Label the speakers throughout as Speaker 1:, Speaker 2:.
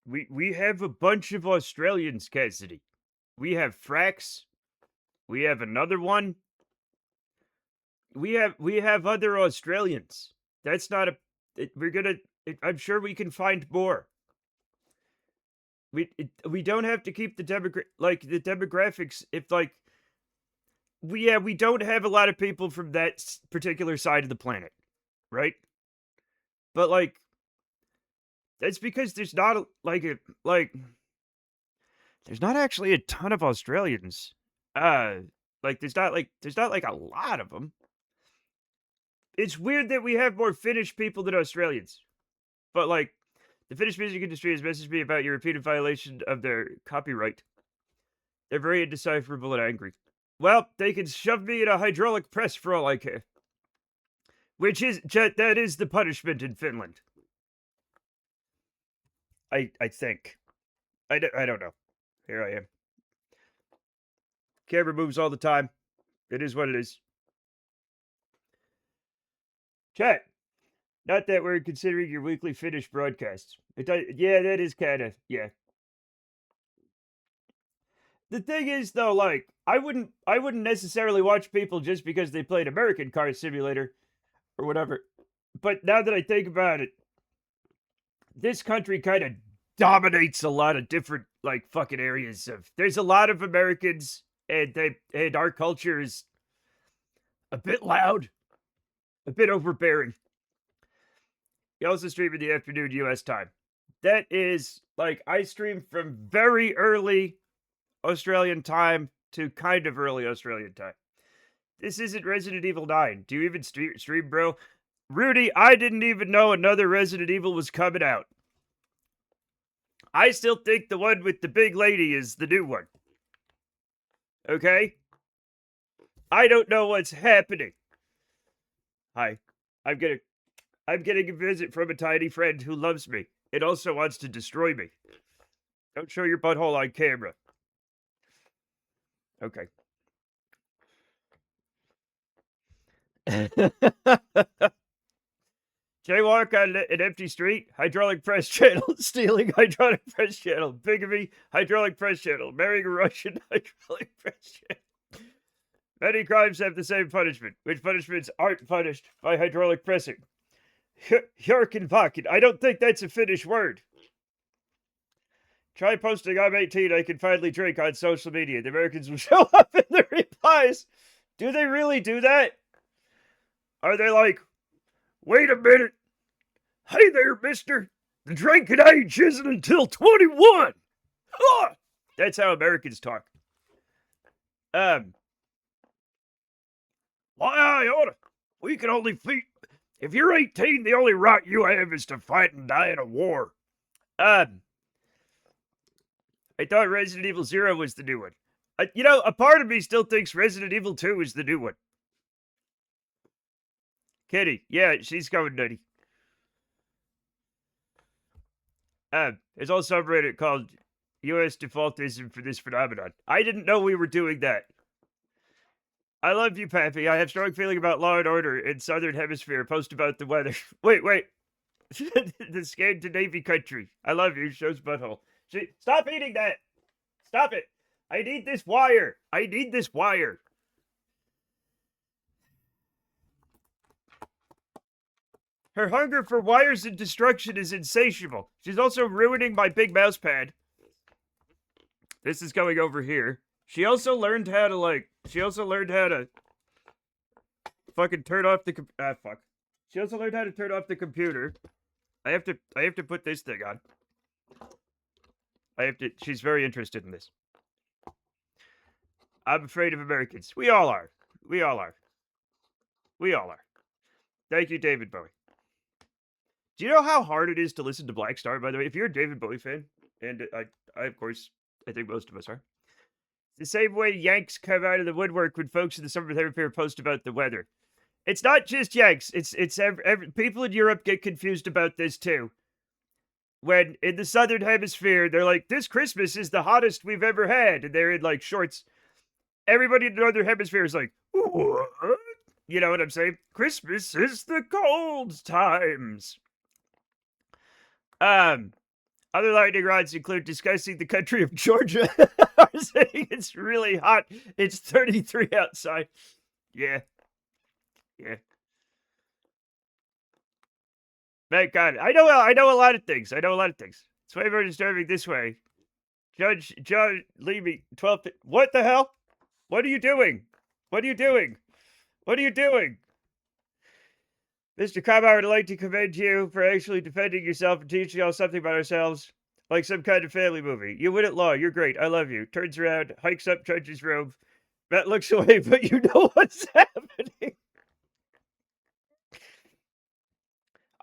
Speaker 1: We have a bunch of Australians, Cassidy. We have Frax. We have another one. We have other Australians. That's not a. We're gonna. I'm sure we can find more. We don't have to keep the demographics. If like we don't have a lot of people from that particular side of the planet, right? But like that's because there's not like there's not actually a ton of Australians. Uh, there's not like a lot of them. It's weird that we have more Finnish people than Australians, but like the Finnish music industry has messaged me about your repeated violation of their copyright. They're very indecipherable and angry. Well, they can shove me in a hydraulic press for all I care. Which is that is the punishment in Finland. I think. I don't know. Here I am. Camera moves all the time. It is what it is. Chat. Not that we're considering your weekly Finnish broadcasts. Yeah, that is kind of yeah. The thing is, though, like I wouldn't necessarily watch people just because they played American Car Simulator or whatever. But now that I think about it, this country kind of dominates a lot of different like fucking areas of. There's a lot of Americans, and our culture is a bit loud, a bit overbearing. You also stream in the afternoon U.S. time. That is like I stream from very early Australian time to kind of early Australian time. This isn't Resident Evil 9. Do you even stream, bro? Rudy, I didn't even know another Resident Evil was coming out. I still think the one with the big lady is the new one. Okay? I don't know what's happening. Hi. I'm getting a visit from a tiny friend who loves me. It also wants to destroy me. Don't show your butthole on camera. Okay. Jaywalk on an empty street, hydraulic press channel, stealing hydraulic press channel, bigamy, hydraulic press channel, marrying a Russian, hydraulic press channel. Many crimes have the same punishment, which punishments aren't punished by hydraulic pressing. Hjörkenvaken. I don't think that's a Finnish word. Try posting I'm 18, I can finally drink on social media. The Americans will show up in the replies. Do they really do that? Are they like, wait a minute. Hey there, mister. The drinking age isn't until 21. Huh! That's how Americans talk. Why I oughta. We can only feed. If you're 18, the only right you have is to fight and die in a war. I thought Resident Evil 0 was the new one. A part of me still thinks Resident Evil 2 is the new one. Kitty, yeah, she's going nutty. There's also a Reddit called US Defaultism for this phenomenon. I didn't know we were doing that. I love you, Pappy. I have strong feeling about Law and Order in Southern Hemisphere. Post about the weather. Wait. The Scandinavy country. I love you. Shows butthole. Stop eating that. Stop it. I need this wire. Her hunger for wires and destruction is insatiable. She's also ruining my big mouse pad. This is going over here. She also learned how to fucking turn off the fuck. She also learned how to turn off the computer. I have to put this thing on. She's very interested in this. I'm afraid of Americans. We all are. Thank you, David Bowie. Do you know how hard it is to listen to Black Star, by the way? If you're a David Bowie fan, and I of course, I think most of us are. The same way Yanks come out of the woodwork when folks in the Southern Hemisphere post about the weather. It's not just Yanks. It's every people in Europe get confused about this too. When in the Southern Hemisphere, they're like, this Christmas is the hottest we've ever had. And they're in like shorts. Everybody in the Northern Hemisphere is like, what? You know what I'm saying? Christmas is the cold times. Other lightning rods include discussing the country of Georgia or saying it's really hot. It's 33 outside. Yeah. Yeah. Thank God. I know a lot of things. It's way more disturbing this way. Judge, leave me. 12. What the hell? What are you doing? What are you doing? What are you doing? Mr. Cobb, I would like to commend you for actually defending yourself and teaching us something about ourselves, like some kind of family movie. You win at law. You're great. I love you. Turns around, hikes up Judge's robe. Matt looks away, but you know what's happening.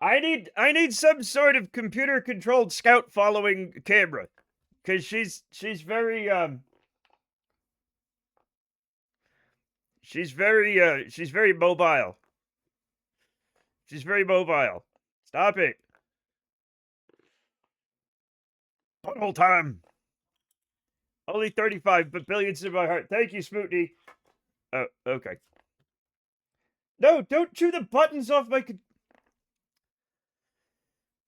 Speaker 1: I need some sort of computer controlled scout following camera, because she's very she's very mobile. She's very mobile. Stop it. Butthole time. Only 35, but billions in my heart. Thank you, Smootney. Oh, okay. No, don't chew the buttons off my.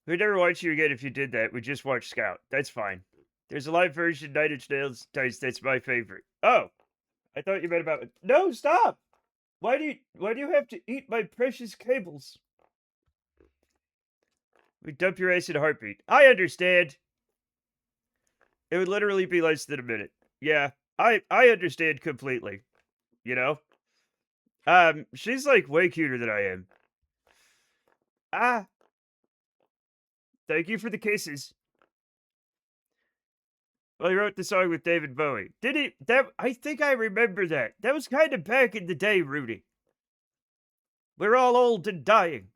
Speaker 1: We'd never watch you again if you did that. We just watched Scout. That's fine. There's a live version, Nine Inch Nails Dice. That's my favorite. Oh, I thought you meant about. No, stop. Why do you have to eat my precious cables? We dump your ass in a heartbeat. I understand. It would literally be less than a minute. Yeah, I understand completely. You know? She's like way cuter than I am. Ah. Thank you for the kisses. Well, he wrote the song with David Bowie. Did he? I think I remember that. That was kind of back in the day, Rudy. We're all old and dying.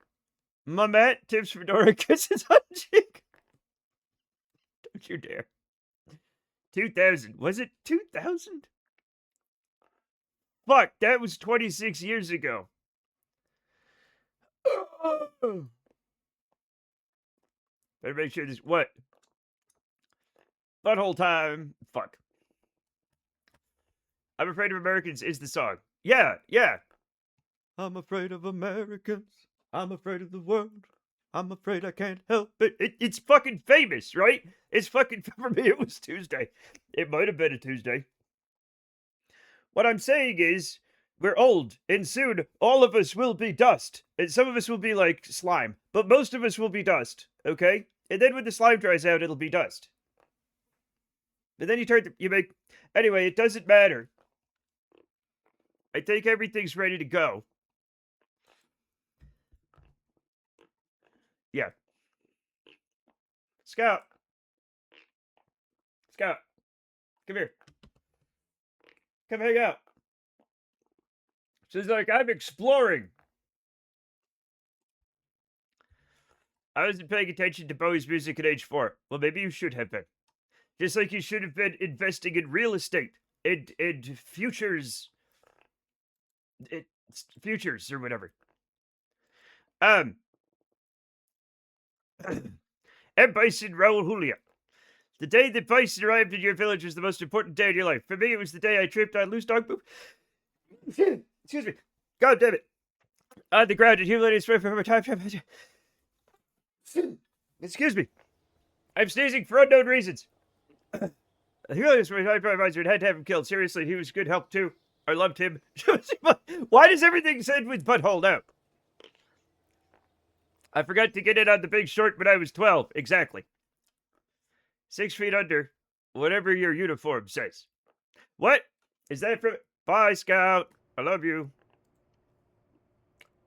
Speaker 1: My Matt, tips fedora, kisses on cheek. Don't you dare. 2000. Was it 2000? Fuck, that was 26 years ago. Better make sure this. What? Butthole time. Fuck. I'm Afraid of Americans is the song. Yeah, yeah. I'm afraid of Americans. I'm afraid of the world. I'm afraid I can't help it. It's fucking famous, right? It's fucking, for me, it was Tuesday. It might have been a Tuesday. What I'm saying is, we're old, and soon all of us will be dust. And some of us will be like slime, but most of us will be dust, okay? And then when the slime dries out, it'll be dust. And then you make, anyway, it doesn't matter. I think everything's ready to go. Yeah. Scout. Scout. Come here. Come hang out. She's like, I'm exploring. I wasn't paying attention to Bowie's music at age 4. Well, maybe you should have been. Just like you should have been investing in real estate and futures. Futures or whatever. M. Bison Raul Julia. The day that Bison arrived in your village was the most important day in your life. For me, it was the day I tripped on loose dog poop. Excuse me. God damn it. On the ground and humiliated sweat for time. Excuse me. I'm sneezing for unknown reasons. Humiliated sweat advisor and had to have him killed. Seriously, he was good help too. I loved him. Why does everything end with butthole now? I forgot to get in on the Big Short when I was 12. Exactly. 6 feet under, whatever your uniform says. What? Is that from... Bye, Scout. I love you.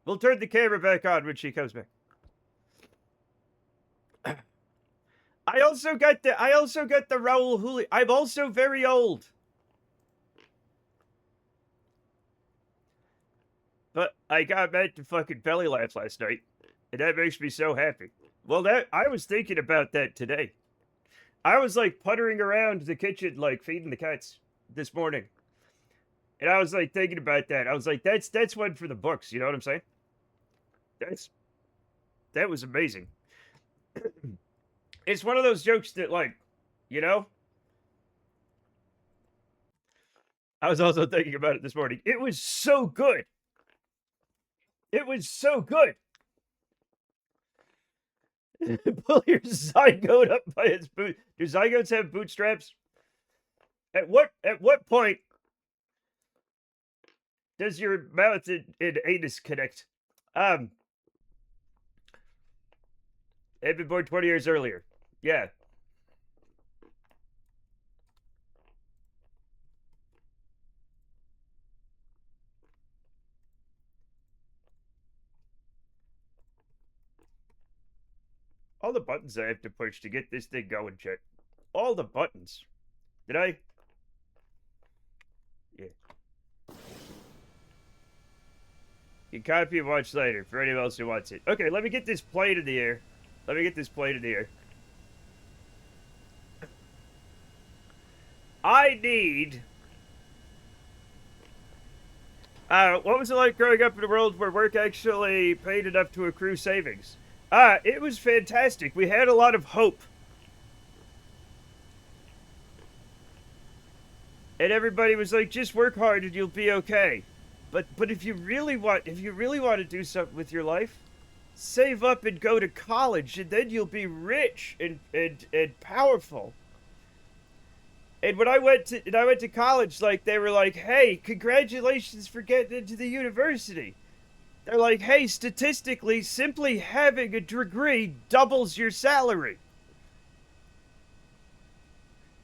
Speaker 1: We'll turn the camera back on when she comes back. I also got the Raul Julia. I'm also very old. But I got Matt to fucking belly laugh last night. And that makes me so happy. Well, I was thinking about that today. I was like puttering around the kitchen, like feeding the cats this morning. And I was like thinking about that. I was like, that's one for the books. You know what I'm saying? That was amazing. It's one of those jokes that, like, you know? I was also thinking about it this morning. It was so good. It was so good. Pull your zygote up by its boot. Do zygotes have bootstraps? At what point does your mouth and anus connect? Um, I've been born 20 years earlier. Yeah. All the buttons I have to push to get this thing going, chat. All the buttons. Did I? Yeah. You can copy and watch later for anyone else who wants it. Okay, let me get this plane in the air. Let me get this plane in the air. I need... what was it like growing up in a world where work actually paid enough to accrue savings? It was fantastic. We had a lot of hope. And everybody was like, just work hard and you'll be okay. But if you really want to do something with your life, save up and go to college, and then you'll be rich and powerful. And when I went to college, like, they were like, hey, congratulations for getting into the university. They're like, hey, statistically, simply having a degree doubles your salary.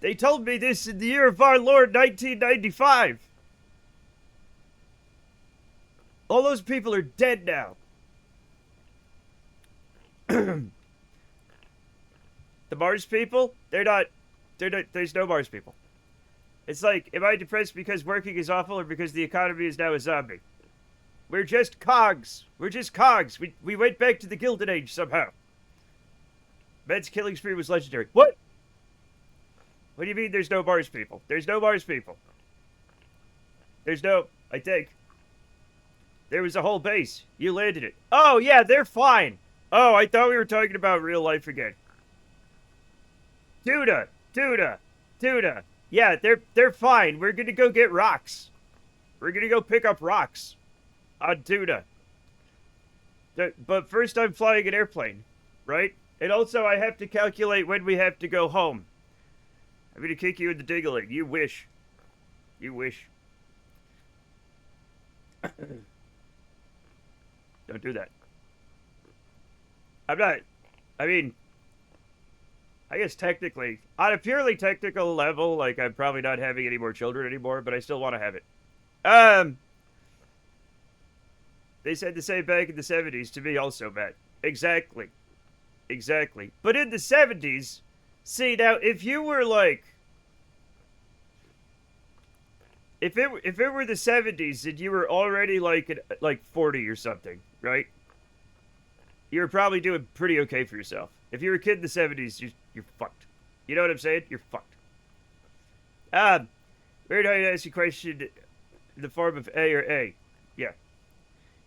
Speaker 1: They told me this in the year of our Lord, 1995. All those people are dead now. The Mars people, there's no Mars people. It's like, am I depressed because working is awful or because the economy is now a zombie? We're just cogs. We're just cogs. We went back to the Gilded Age somehow. Man's killing spree was legendary. What? What do you mean there's no Mars people? There's no Mars people. There's no, I think. There was a whole base. You landed it. Oh, yeah, they're fine. Oh, I thought we were talking about real life again. Tuna. Yeah, they're fine. We're gonna go get rocks. We're gonna go pick up rocks on Tuna. But first I'm flying an airplane, right? And also I have to calculate when we have to go home. I'm gonna kick you in the diggling. You wish. You wish. Don't do that. I'm not... I mean... I guess technically, on a purely technical level, like, I'm probably not having any more children anymore, but I still want to have it. They said the same back in the 70s to me also, Matt. Exactly. Exactly. But in the 70s, see, now, if you were, like... If it were the 70s and you were already, like 40 or something, right? You were probably doing pretty okay for yourself. If you were a kid in the 70s, you're fucked. You know what I'm saying? You're fucked. Weird how you ask a question in the form of A or A. Yeah.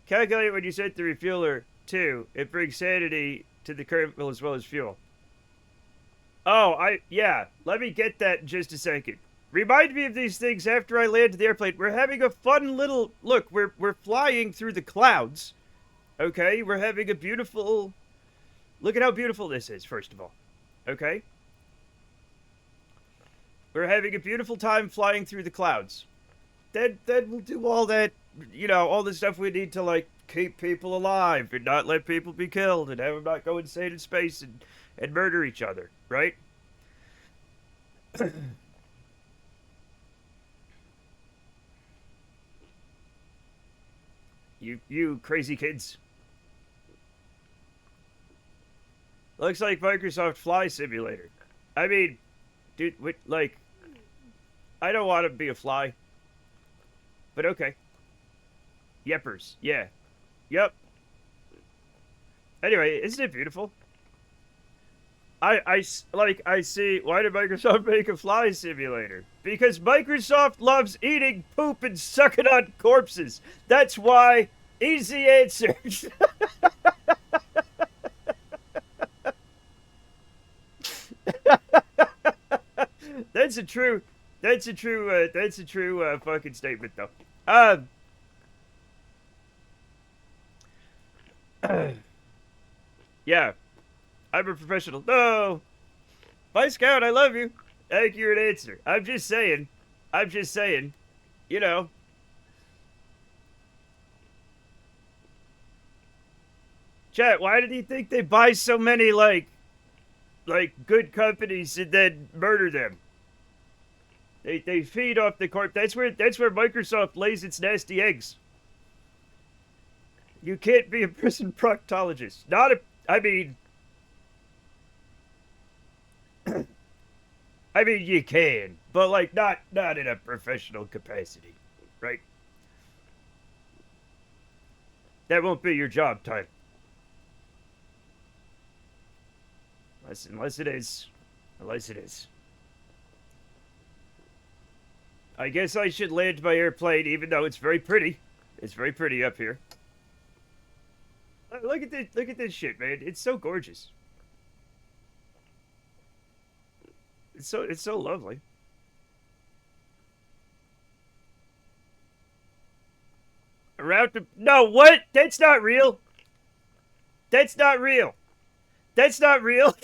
Speaker 1: Calculate when you set the refueler, too. It brings sanity to the kernel as well as fuel. Oh, yeah. Let me get that in just a second. Remind me of these things after I land the airplane. We're having a fun little... Look, we're flying through the clouds. Okay? We're having a beautiful... Look at how beautiful this is, first of all. Okay? We're having a beautiful time flying through the clouds. Then we'll do all that, you know, all the stuff we need to, like, keep people alive and not let people be killed and have them not go insane in space and murder each other, right? You crazy kids. Looks like Microsoft Fly Simulator. I mean, dude, like, I don't want to be a fly. But okay. Yeppers. Yeah. Yep. Anyway, isn't it beautiful? I see, why did Microsoft make a fly simulator? Because Microsoft loves eating poop and sucking on corpses. That's why. Easy answer. That's a true fucking statement, though. Yeah. I'm a professional. No! My Scout, I love you. Accurate answer. I'm just saying. I'm just saying. You know. Chat, why did you think they buy so many, like good companies and then murder them? They feed off the corp. That's where Microsoft lays its nasty eggs. You can't be a prison proctologist. Not a. I mean, you can, but like not in a professional capacity, right? That won't be your job title. Unless it is. Unless it is. I guess I should land my airplane, even though it's very pretty. It's very pretty up here. Look at this shit, man. It's so gorgeous. It's so lovely. Around to no, what? That's not real. That's not real. That's not real.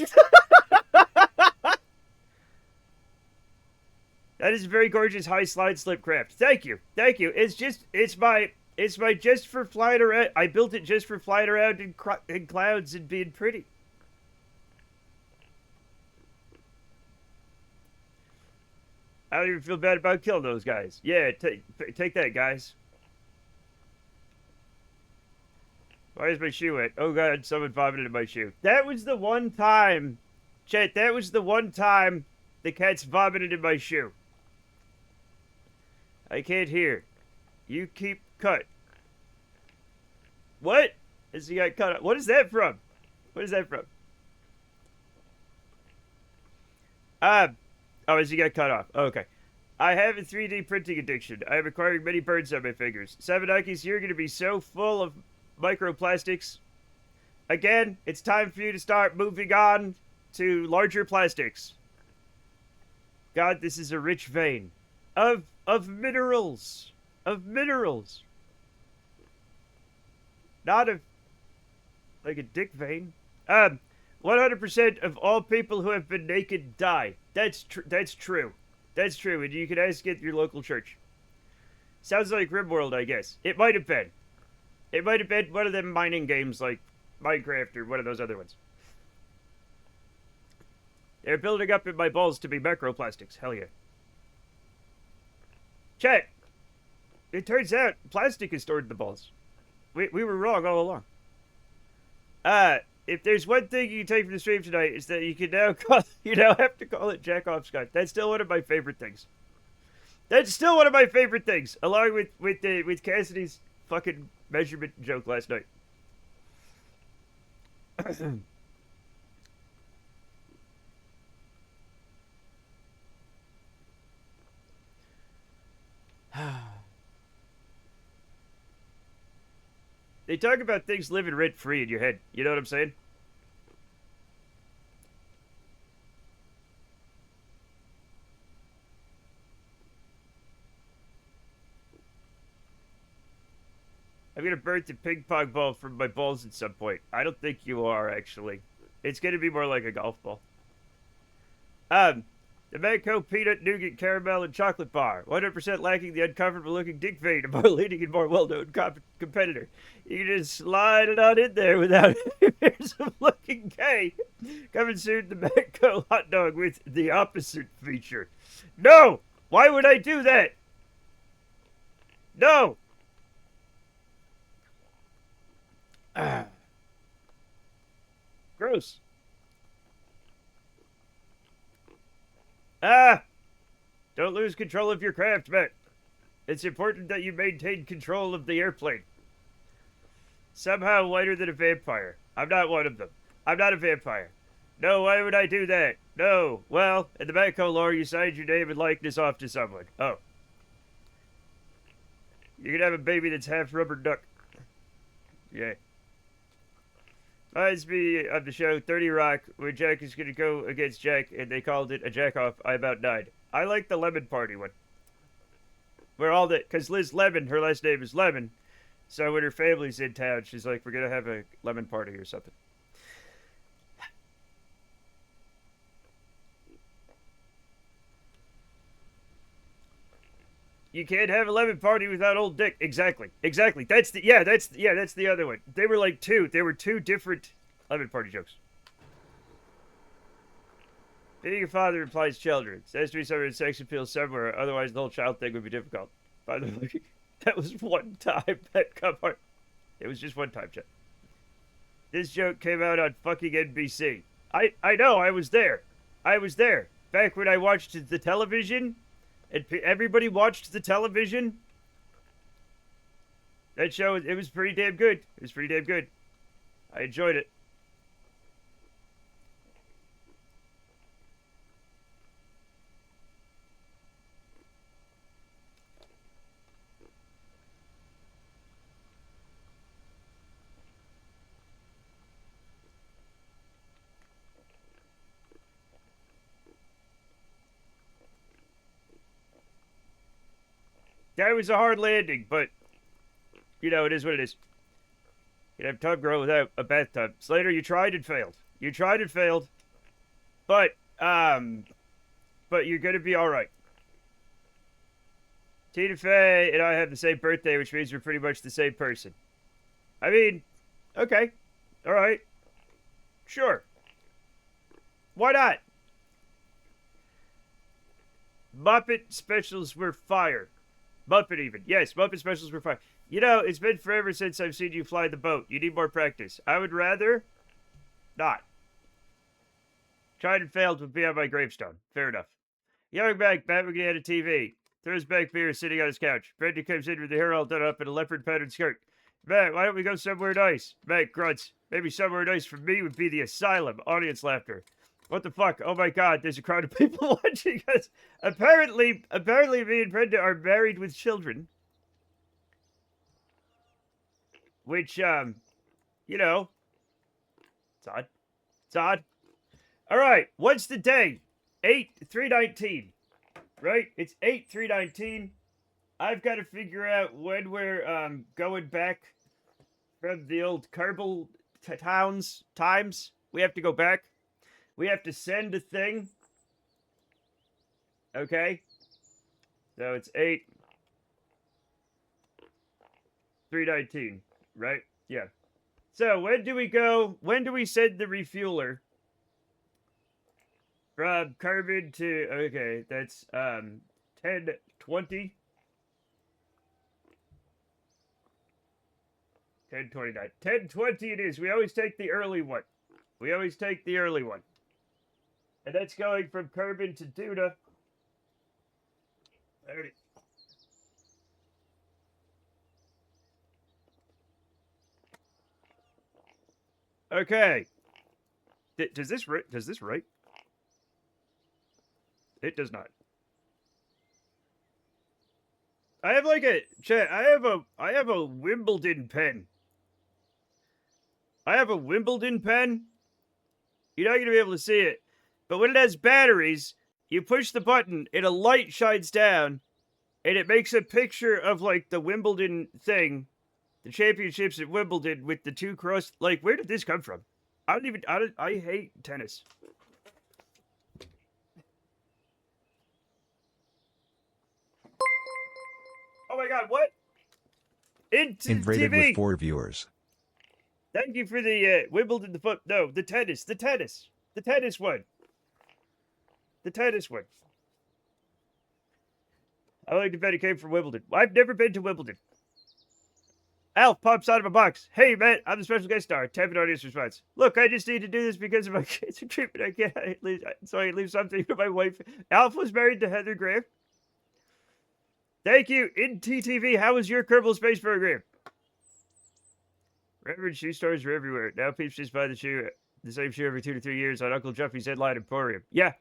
Speaker 1: That is a very gorgeous high slide slip craft. Thank you. Thank you. It's my just for flying around. I built it just for flying around in clouds and being pretty. I don't even feel bad about killing those guys. Yeah, take that, guys. Why is my shoe wet? Oh god, someone vomited in my shoe. That was the one time, chat, that was the one time the cats vomited in my shoe. I can't hear. You keep cut. What? Is he got cut off? What is that from? What is that from? Oh, is he got cut off? Oh, okay. I have a 3D printing addiction. I am acquiring many burns on my fingers. Sabanakis, you're going to be so full of microplastics. Again, it's time for you to start moving on to larger plastics. God, this is a rich vein of minerals. Of minerals. Not of, like a dick vein. 100% of all people who have been naked die. That's true. That's true. That's true, and you can ask it at your local church. Sounds like RimWorld, I guess. It might have been. It might have been one of them mining games like Minecraft or one of those other ones. They're building up in my balls to be microplastics. Hell yeah. Chat. It turns out plastic is stored in the balls. We were wrong all along. If there's one thing you can take from the stream tonight, is that you now have to call it Jack Off Scott. That's still one of my favorite things. That's still one of my favorite things, along with Cassidy's fucking measurement joke last night. They talk about things living rent-free in your head. You know what I'm saying? I'm going to burn the ping pong ball from my balls at some point. I don't think you are, actually. It's going to be more like a golf ball. The Manco peanut, nougat, caramel, and chocolate bar. 100% lacking the uncomfortable-looking dick vein, a more leading and more well-known competitor. You can just slide it on in there without fears of looking gay. Coming soon, the Manco hot dog with the opposite feature. No! Why would I do that? No! Gross. Don't lose control of your craft, Matt. It's important that you maintain control of the airplane. Somehow lighter than a vampire. I'm not one of them. I'm not a vampire. No, why would I do that? No. Well, in the Manco lore, you signed your name and likeness off to someone. Oh. You can have a baby that's half rubber duck. Yeah. Reminds me of the show 30 Rock, where Jack is going to go against Jack, and they called it a jack-off. I about died. I like the Lemon Party one. Where all the... Because Liz Lemon, her last name is Lemon, so when her family's in town, she's like, we're going to have a lemon party or something. You can't have a lemon party without old Dick. Exactly. Exactly. That's the other one. They were like two. There were two different lemon party jokes. Being a father implies children. There has to be some sex appeal somewhere, otherwise the whole child thing would be difficult. By the way, that was one time that come on. It was just one time, Chet. This joke came out on fucking NBC. I know, I was there. I was there. Back when I watched the television, and everybody watched the television. That show, it was pretty damn good. It was pretty damn good. I enjoyed it. That was a hard landing, but, you know, it is what it is. You'd have tub girl without a bathtub. Slater, you tried and failed. You tried and failed. But you're gonna be alright. Tina Fey and I have the same birthday, which means we're pretty much the same person. I mean, okay. Alright. Sure. Why not? Muppet specials were fire. Muppet even. Yes, Muppet specials were fire. You know, it's been forever since I've seen you fly the boat. You need more practice. I would rather not. Tried and failed would be on my gravestone. Fair enough. Young Mac, Bat McGee had a TV. Throws back beer sitting on his couch. Brendan comes in with the hair all done up in a leopard patterned skirt. Matt, why don't we go somewhere nice? Matt grunts. Maybe somewhere nice for me would be the asylum. Audience laughter. What the fuck? Oh my god, there's a crowd of people watching us. Apparently me and Brenda are married with children. Which, you know, it's odd. It's odd. Alright, what's the day? 8/3/19. Right? It's 8/3/19. I've got to figure out when we're, going back from the old Kerbal times. We have to go back. We have to send a thing. Okay. So it's 8/3/19, right? Yeah. So when do we go? When do we send the refueler? From Carbon to, okay, that's 10/20. 10/29. 10/20 it is. We always take the early one. We always take the early one. And that's going from Kerbin to Duda. Alrighty. Okay. Does this right? It does not. I have like a chat. I have a Wimbledon pen. I have a Wimbledon pen. You're not gonna be able to see it. But when it has batteries, you push the button and a light shines down, and it makes a picture of, like, the Wimbledon thing, the championships at Wimbledon with the two cross. Like, where did this come from? I hate tennis. Oh my god, what?
Speaker 2: Invaded
Speaker 1: TV.
Speaker 2: with 4 viewers.
Speaker 1: Thank you for the Wimbledon, the tennis one. The tennis one. I like to bet it came from Wimbledon. I've never been to Wimbledon. Alf pops out of a box. Hey, man, I'm the special guest star. Tap an audience response. Look, I just need to do this because of my cancer treatment. I can't leave, so I leave something to my wife. Alf was married to Heather Graham. Thank you. In TTV, how was your Kerbal Space Program? Reverend shoe stores are everywhere. Now peeps just buy the same shoe every 2 to 3 years on Uncle Juffy's Headline Emporium. Yeah.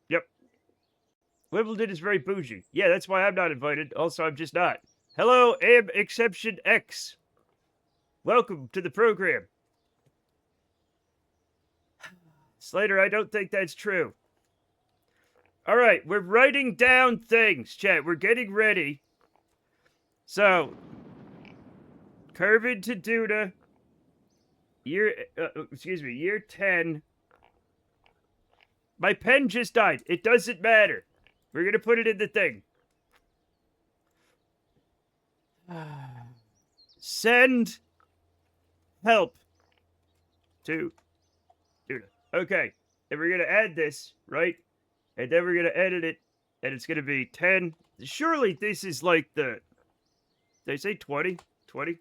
Speaker 1: Yep. Wimbledon is very bougie. Yeah, that's why I'm not invited. Also, I'm just not. Hello, Am Exception X. Welcome to the program. Slater, I don't think that's true. All right, we're writing down things, chat. We're getting ready. So, Kerbin to Duda. Year 10. My pen just died. It doesn't matter. We're going to put it in the thing. Send help to Dude. Okay. And we're gonna add this, right? And then we're gonna edit it, and it's gonna be 10. Surely this is like the did I say 20? 20?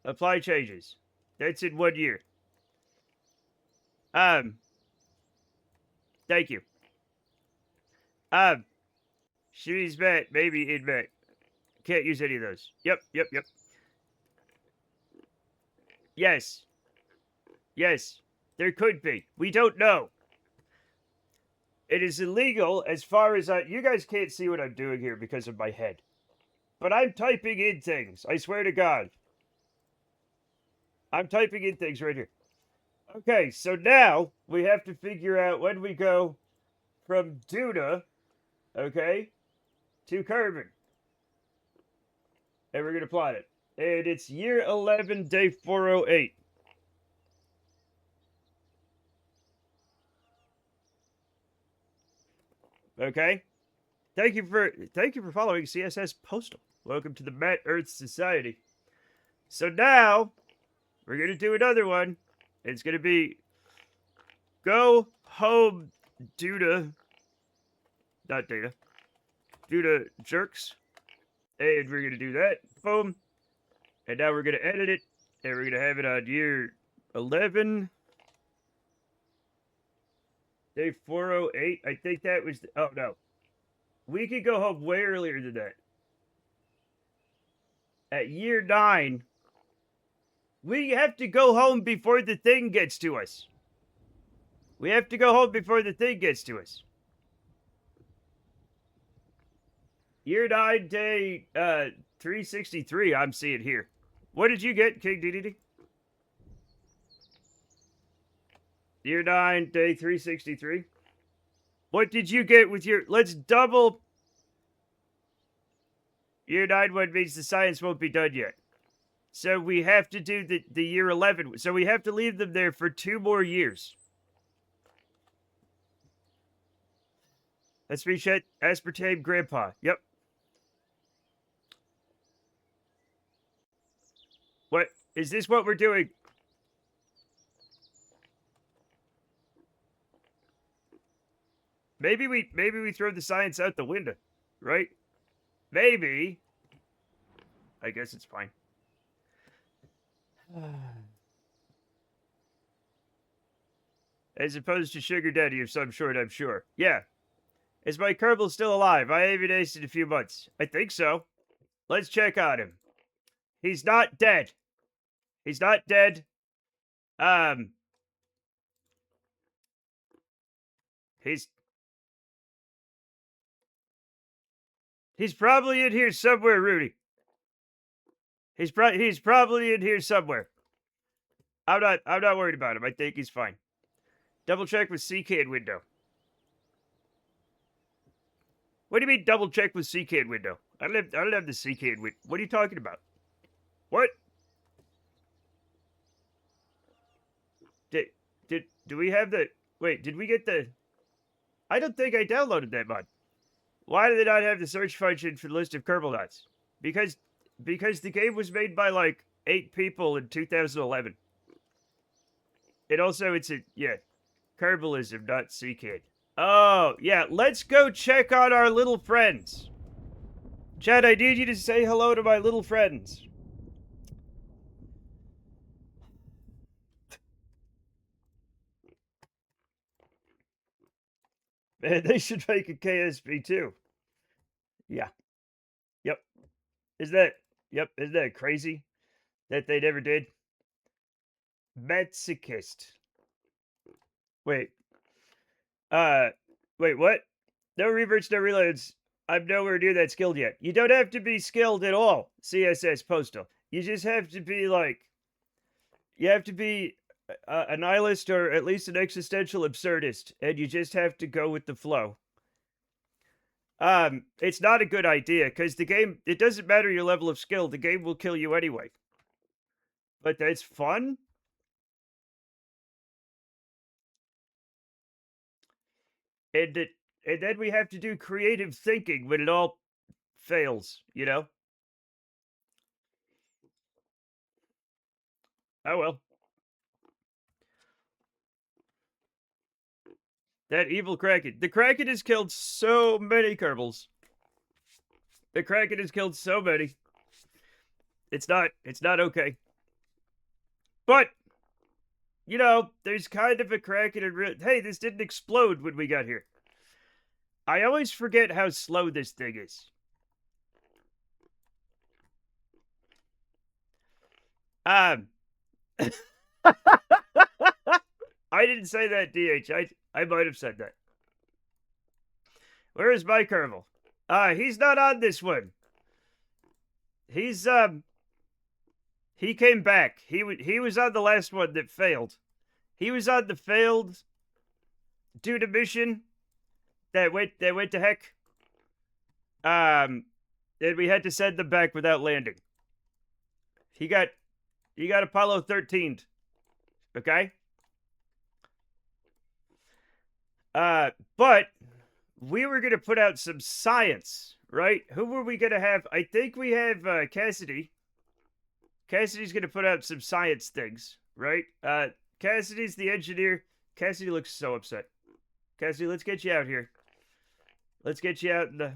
Speaker 1: Apply changes. That's in 1 year. Um, thank you. Um, she's met, maybe in met. Can't use any of those. Yep. Yes. Yes. There could be. We don't know. It is illegal as far as you guys can't see what I'm doing here because of my head. But I'm typing in things. I swear to God. I'm typing in things right here. Okay, so now we have to figure out when we go from Duna, okay, to Kerbin. And we're going to plot it. And it's year 11, day 408. Okay? Thank you for following CSS Postal. Welcome to the Matt Earth Society. So now we're going to do another one. It's going to be Go Home Duna, not data, Duna Jerks. And we're going to do that. Boom. And now we're going to edit it. And we're going to have it on year 11. Day 408. I think that was... oh, no. We could go home way earlier than that. At year 9, we have to go home before the thing gets to us. We have to go home before the thing gets to us. Year 9, day 363, I'm seeing here. What did you get, King DDD? Year 9, day 363. What did you get with your... let's double... Year 9 one means the science won't be done yet. So we have to do the year 11. So we have to leave them there for 2 more years. Let's reach at aspartame grandpa. Yep. What? Is this what we're doing? Maybe we throw the science out the window, right? Maybe. I guess it's fine. As opposed to sugar daddy of some sort, I'm sure. Yeah. Is my Kerbal still alive? I haven't aced in a few months. I think so. Let's check on him. He's not dead. He's not dead. He's probably in here somewhere, Rudy. He's probably in here somewhere. I'm not worried about him. I think he's fine. Double check with CCAD window. What do you mean double check with CCAD window? I don't have the CCAD window. What are you talking about? What? Do we have the... wait, did we get the... I don't think I downloaded that mod. Why do they not have the search function for the list of Kerbal dots? Because the game was made by like 8 people in 2011. And also it's a... yeah. Kerbalism, not CCAD. Oh, yeah, let's go check on our little friends. Chad, I need you to say hello to my little friends. Man, they should make a KSP too. Yeah. Yep. Isn't that crazy that they never did? Masochist. Wait. Wait, what? No reverts, no reloads. I'm nowhere near that skilled yet. You don't have to be skilled at all, CSS Postal. You just have to be like... you have to be a nihilist or at least an existential absurdist, and you just have to go with the flow. It's not a good idea, because the game... it doesn't matter your level of skill, the game will kill you anyway. But it's fun? And then we have to do creative thinking when it all fails, you know? Oh well. That evil Kraken. The Kraken has killed so many Kerbals. The Kraken has killed so many. It's not okay. But, you know, there's kind of a Kraken in real. Hey, this didn't explode when we got here. I always forget how slow this thing is. I didn't say that, DH. I might have said that. Where is my Kerbal? He's not on this one. He's he came back. He was on the last one that failed. He was on the failed due to mission that went to heck. And we had to send them back without landing. He got Apollo 13'd. Okay? But we were going to put out some science, right? Who were we going to have? I think we have Cassidy. Cassidy's going to put out some science things, right? Cassidy's the engineer. Cassidy looks so upset. Cassidy, let's get you out here. Let's get you out in the...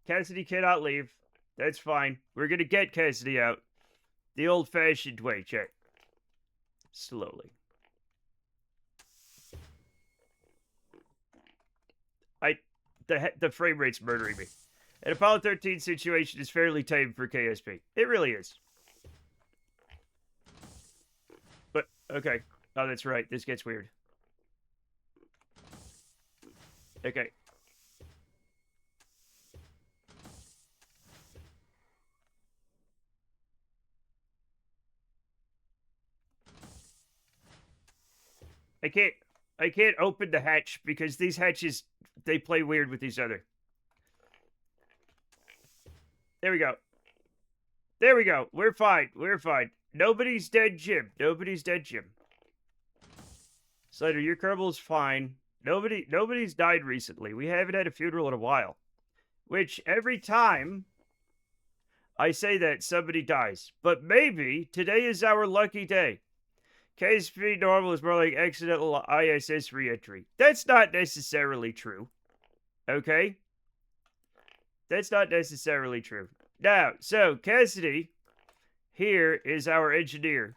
Speaker 1: Cassidy cannot leave. That's fine. We're going to get Cassidy out. The old-fashioned way, check. Slowly. The frame rate's murdering me. An Apollo 13 situation is fairly tame for KSP. It really is. But, okay. Oh, that's right. This gets weird. Okay. I can't open the hatch because these hatches, they play weird with each other. There we go. There we go. We're fine. We're fine. Nobody's dead, Jim. Nobody's dead, Jim. Slater, your Kerbal's fine. Nobody's died recently. We haven't had a funeral in a while. Which, every time I say that, somebody dies. But maybe today is our lucky day. KSP normal is more like accidental ISS re-entry. That's not necessarily true. Okay? That's not necessarily true. Now, so, Cassidy here is our engineer.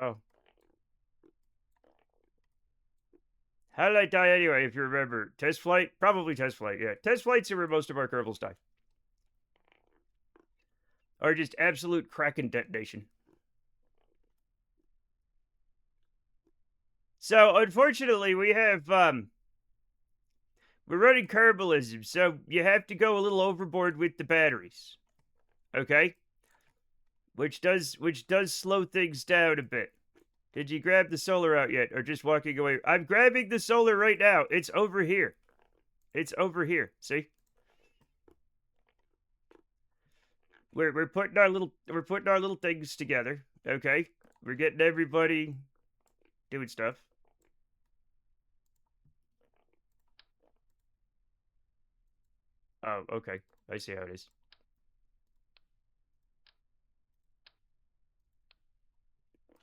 Speaker 1: Oh. How did I die anyway, if you remember? Test flight? Probably test flight, yeah. Test flights are where most of our Kerbals die. Or just absolute Kraken detonation. So, unfortunately, we have, we're running Kerbalism, so you have to go a little overboard with the batteries. Okay? Which does slow things down a bit. Did you grab the solar out yet, or just walking away? I'm grabbing the solar right now. It's over here. It's over here. See? We're putting our little things together. Okay? We're getting everybody doing stuff. Oh, okay. I see how it is.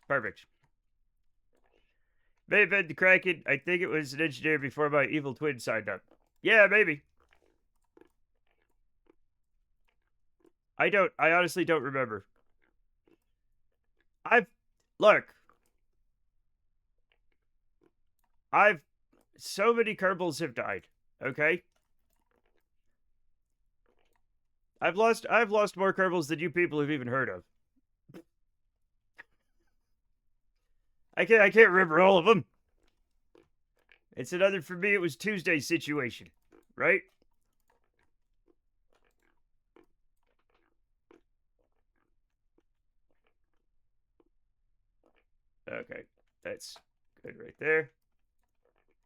Speaker 1: Perfect. May have been the Kraken. I think it was an engineer before my evil twin signed up. Yeah, maybe. I honestly don't remember. So many Kerbals have died, okay? I've lost more Kerbals than you people have even heard of. I can't remember all of them. It's another, for me, it was Tuesday situation, right? Okay, that's good right there.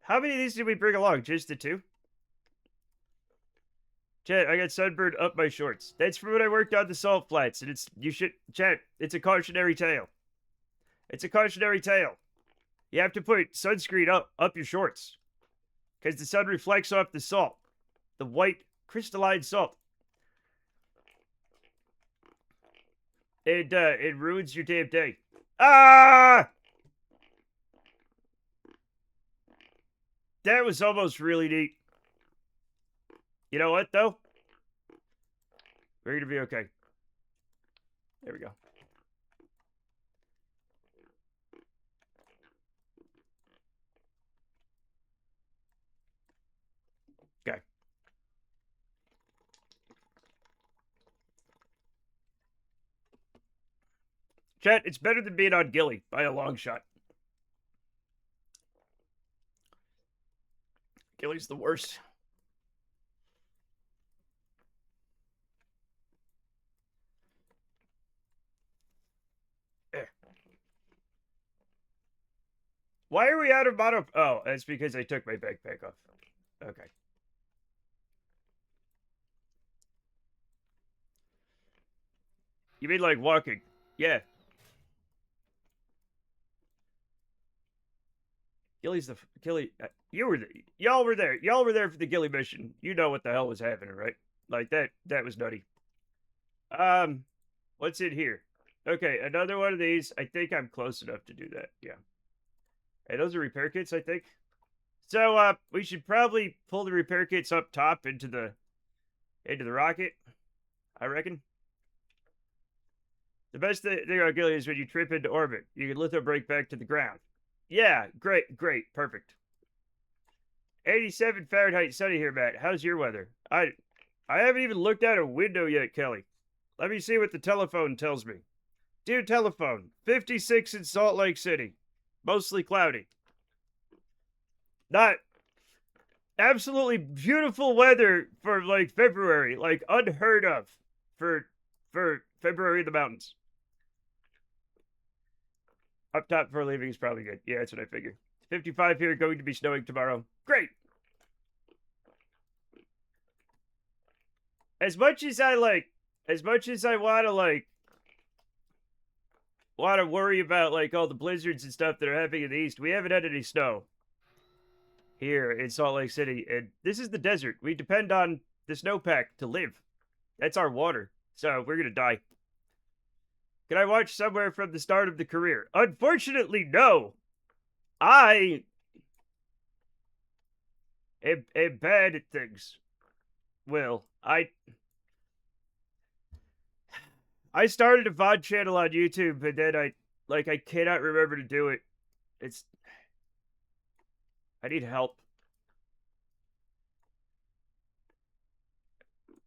Speaker 1: How many of these did we bring along? Just the 2? Chat, I got sunburned up my shorts. That's from when I worked on the salt flats, and it's a cautionary tale. It's a cautionary tale. You have to put sunscreen up your shorts. because the sun reflects off the salt, the white crystalline salt. It ruins your damn day. Ah! That was almost really neat. You know what, though? We're gonna be okay. There we go. Okay. Chat, it's better than being on Gilly by a long shot. Gilly's the worst. Why are we out of mono? Oh, that's because I took my backpack off. Okay. You mean like walking? Yeah. Gilly's the Gilly. You were y'all were there. Y'all were there for the Gilly mission. You know what the hell was happening, right? Like that. That was nutty. What's in here? Okay, another one of these. I think I'm close enough to do that. Yeah. Hey, those are repair kits, I think. So, we should probably pull the repair kits up top into the rocket. I reckon. The best thing about Gilly is when you trip into orbit, you can litho break back to the ground. Yeah, great, perfect. 87 Fahrenheit, sunny here, Matt. How's your weather? I haven't even looked out a window yet, Kelly. Let me see what the telephone tells me. Dear telephone, 56 in Salt Lake City. Mostly cloudy. Not absolutely beautiful weather for like February, like unheard of for February in the mountains. Up top before leaving is probably good. Yeah, that's what I figured. 55 here, going to be snowing tomorrow. Great. As much as I want to worry about like all the blizzards and stuff that are happening in the east, we haven't had any snow here in Salt Lake City, and this is the desert. We depend on the snowpack to live. That's our water, so we're gonna die. Can I watch somewhere from the start of the career? Unfortunately, no. I am bad at things. Will, I started a VOD channel on YouTube, and then I cannot remember to do it. I need help.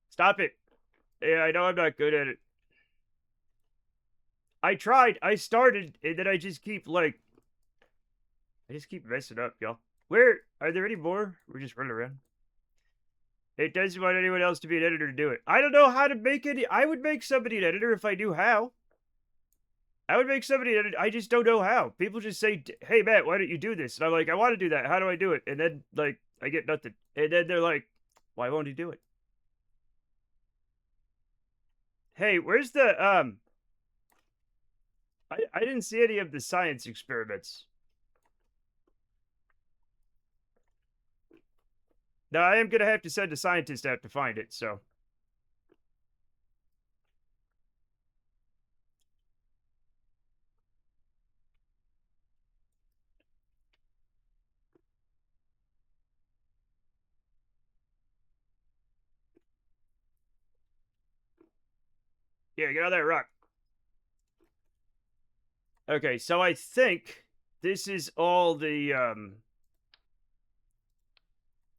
Speaker 1: Stop it. Yeah, I know I'm not good at it. I tried. I started, and then I just keep messing up, y'all. Where are there any more? We're just running around. It doesn't want anyone else to be an editor to do it. I don't know how to make any. I would make somebody an editor if I knew how. I would make somebody an editor. I just don't know how. People just say, "Hey, Matt, why don't you do this?" And I'm like, "I want to do that. How do I do it?" And then like I get nothing. And then they're like, "Why won't he do it?" Hey, where's the I didn't see any of the science experiments. Now I am gonna have to send a scientist out to find it, so. Yeah, get out of that rock. Okay, so I think this is all the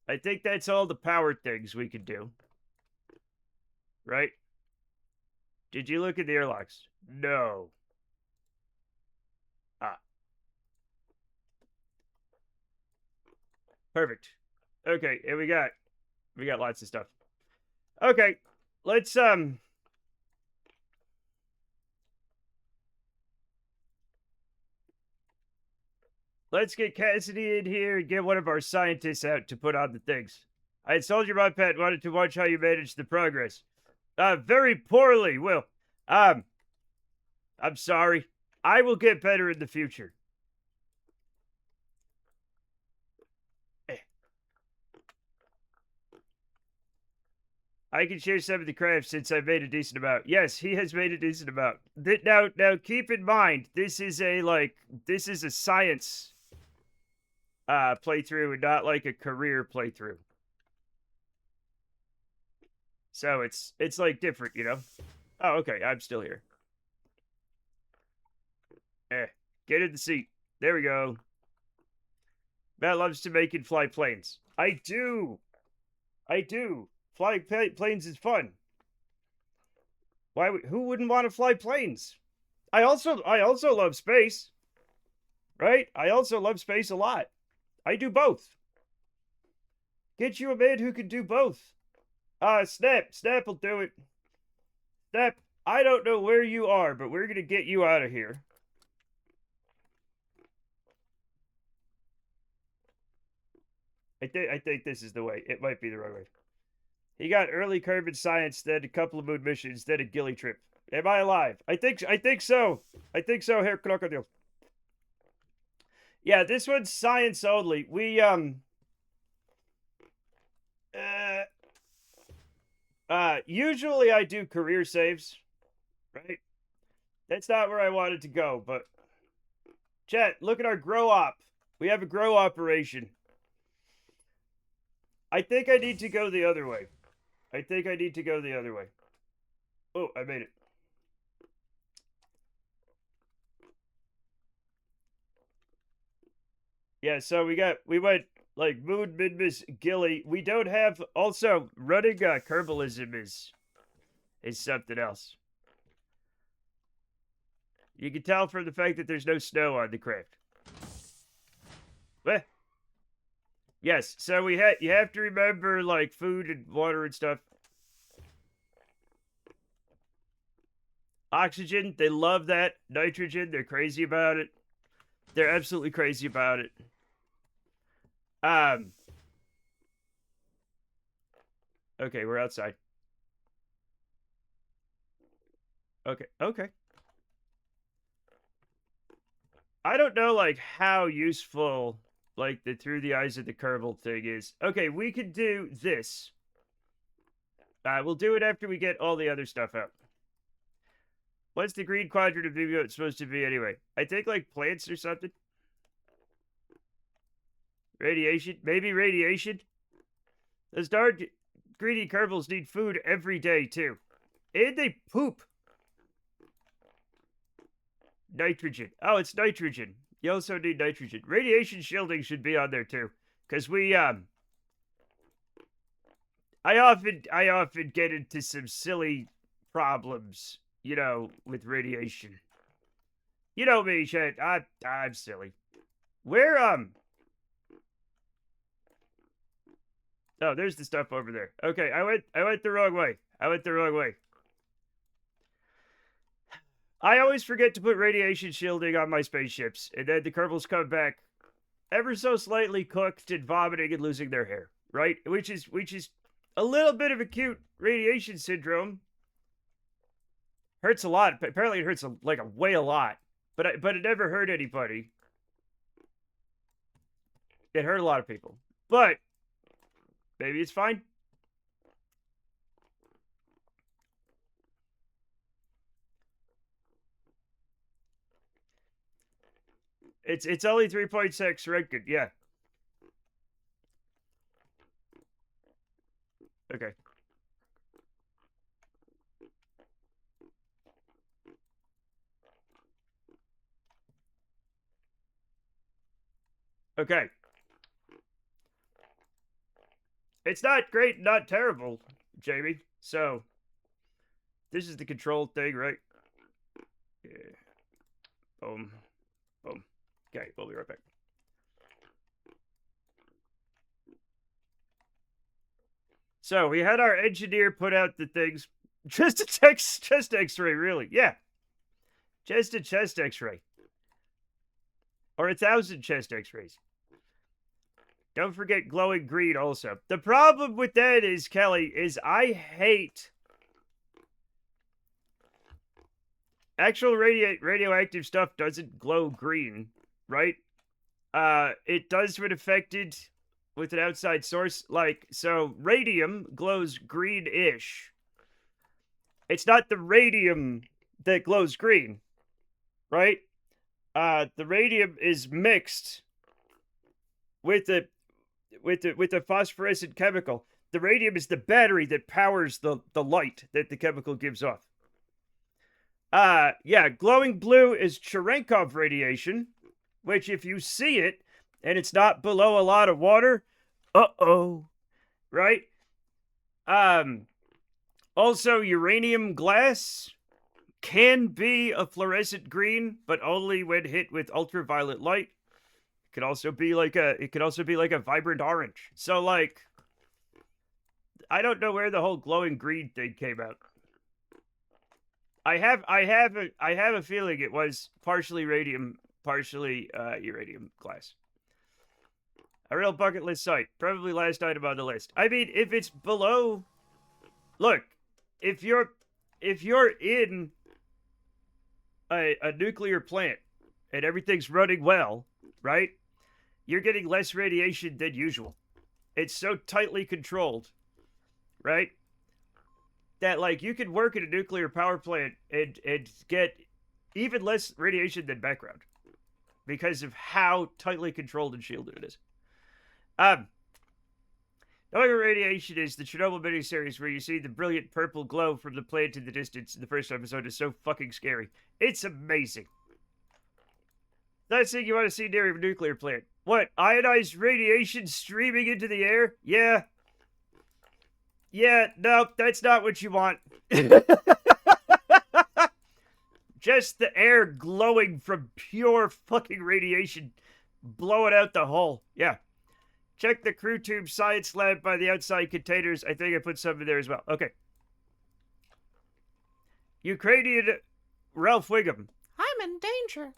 Speaker 1: I think that's all the power things we could do. Right? Did you look at the airlocks? No. Ah. Perfect. Okay, and we got lots of stuff. Okay. Let's get Cassidy in here and get one of our scientists out to put on the things. I had told you my pet wanted to watch how you manage the progress. Very poorly, Will. I'm sorry. I will get better in the future. I can share some of the crafts since I've made a decent amount. Yes, he has made a decent amount. Now, keep in mind, this is a science playthrough and not like a career playthrough. So it's like different, you know? Oh, okay, I'm still here. Get in the seat. There we go. Matt loves to make and fly planes. I do. I do. Flying planes is fun. Who wouldn't want to fly planes? I also love space. Right? I also love space a lot. I do both. Get you a man who can do both. Snap. Snap will do it. Snap, I don't know where you are, but we're gonna get you out of here. I think this is the way. It might be the wrong way. He got early curve in science, then a couple of moon missions, then a ghillie trip. Am I alive? I think so. I think so, Herr Crocodile. Yeah, this one's science only. Usually I do career saves, right? That's not where I wanted to go, but chat, look at our grow op. We have a grow operation. I think I need to go the other way. Oh, I made it. Yeah, so we went like moon, midmiss, ghillie. We don't have also running Kerbalism is something else. You can tell from the fact that there's no snow on the craft. What? Yes, so you have to remember like food and water and stuff. Oxygen, they love that. Nitrogen, they're crazy about it. They're absolutely crazy about it. Okay, we're outside. Okay. I don't know like how useful like the through the eyes of the Kerbal thing is. Okay, we could do this. We'll do it after we get all the other stuff out. What's the green quadrant of Vimeo supposed to be anyway? I think like plants or something. Radiation? Maybe radiation? Those dark greedy Kerbals need food every day too. And they poop. Nitrogen. Oh, it's nitrogen. You also need nitrogen. Radiation shielding should be on there too. Because I often get into some silly problems, you know, with radiation. You know me, shit. I'm silly. Where Oh, there's the stuff over there. Okay, I went the wrong way. I always forget to put radiation shielding on my spaceships, and then the Kerbals come back ever so slightly cooked and vomiting and losing their hair, right? Which is a little bit of acute radiation syndrome. Hurts a lot. Apparently, it hurts like a way a lot. But it never hurt anybody. It hurt a lot of people. But maybe it's fine. It's only 3.6 Röntgen, yeah. Okay. Okay. It's not great, not terrible, Jamie. So, this is the control thing, right? Yeah. Boom. Boom. Okay, we'll be right back. So, we had our engineer put out the things. Just a chest x-ray, really. Yeah. Just a chest x-ray. Or 1,000 chest x-rays. Don't forget glowing green also. The problem with that is, Kelly, is I hate actual radioactive stuff doesn't glow green, right? It does when affected with an outside source. Like, so radium glows green-ish. It's not the radium that glows green, right? The radium is mixed with the phosphorescent chemical. The radium is the battery that powers the light that the chemical gives off. Yeah, glowing blue is Cherenkov radiation, which if you see it and it's not below a lot of water, right? Also uranium glass can be a fluorescent green, but only when hit with ultraviolet light. It could also be like a vibrant orange. So like I don't know where the whole glowing green thing came out. I have a feeling it was partially radium, partially uranium glass. A real bucket list site. Probably last item on the list. I mean, if it's below, look, if you're in a nuclear plant and everything's running well, right? You're getting less radiation than usual. It's so tightly controlled, right? That like you can work in a nuclear power plant and get even less radiation than background because of how tightly controlled and shielded it is. Knowing what radiation is, the Chernobyl miniseries where you see the brilliant purple glow from the plant in the distance in the first episode is so fucking scary. It's amazing. Last thing you want to see near a nuclear plant. What, ionized radiation streaming into the air? Yeah. Yeah, no, that's not what you want. Just the air glowing from pure fucking radiation blowing out the hull. Yeah. Check the crew tube science lab by the outside containers. I think I put some in there as well. Okay. Ukrainian Ralph Wiggum.
Speaker 3: I'm in danger.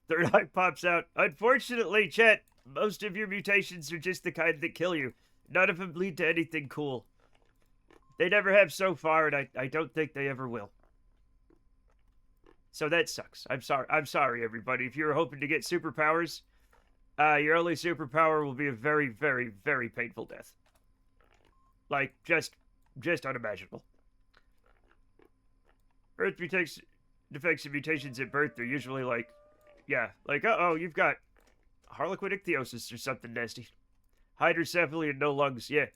Speaker 1: Third eye pops out. Unfortunately, Chet, most of your mutations are just the kind that kill you. None of them lead to anything cool. They never have so far, and I don't think they ever will. So that sucks. I'm sorry, everybody. If you're hoping to get superpowers, your only superpower will be a very, very, very painful death. Like, just unimaginable. Birth defects and mutations at birth are usually like, yeah, like, uh-oh, you've got harlequin ichthyosis or something nasty. Hydrocephaly and no lungs, yeah.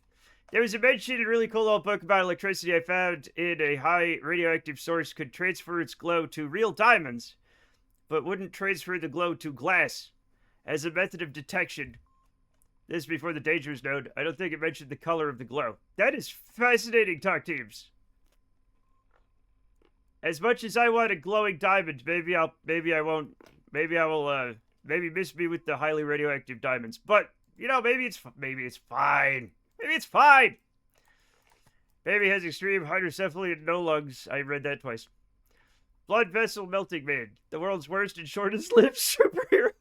Speaker 1: There was a mention in a really cool old book about electricity I found in a high radioactive source could transfer its glow to real diamonds, but wouldn't transfer the glow to glass as a method of detection. This before the danger was known. I don't think it mentioned the color of the glow. That is fascinating, Talk Teams. As much as I want a glowing diamond, maybe I will miss me with the highly radioactive diamonds. But, you know, maybe it's fine. Maybe it's fine. Baby has extreme hydrocephaly and no lungs. I read that twice. Blood vessel melting man. The world's worst and shortest lived superhero.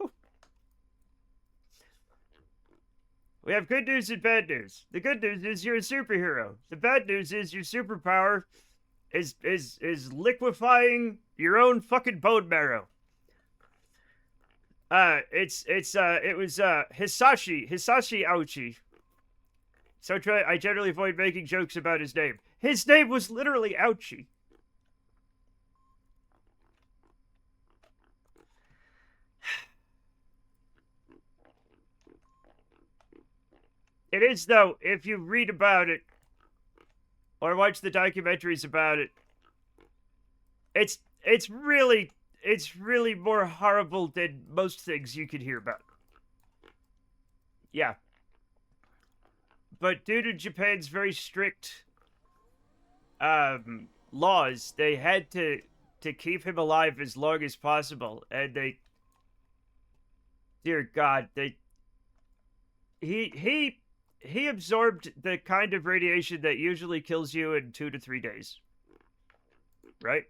Speaker 1: We have good news and bad news. The good news is you're a superhero. The bad news is your superpower is liquefying your own fucking bone marrow. It was Hisashi Aochi. So I generally avoid making jokes about his name. His name was literally Ouchie. It is, though, if you read about it or watch the documentaries about it, it's really more horrible than most things you could hear about. Yeah. But due to Japan's very strict laws, they had to keep him alive as long as possible, and dear God, he absorbed the kind of radiation that usually kills you in 2 to 3 days. Right?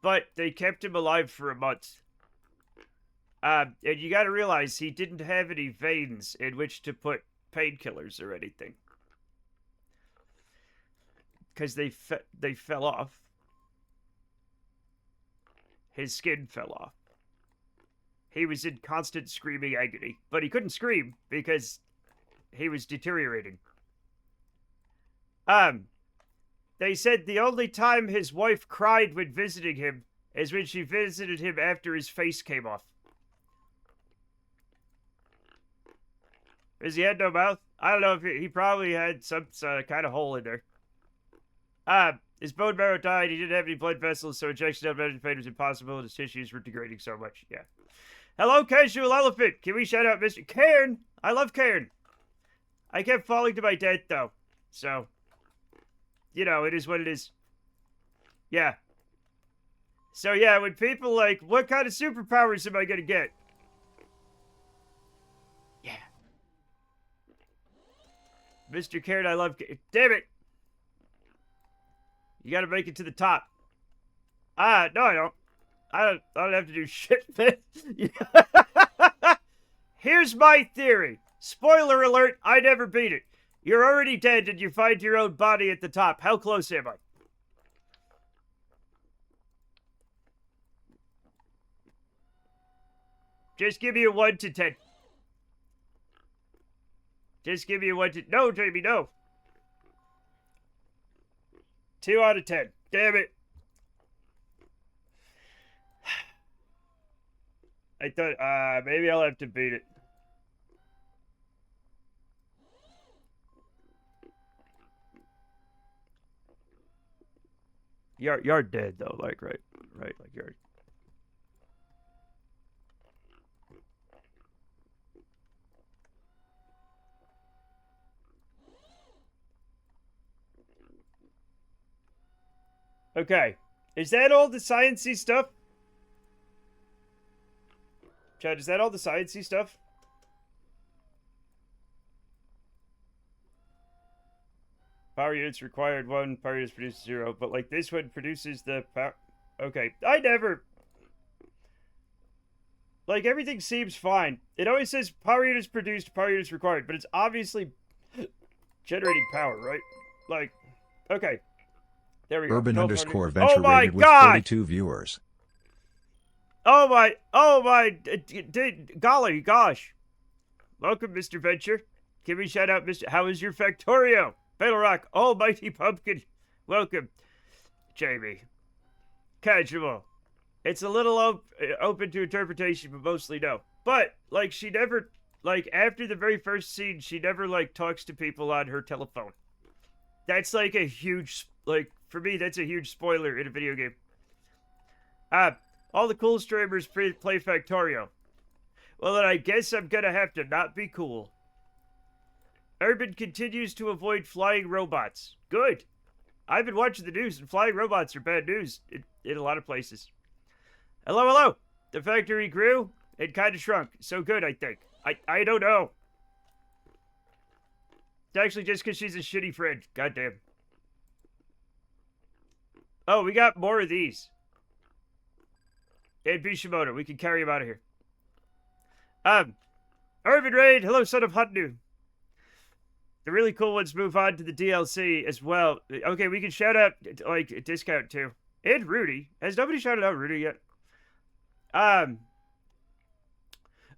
Speaker 1: But they kept him alive for a month. And you gotta realize he didn't have any veins in which to put painkillers or anything. Because they fell off. His skin fell off. he was in constant screaming agony. But he couldn't scream because he was deteriorating. They said the only time his wife cried when visiting him is when she visited him after his face came off. Because he had no mouth? I don't know if he probably had some kind of hole in there. His bone marrow died. He didn't have any blood vessels, so injection of methamphetamine was impossible, and his tissues were degrading so much. Yeah. Hello, Casual Elephant. Can we shout out Mr. Cairn? I love Cairn. I kept falling to my death, though. So, you know, it is what it is. Yeah. So, yeah, when people like, what kind of superpowers am I going to get? Yeah. Mr. Cairn, I love... Damn it. You gotta make it to the top. No, I don't. I don't have to do shit, man. Here's my theory. Spoiler alert, I never beat it. You're already dead and you find your own body at the top. How close am I? Just give me a 1 to 10. Just give me a 1 to... No, Jamie, no. 2 out of 10. Damn it. I thought, maybe I'll have to beat it. You're dead, though. Like, right, like, you're... Okay. Is that all the science-y stuff? Chad, is that all the science-y stuff? Power units required 1, power units produce 0, but like this one produces the power... Okay, I never... Like, everything seems fine. It always says power units produced, power units required, but it's obviously generating power, right? Like, okay. There we go.
Speaker 2: Urban_Venture rated with 42 viewers.
Speaker 1: Oh my, golly gosh. Welcome, Mr. Venture. Give me a shout out, Mr. How is your Factorio? Battle Rock, Almighty Pumpkin. Welcome, Jamie. Casual. It's a little open to interpretation, but mostly no. But, like, she never, like, after the very first scene, she never, like, talks to people on her telephone. That's, like, a huge, like, for me, that's a huge spoiler in a video game. All the cool streamers play Factorio. Well, then I guess I'm gonna have to not be cool. Urban continues to avoid flying robots. Good. I've been watching the news, and flying robots are bad news in a lot of places. Hello, hello. The factory grew and kind of shrunk. So good, I think. I don't know. It's actually just because she's a shitty friend. Goddamn. Oh, we got more of these. And Bishimoto, we can carry him out of here. Urban Raid, hello, son of Hutnu. The really cool ones move on to the DLC as well. Okay, we can shout out, like, a discount too. And Rudy. Has nobody shouted out Rudy yet?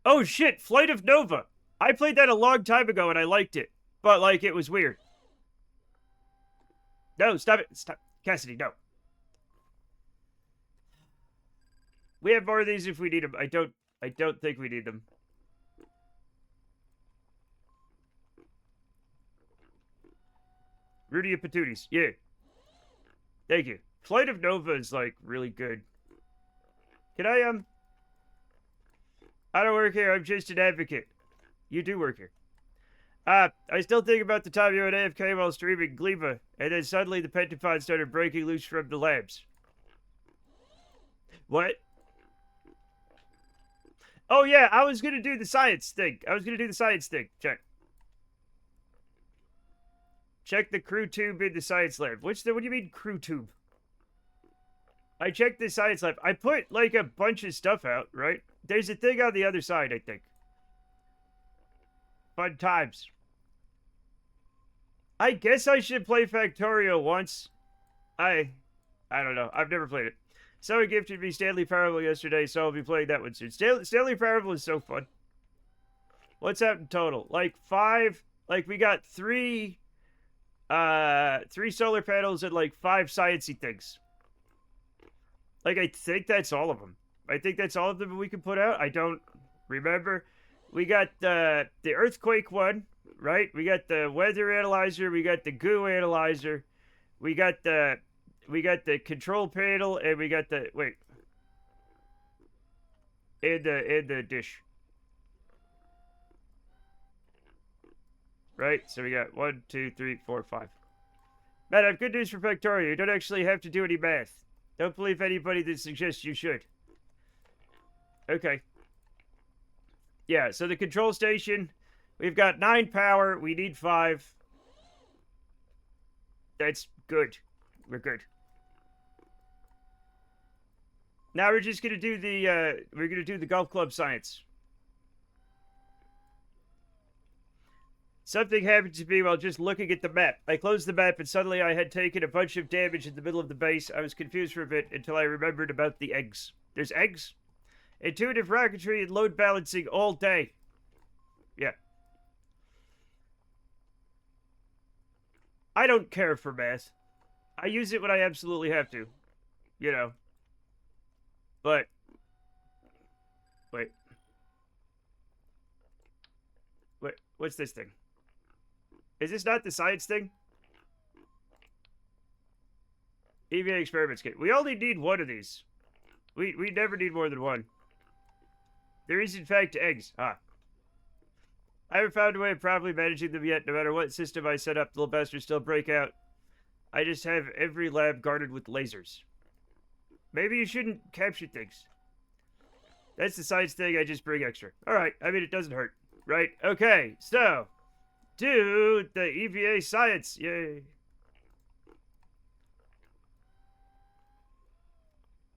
Speaker 1: Oh shit, Flight of Nova. I played that a long time ago and I liked it. But, like, it was weird. No, stop it. Stop. Cassidy, no. We have more of these if we need them. I don't think we need them. Rudy and Patooties. Yeah. Thank you. Flight of Nova is, like, really good. Can I don't work here. I'm just an advocate. You do work here. I still think about the time you were at AFK while streaming Gleba, and then suddenly the Pentapod started breaking loose from the labs. What? Oh, yeah, I was gonna do the science thing. Check the crew tube in the science lab. What do you mean, crew tube? I checked the science lab. I put, like, a bunch of stuff out, right? There's a thing on the other side, I think. Fun times. I guess I should play Factorio once. I don't know. I've never played it. Someone gifted me Stanley Parable yesterday, so I'll be playing that one soon. Stanley Parable is so fun. What's out in total? Like 5. Like we got 3 solar panels and like 5 sciencey things. Like I think that's all of them. I think that's all of them we can put out. I don't remember. We got the earthquake one, right? We got the weather analyzer, we got the goo analyzer, we got the control panel, and we got the and the dish. Right? So we got 1, 2, 3, 4, 5. Man, I have good news for Factorio. You don't actually have to do any math. Don't believe anybody that suggests you should. Okay. Yeah, so the control station, we've got 9 power. We need 5. That's good. We're good. Now we're just gonna do the golf club science. Something happened to me while just looking at the map. I closed the map and suddenly I had taken a bunch of damage in the middle of the base. I was confused for a bit until I remembered about the eggs. There's eggs? Intuitive rocketry and load balancing all day. Yeah. I don't care for math. I use it when I absolutely have to. You know. But. Wait. What's this thing? Is this not the science thing? EVA experiments kit. We only need 1 of these. We never need more than 1. There is, in fact, eggs. I haven't found a way of properly managing them yet. No matter what system I set up, the little bastards still break out. I just have every lab guarded with lasers. Maybe you shouldn't capture things. That's the science thing, I just bring extra. Alright, I mean, it doesn't hurt. Right? Okay, so... do the EVA science. Yay.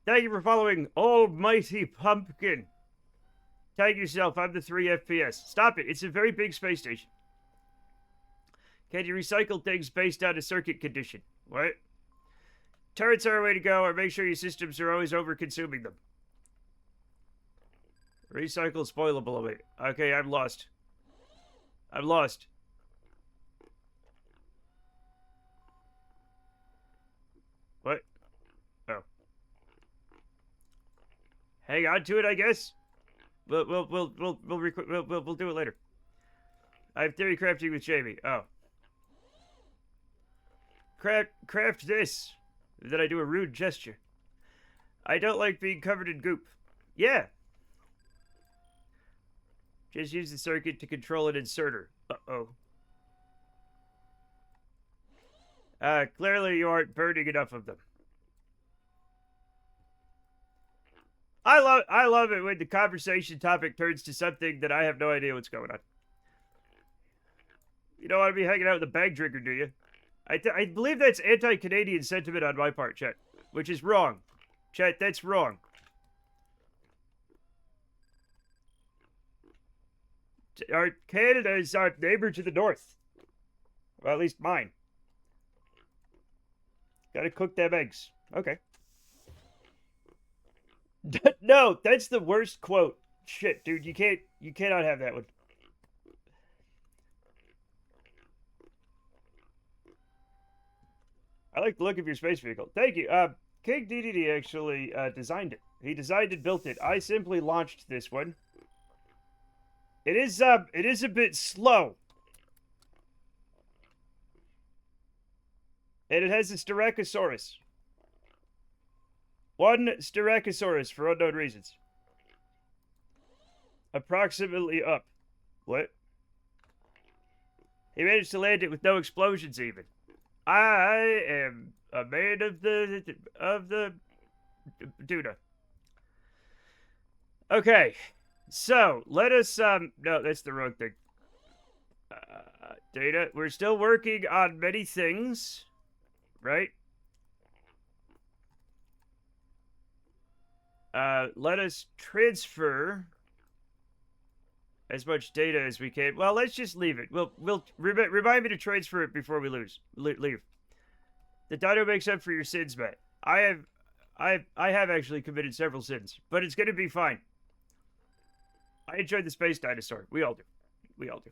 Speaker 1: Thank you for following Almighty Pumpkin. Tag yourself, I'm the 3 FPS. Stop it, it's a very big space station. Can you recycle things based on a circuit condition? What? Turrets are a way to go, or make sure your systems are always over-consuming them. Recycle spoilable. Okay, I'm lost. I'm lost. What? Oh. Hang on to it, I guess. We'll do it later. I have theory crafting with Jamie. Oh. Craft this. Then I do a rude gesture. I don't like being covered in goop. Yeah. Just use the circuit to control an inserter. Uh-oh. Clearly you aren't burning enough of them. I love it when the conversation topic turns to something that I have no idea what's going on. You don't want to be hanging out with a bag drinker, do you? I believe that's anti-Canadian sentiment on my part, Chet. Which is wrong. Chet, that's wrong. Canada is our neighbor to the north. Well, at least mine. Gotta cook them eggs. Okay. No, that's the worst quote. Shit, dude, you cannot have that one. I like the look of your space vehicle. Thank you. King DDD actually designed it. He designed and built it. I simply launched this one. It is a bit slow. And it has a Styracosaurus. 1 Styracosaurus for unknown reasons. Approximately up. What? He managed to land it with no explosions even. I am a man of the Duda. Okay. So, let us, no, that's the wrong thing. Data, we're still working on many things, right? Let us transfer as much data as we can. Well, let's just leave it. We'll remind me to transfer it before we leave. The dino makes up for your sins, Matt. I I have actually committed several sins, but it's gonna be fine. I enjoyed the space dinosaur. We all do. We all do.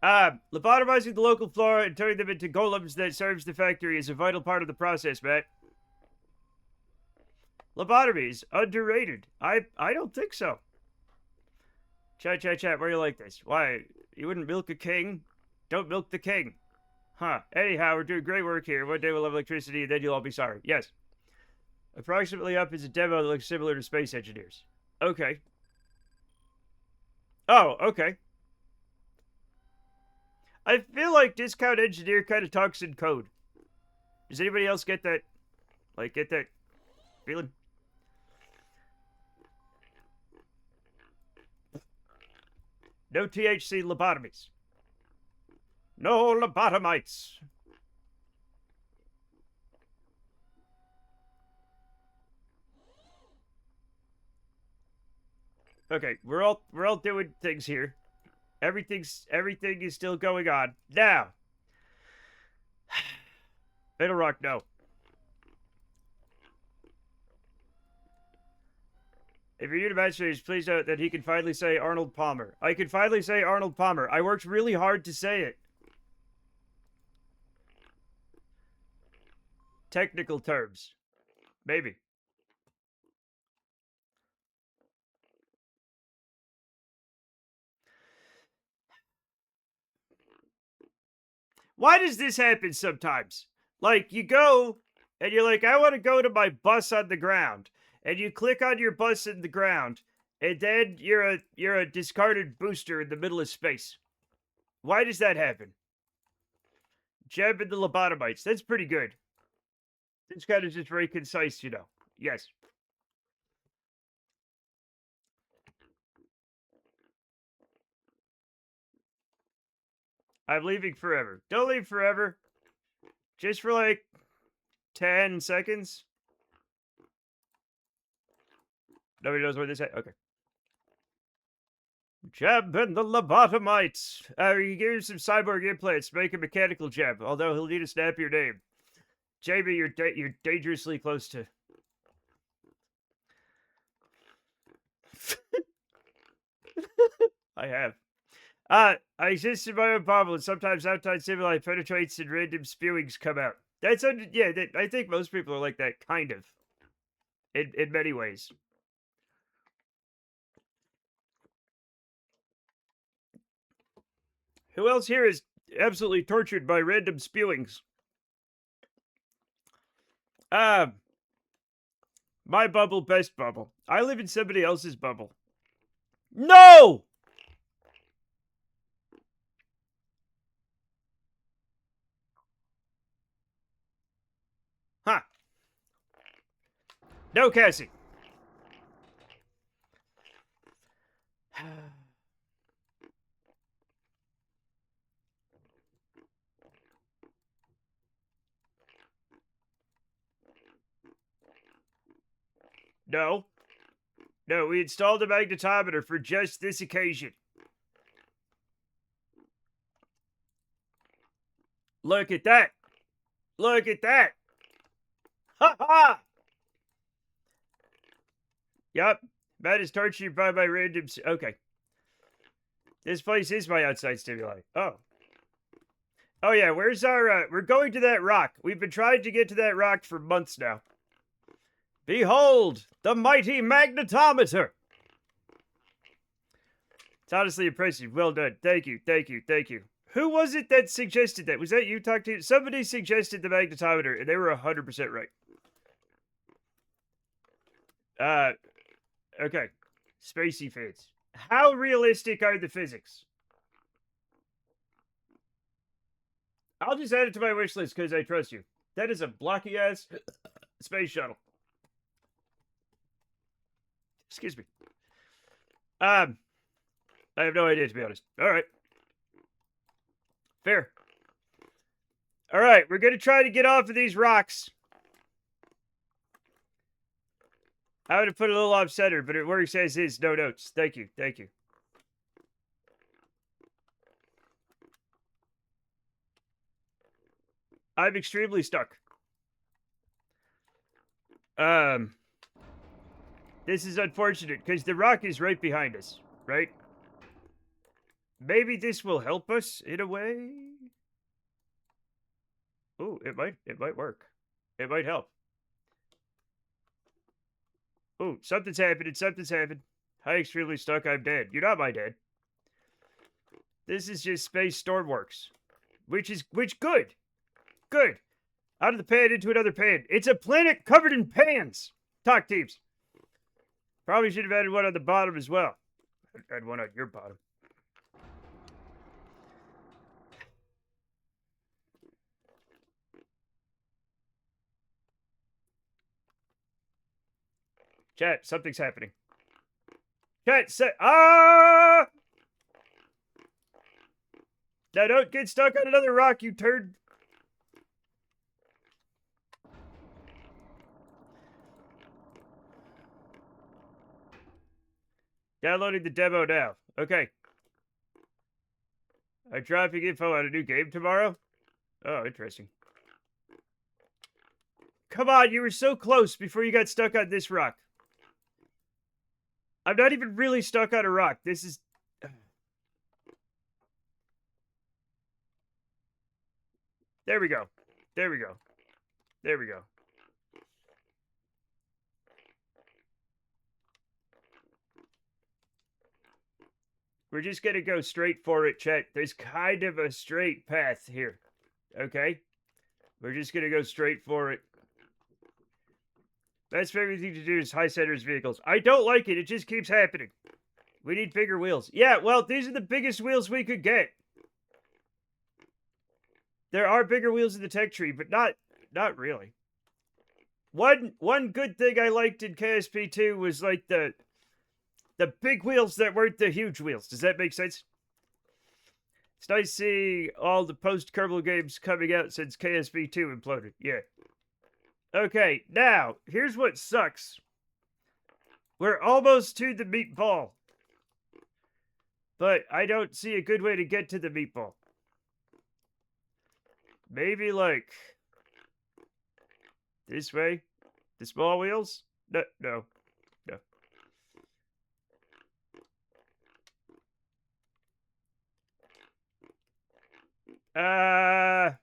Speaker 1: Lobotomizing the local flora and turning them into golems that serves the factory is a vital part of the process, Matt. Lobotomies, underrated. I don't think so. Chat, why are you like this? Why, you wouldn't milk a king? Don't milk the king. Huh. Anyhow, we're doing great work here. One day we'll have electricity, and then you'll all be sorry. Yes. Approximately up is a demo that looks similar to Space Engineers. Okay. Oh, okay. I feel like Discount Engineer kind of talks in code. Does anybody else get that? Like, get that feeling? No THC lobotomies. No lobotomites. Okay, we're all doing things here. Everything is still going on. Now. Middle Rock, no. If you're new to Match Stage, please note that he can finally say Arnold Palmer. I can finally say Arnold Palmer. I worked really hard to say it. Technical terms. Maybe. Why does this happen sometimes? Like, you go, and you're like, I want to go to my bus on the ground. And you click on your bus in the ground, and then you're a discarded booster in the middle of space. Why does that happen? Jeb and the lobotomites. That's pretty good. It's kind of just very concise, you know. Yes. I'm leaving forever. Don't leave forever. Just for like 10 seconds. Nobody knows where this is. Okay. Jeb and the lobotomites. You give him some cyborg implants, make a mechanical Jeb, although he'll need a snappier name. Jamie, you're dangerously close to... I have. I exist in my own bubble, and sometimes outside stimuli penetrates and random spewings come out. That's yeah. I think most people are like that, kind of. In many ways. Who else here is absolutely tortured by random spewings? My bubble, best bubble. I live in somebody else's bubble. No! Huh. No, Cassie. No. No, we installed a magnetometer for just this occasion. Look at that. Look at that. Ha ha! Yup. Matt is tortured by my random... Okay. This place is my outside stimuli. Oh. Oh yeah, where's our... we're going to that rock. We've been trying to get to that rock for months now. Behold, the mighty magnetometer! It's honestly impressive. Well done. Thank you, thank you, thank you. Who was it that suggested that? Was that you talking to? Somebody suggested the magnetometer, and they were 100% right. Okay. Spacey fans. How realistic are the physics? I'll just add it to my wish list because I trust you. That is a blocky ass space shuttle. Excuse me. I have no idea, to be honest. All right. Fair. All right, we're going to try to get off of these rocks. I would have put it a little off center, but it works as is. No notes. Thank you. Thank you. I'm extremely stuck. This is unfortunate, because the rock is right behind us, right? Maybe this will help us in a way? Ooh, it might work. It might help. Ooh, something's happened. Hi, extremely stuck, I'm dead. You're not my dad. This is just Space Stormworks. Which good. Good. Out of the pan into another pan. It's a planet covered in pans. Talk teams. Probably should have added one on the bottom as well. Add one on your bottom. Chat, something's happening. Chat, ah! Now don't get stuck on another rock, you turd. Downloading the demo now. Okay. I'm dropping info on a new game tomorrow. Oh, interesting. Come on, you were so close before you got stuck on this rock. I'm not even really stuck on a rock. This is... There we go. There we go. There we go. We're just gonna go straight for it, chat. There's kind of a straight path here. Okay? We're just gonna go straight for it. Best favorite thing to do is high centers vehicles. I don't like it. It just keeps happening. We need bigger wheels. Yeah, well, these are the biggest wheels we could get. There are bigger wheels in the tech tree, but not really. One good thing I liked in KSP2 was like the big wheels that weren't the huge wheels. Does that make sense? It's nice seeing all the post-Kerbal games coming out since KSP2 imploded. Yeah. Okay, now, here's what sucks. We're almost to the meatball. But I don't see a good way to get to the meatball. Maybe, like, this way? The small wheels? No. I'm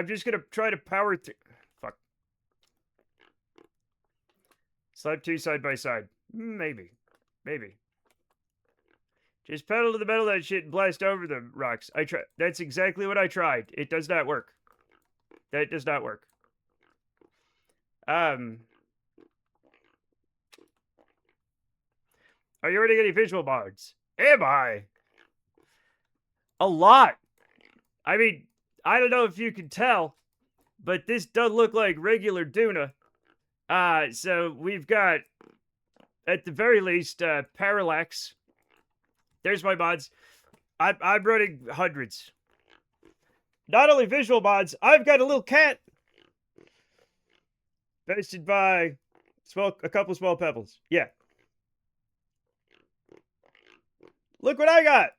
Speaker 1: just gonna try to power through. Fuck. Slap two side by side. Maybe. Just pedal to the metal of that shit and blast over the rocks. That's exactly what I tried. It does not work. That does not work. Are you running any visual mods? Am I? A lot. I mean, I don't know if you can tell, but this does look like regular Duna. So we've got, at the very least, Parallax. There's my mods. I'm running hundreds. Not only visual mods, I've got a little cat. Bested by a couple small pebbles. Yeah. Look what I got.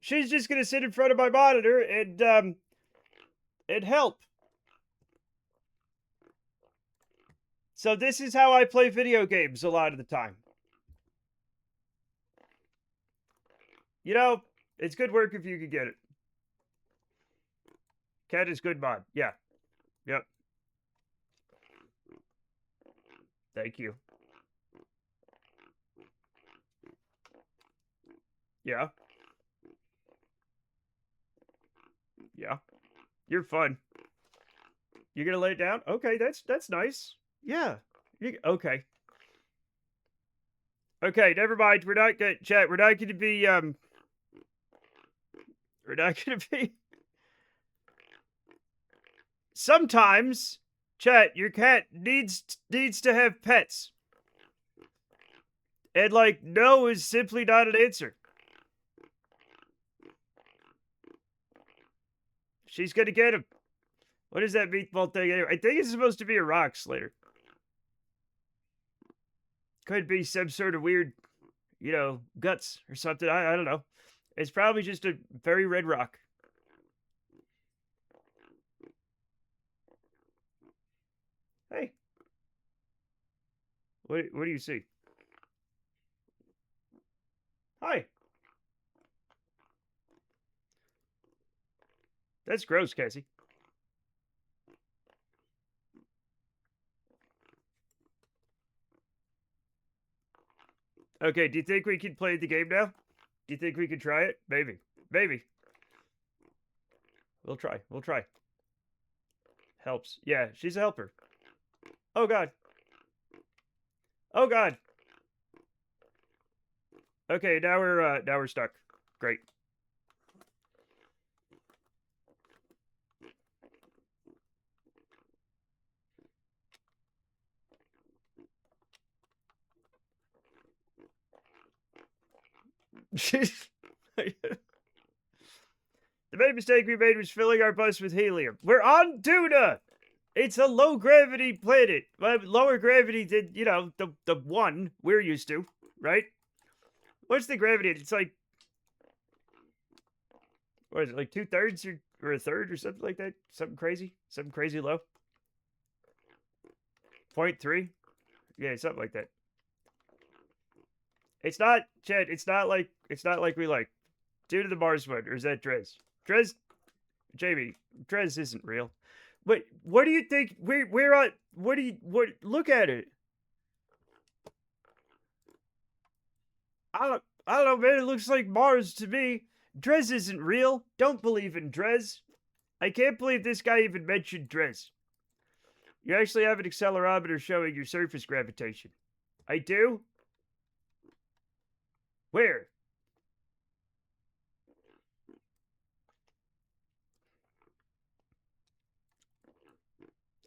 Speaker 1: She's just gonna sit in front of my monitor and help. So this is how I play video games a lot of the time. You know, it's good work if you could get it. Cat is good mod. Yeah. Yep. Thank you. Yeah. Yeah. You're fun. You're gonna lay it down? Okay, that's nice. Yeah. Okay. Okay, never mind. We're not gonna chat. We're not gonna be We're not gonna be. Sometimes, chat, your cat needs to have pets. And like, no is simply not an answer. She's gonna get him. What is that meatball thing anyway? I think it's supposed to be a rock, Slater. Could be some sort of weird, guts or something. I don't know. It's probably just a very red rock. Hey. What do you see? Hi. That's gross, Cassie. Okay, do you think we can play the game now? Do you think we can try it? Maybe. Maybe. We'll try. We'll try. Helps. Yeah, she's a helper. Oh, God. Oh, God. Okay, now we're stuck. Great. The main mistake we made was filling our bus with helium. We're on Duna! It's a low gravity planet. Lower gravity than, you know, the one we're used to, right? What's the gravity? It's like, what is it, like 2/3 or a third or something like that? Something crazy? Something crazy low? 0.3? Yeah, something like that. It's not, Chad, it's not like we like. Due to the Mars one, or is that Drez? Drez, Jamie, Drez isn't real. But what do you think? We're on. What? Look at it. I don't know, man. It looks like Mars to me. Drez isn't real. Don't believe in Drez. I can't believe this guy even mentioned Drez. You actually have an accelerometer showing your surface gravitation. I do? Where?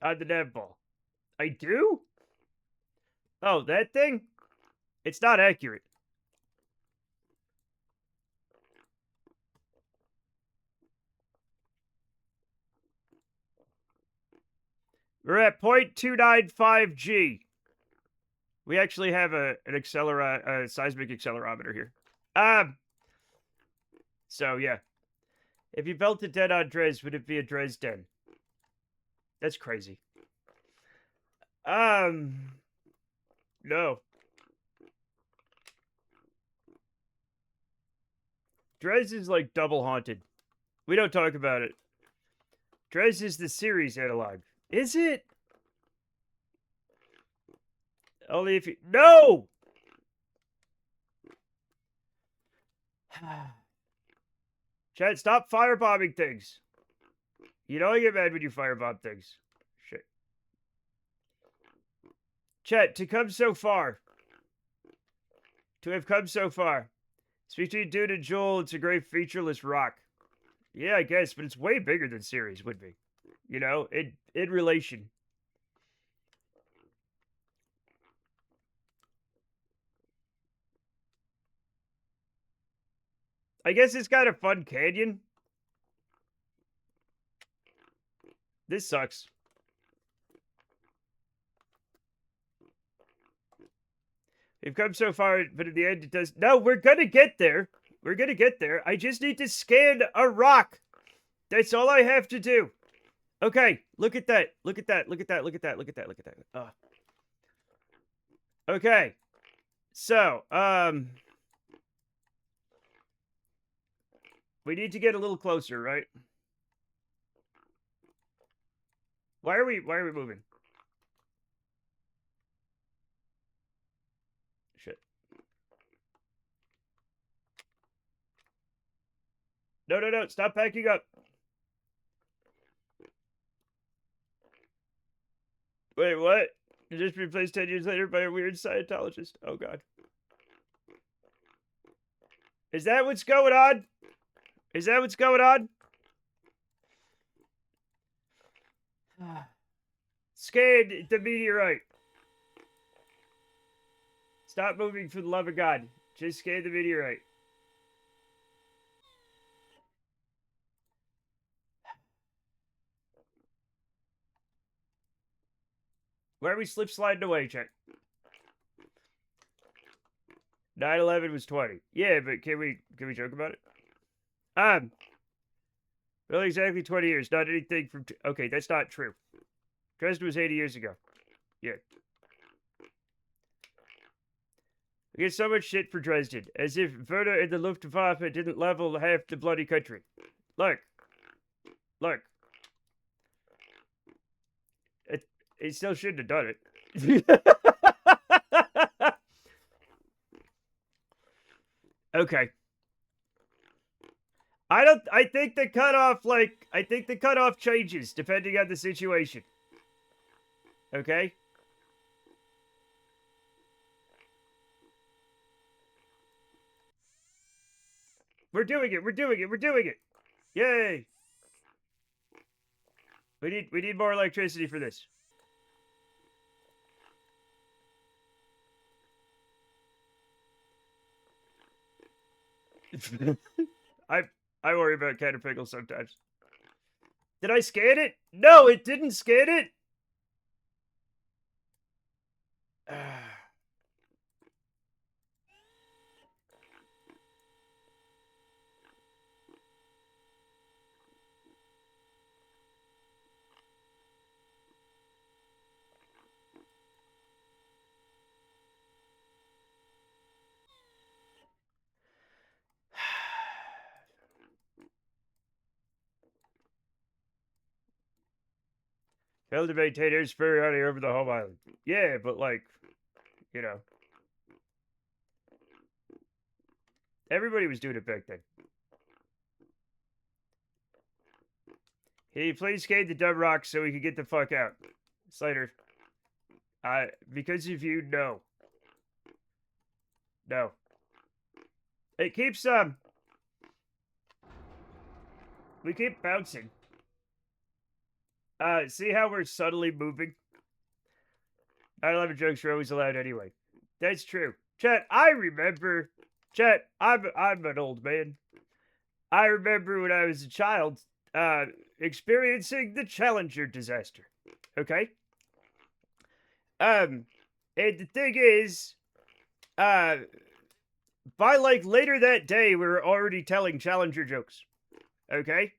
Speaker 1: On the nav ball. I do? Oh, that thing? It's not accurate. We're at 0.295 G. We actually have a seismic accelerometer here. So yeah. If you built a den on Drez, would it be a Drez den? That's crazy. No. Drez is like double haunted. We don't talk about it. Drez is the series analog. Is it? Only if you... No! Chad, stop firebombing things. You know I get mad when you firebomb things. Shit. Chet, to come so far. To have come so far. It's between Dune and Joel, it's a great featureless rock. Yeah, I guess, but it's way bigger than Ceres would be. You know, in relation. I guess it's got a fun canyon. This sucks. We've come so far, but in the end it does... No, we're gonna get there. We're gonna get there. I just need to scan a rock. That's all I have to do. Okay, look at that. Look at that. Look at that. Look at that. Look at that. Look at that. Okay. So, we need to get a little closer, right? Why are we moving? Shit. No. Stop packing up. Wait, what? It just replaced 10 years later by a weird Scientologist. Oh, God. Is that what's going on? Is that what's going on? Scan the meteorite. Stop moving for the love of God. Just scan the meteorite. Where are we slip sliding away, check? 9/11 was 20. Yeah, but can we joke about it? Well, exactly 20 years. Not anything from... Okay, that's not true. Dresden was 80 years ago. Yeah. We get so much shit for Dresden, as if Werder and the Luftwaffe didn't level half the bloody country. Look. Look. He still shouldn't have done it. Okay. I think the cutoff changes depending on the situation. Okay? We're doing it. Yay! We need more electricity for this. I worry about Caterpillar sometimes. Did I scan it? No, it didn't scan it. Failed to maintain air superiority over the home island. Yeah, but like, you know. Everybody was doing it back then. Hey, please skate the dumb rocks so we can get the fuck out. Slater. Because of you, no. No. It keeps, we keep bouncing. See how we're subtly moving? 9/11 jokes are always allowed anyway. That's true. Chat, I remember. Chat, I'm an old man. I remember when I was a child, experiencing the Challenger disaster. Okay? And the thing is, by like later that day, we were already telling Challenger jokes. Okay?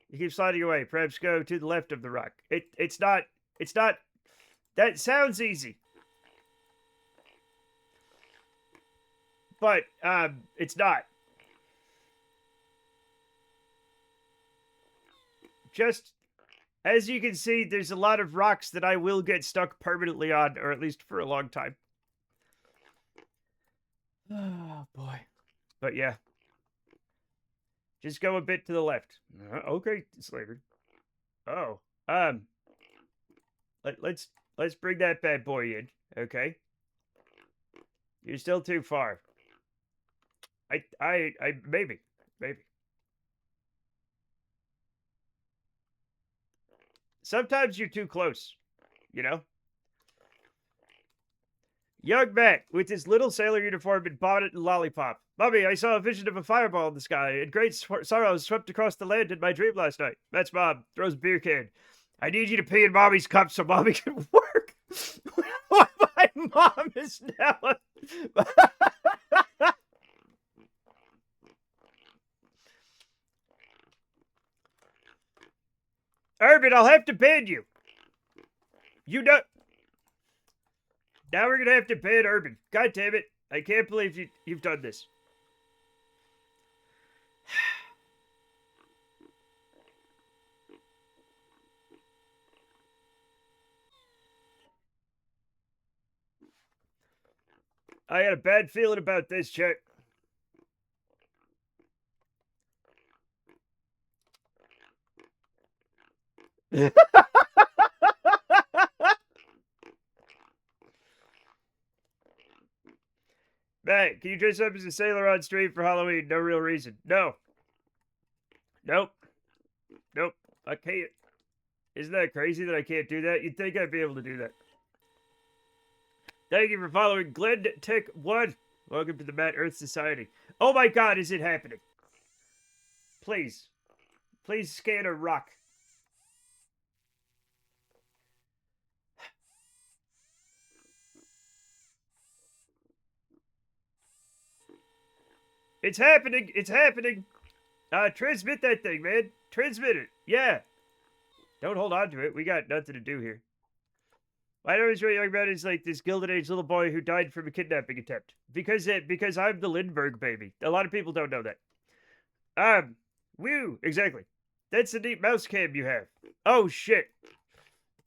Speaker 1: You keep sliding away. Perhaps go to the left of the rock. It's not, that sounds easy. But, it's not. Just, as you can see, there's a lot of rocks that I will get stuck permanently on, or at least for a long time. Oh, boy. But yeah. Just go a bit to the left. Okay, Slater. Oh, let's bring that bad boy in. Okay. You're still too far. Maybe. Sometimes you're too close, you know? Young Matt, with his little sailor uniform and bonnet and lollipop. Mommy, I saw a vision of a fireball in the sky, and great sorrow swept across the land in my dream last night. Matt's mom throws a beer can. I need you to pee in Mommy's cup so Mommy can work. My mom is now Urban, I'll have to ban you. You know... Now we're gonna have to ban Urban. God damn it. I can't believe you've done this. I got a bad feeling about this, Chet. Matt, can you dress up as a sailor on stream for Halloween? No real reason. No. Nope. I can't. Isn't that crazy that I can't do that? You'd think I'd be able to do that. Thank you for following Glenn Tech 1. Welcome to the Matt Earth Society. Oh my god, is it happening? Please. Please scan a rock. It's happening. Transmit that thing, man. Transmit it. Yeah. Don't hold on to it. We got nothing to do here. I know he's really young about is like this Gilded Age little boy who died from a kidnapping attempt. Because I'm the Lindbergh baby. A lot of people don't know that. Woo, exactly. That's a neat mouse cam you have. Oh shit.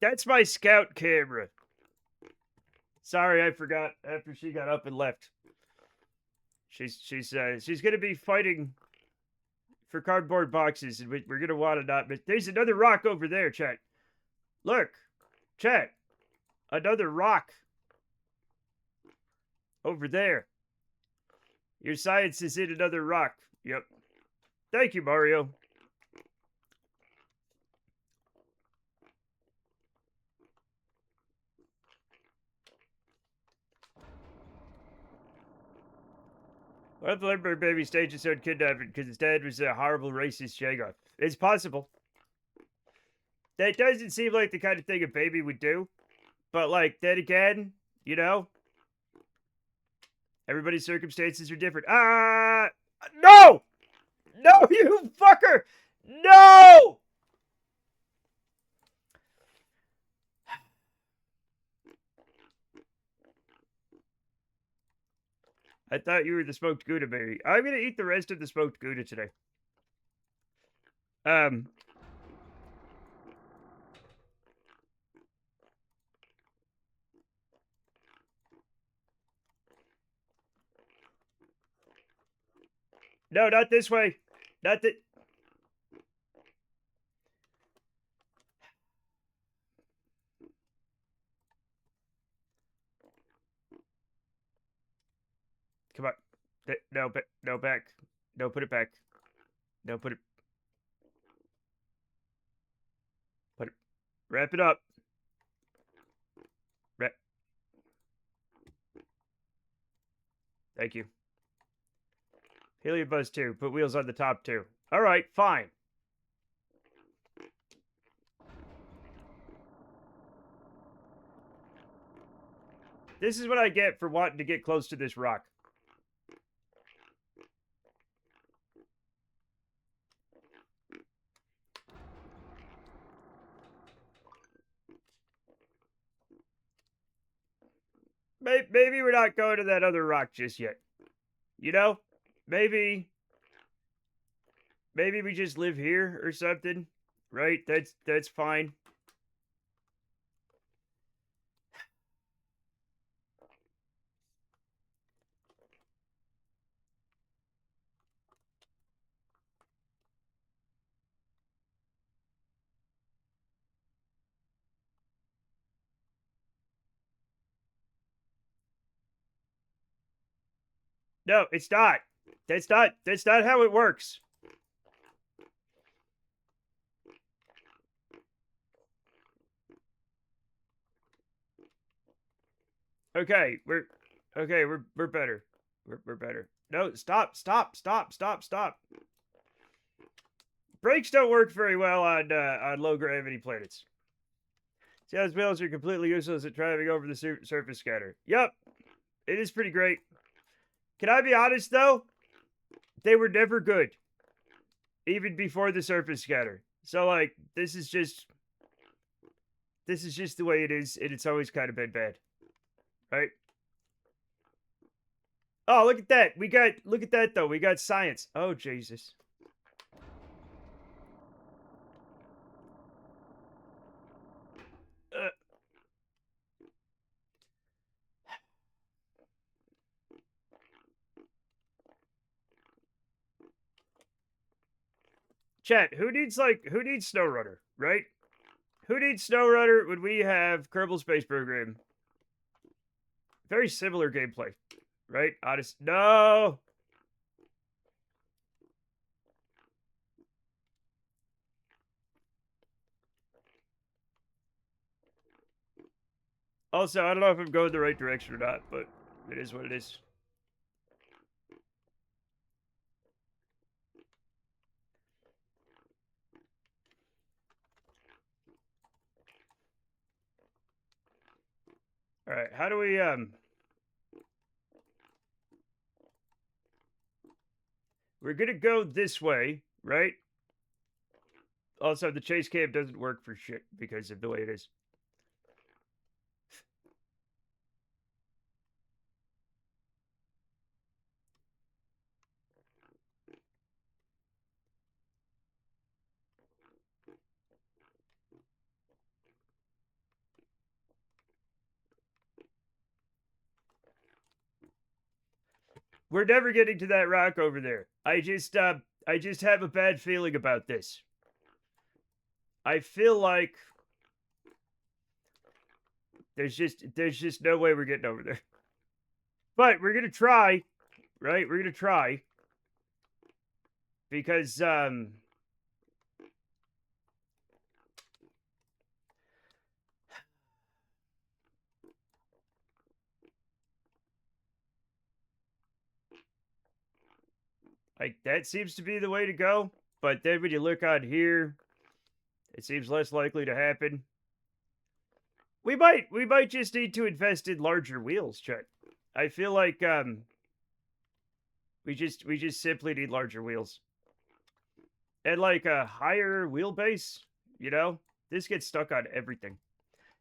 Speaker 1: That's my scout camera. Sorry, I forgot after she got up and left. She's gonna be fighting for cardboard boxes, and we're gonna want to not miss. There's another rock over there, chat. Look, chat. Another rock over there. Your science is in another rock. Yep. Thank you, Mario. What if the Lindbergh baby staged his own kidnapping because his dad was a horrible racist jagoff? It's possible. That doesn't seem like the kind of thing a baby would do. But, like, then again, you know, everybody's circumstances are different. No! No, you fucker! No! I thought you were the smoked Gouda baby. I'm gonna eat the rest of the smoked Gouda today. No, not this way. Not that. Come on. No, no, back. No, put it back. No, put it. Put it. Wrap it up. Wrap. Thank you. Helium buzz too. Put wheels on the top too. All right, fine. This is what I get for wanting to get close to this rock. Maybe we're not going to that other rock just yet. You know? Maybe we just live here or something. Right? That's fine. No, it's not. That's not how it works. Okay, we're better. We're better. No, stop. Brakes don't work very well on low gravity planets. Seattle's wheels are completely useless at driving over the surface scatter. Yep, it is pretty great. Can I be honest though? They were never good, even before the surface scatter. So like, this is just the way it is, and it's always kind of been bad, right? Oh, look at that. Look at that though. We got science. Oh, Jesus. Chat, who needs SnowRunner, right? Who needs SnowRunner when we have Kerbal Space Program? Very similar gameplay, right? Honest. No. Also, I don't know if I'm going the right direction or not, but it is what it is. All right, how do we we're gonna go this way, right? Also, the chase cam doesn't work for shit because of the way it is. We're never getting to that rock over there. I just have a bad feeling about this. I feel like there's just no way we're getting over there. But we're gonna try, right? We're gonna try. Because like that seems to be the way to go. But then when you look on here, it seems less likely to happen. We might just need to invest in larger wheels, Chet. I feel like we just simply need larger wheels. And like a higher wheelbase, you know? This gets stuck on everything.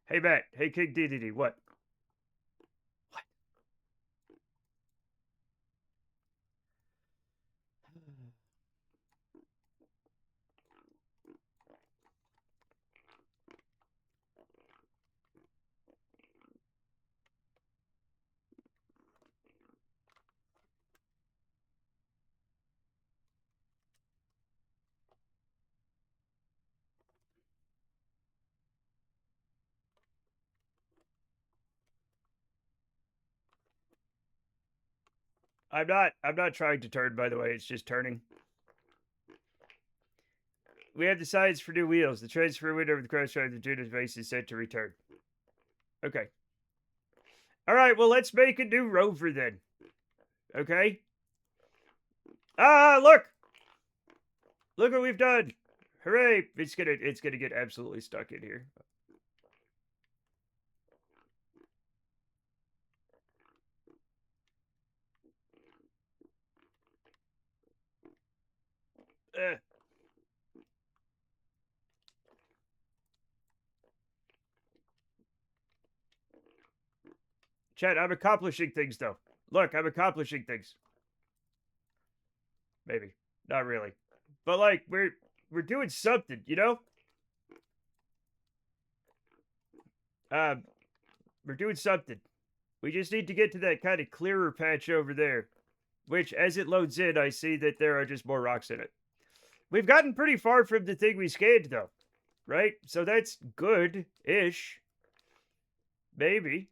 Speaker 1: Hey Matt, hey King DDD, what? What? I'm not trying to turn, by the way, it's just turning. We have the signs for new wheels. The transfer window of the crossfire of the Judas base is set to return. Okay. Alright, well let's make a new rover then. Okay? Ah, look! Look what we've done! Hooray! It's gonna get absolutely stuck in here. Chad, I'm accomplishing things though. Look, I'm accomplishing things. Maybe. Not really. But like we're doing something, you know? We're doing something. We just need to get to that kind of clearer patch over there. Which, as it loads in, I see that there are just more rocks in it. We've gotten pretty far from the thing we scanned, though. Right? So that's good-ish. Maybe.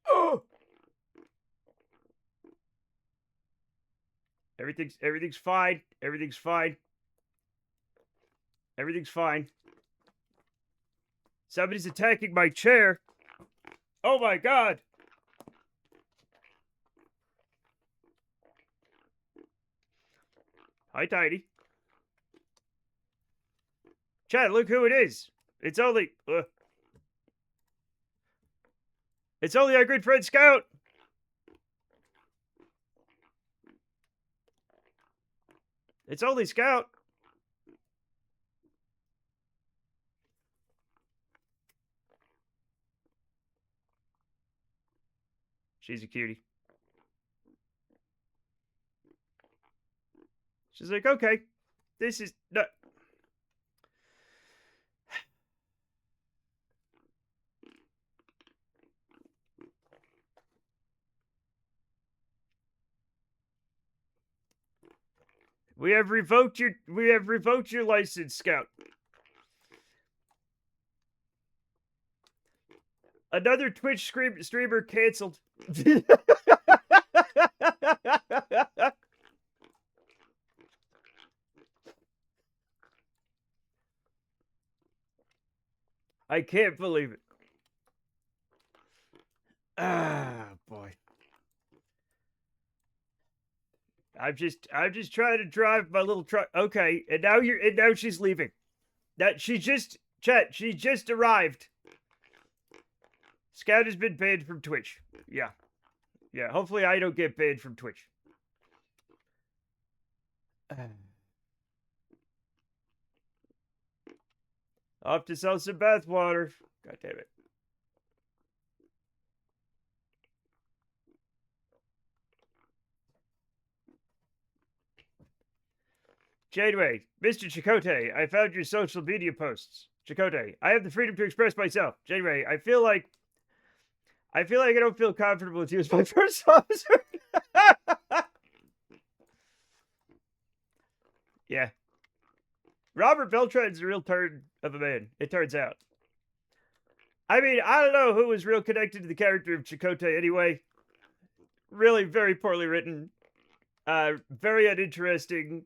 Speaker 1: Oh! Everything's fine. Everything's fine. Everything's fine. Somebody's attacking my chair. Oh my god. Hi, Tiny. Chad, look who it is. It's only... It's only our good friend Scout. It's only Scout. She's a cutie. She's like, okay, this is not... We have revoked your license, Scout. Another Twitch streamer canceled. I can't believe it. Ah, boy. I'm just trying to drive my little truck. Okay, and now she's leaving. That she just arrived. Scout has been banned from Twitch. Yeah. Yeah, hopefully I don't get banned from Twitch. Off to sell some bathwater. God damn it. Janeway, Mr. Chakotay, I found your social media posts. Chakotay, I have the freedom to express myself. Janeway, I feel like I don't feel comfortable with you as my first officer. Yeah. Robert Beltran's a real turd of a man, it turns out. I mean, I don't know who was real connected to the character of Chakotay anyway. Really very poorly written. Very uninteresting.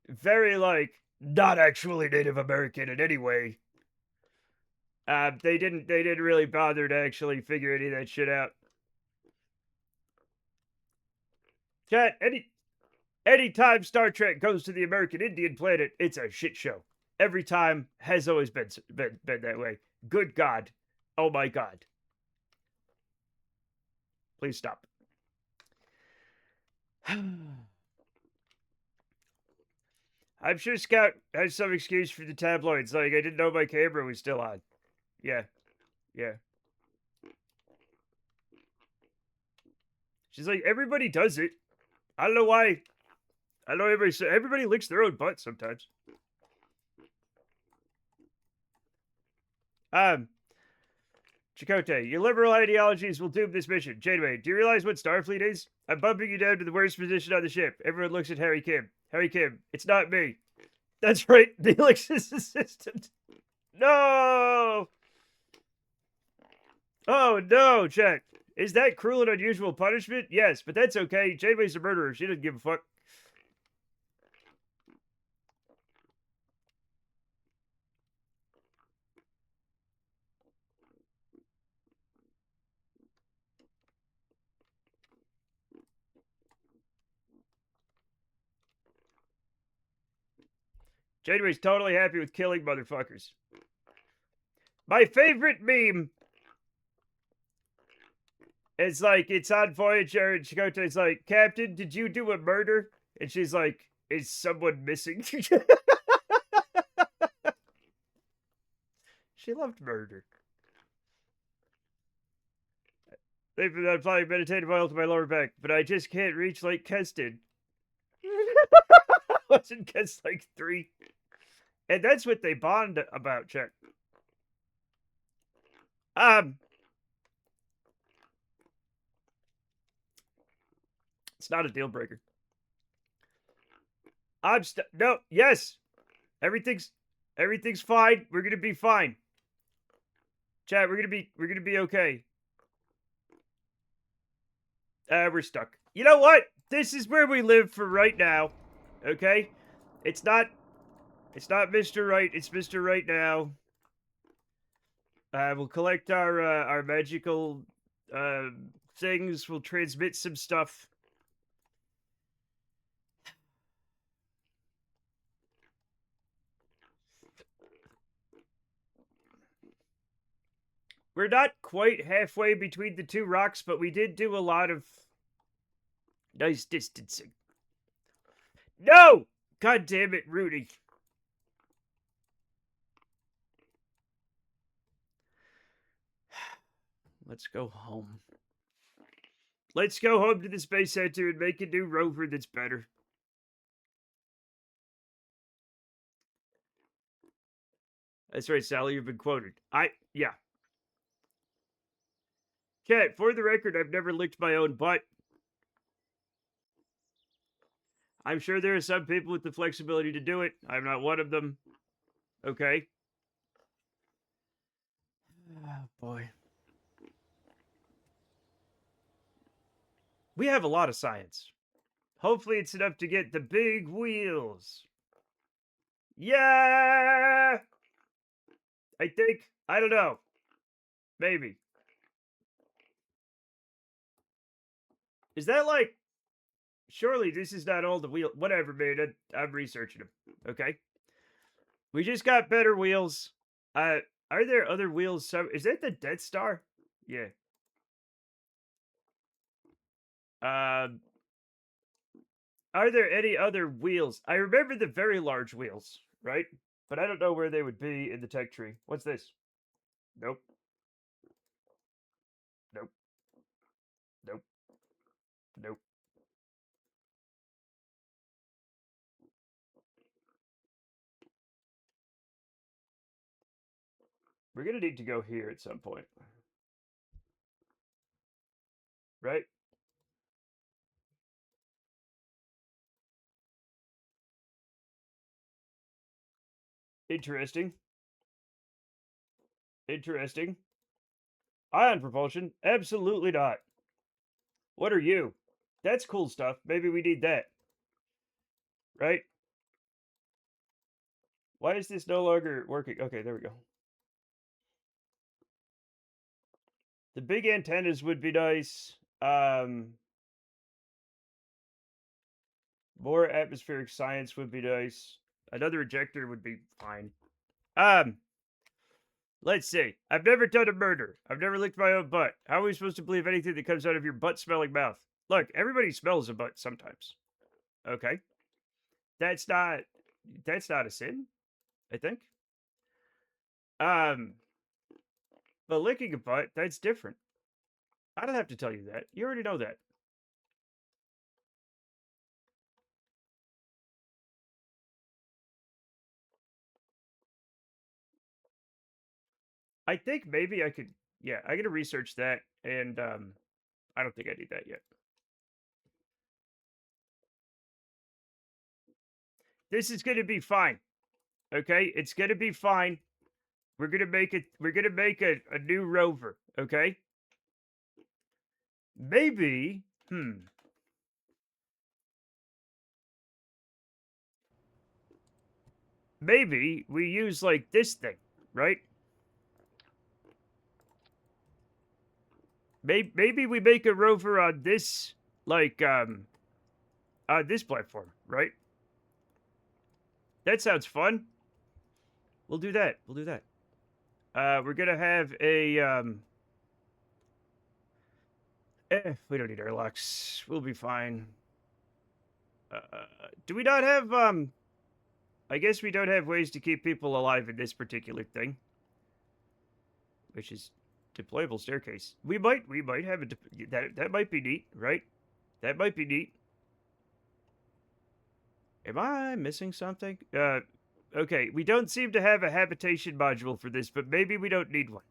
Speaker 1: Very, like, not actually Native American in any way. They didn't really bother to actually figure any of that shit out. Chat, anytime Star Trek goes to the American Indian planet, it's a shit show. Every time has always been that way. Good God. Oh my God. Please stop. I'm sure Scout has some excuse for the tabloids, like, I didn't know my camera was still on. Yeah. Yeah. She's like, everybody does it. I don't know why. I know everybody licks their own butt sometimes. Chakotay, your liberal ideologies will doom this mission. Janeway, do you realize what Starfleet is? I'm bumping you down to the worst position on the ship. Everyone looks at Harry Kim. Harry Kim, it's not me. That's right, Neelix's assistant. No! Oh, no, Jack. Is that cruel and unusual punishment? Yes, but that's okay. Janeway's a murderer. She doesn't give a fuck. Janeway's totally happy with killing motherfuckers. My favorite meme is like, it's on Voyager, and Chakotay's like, Captain, did you do a murder? And she's like, is someone missing? She loved murder. They've been applying meditative oil to my lower back, but I just can't reach Lake Keston. Wasn't Kest like 3? And that's what they bond about, Chuck. It's not a deal breaker. No, yes. Everything's fine. We're gonna be fine. Chat, we're gonna be okay. We're stuck. You know what? This is where we live for right now. Okay? It's not Mr. Right, it's Mr. Right now. We'll collect our magical things. We'll transmit some stuff. We're not quite halfway between the two rocks, but we did do a lot of nice distancing. No! God damn it, Rudy. Let's go home. Let's go home to the Space Center and make a new rover that's better. That's right, Sally, you've been quoted. Yeah. Cat, for the record, I've never licked my own butt. I'm sure there are some people with the flexibility to do it. I'm not one of them. Okay. Oh, boy. We have a lot of science. Hopefully it's enough to get the big wheels. Yeah! I think. I don't know. Maybe. Is that like... Surely this is not all the wheel... Whatever, man. I'm researching them. Okay? We just got better wheels. Are there other wheels? Is that the Death Star? Yeah. Are there any other wheels? I remember the very large wheels, right? But I don't know where they would be in the tech tree. What's this? Nope. Nope. Nope. Nope. We're gonna need to go here at some point. Right? Interesting. Interesting. Ion propulsion? Absolutely not. What are you? That's cool stuff. Maybe we need that. Right? Why is this no longer working? Okay, there we go. The big antennas would be nice. More atmospheric science would be nice. Another ejector would be fine. Um, let's see. I've never done a murder. I've never licked my own butt. How are we supposed to believe anything that comes out of your butt-smelling mouth? Look, everybody smells a butt sometimes. Okay. That's not a sin, I think. Um, but licking a butt, that's different. I don't have to tell you that. You already know that. I think maybe I could, yeah, I gotta research that, and I don't think I need that yet. This is gonna be fine. Okay, it's gonna be fine. We're gonna make it. We're gonna make a new rover. Okay. Maybe. Maybe we use like this thing, right? Maybe we make a rover on this, like on this platform, right? That sounds fun. We'll do that. We'll do that. We're gonna have a we don't need airlocks. We'll be fine. Do we not have I guess we don't have ways to keep people alive in this particular thing, which is deployable staircase. We might have a that might be neat, right? That might be neat. Am I missing something? Okay, we don't seem to have a habitation module for this, but maybe we don't need one.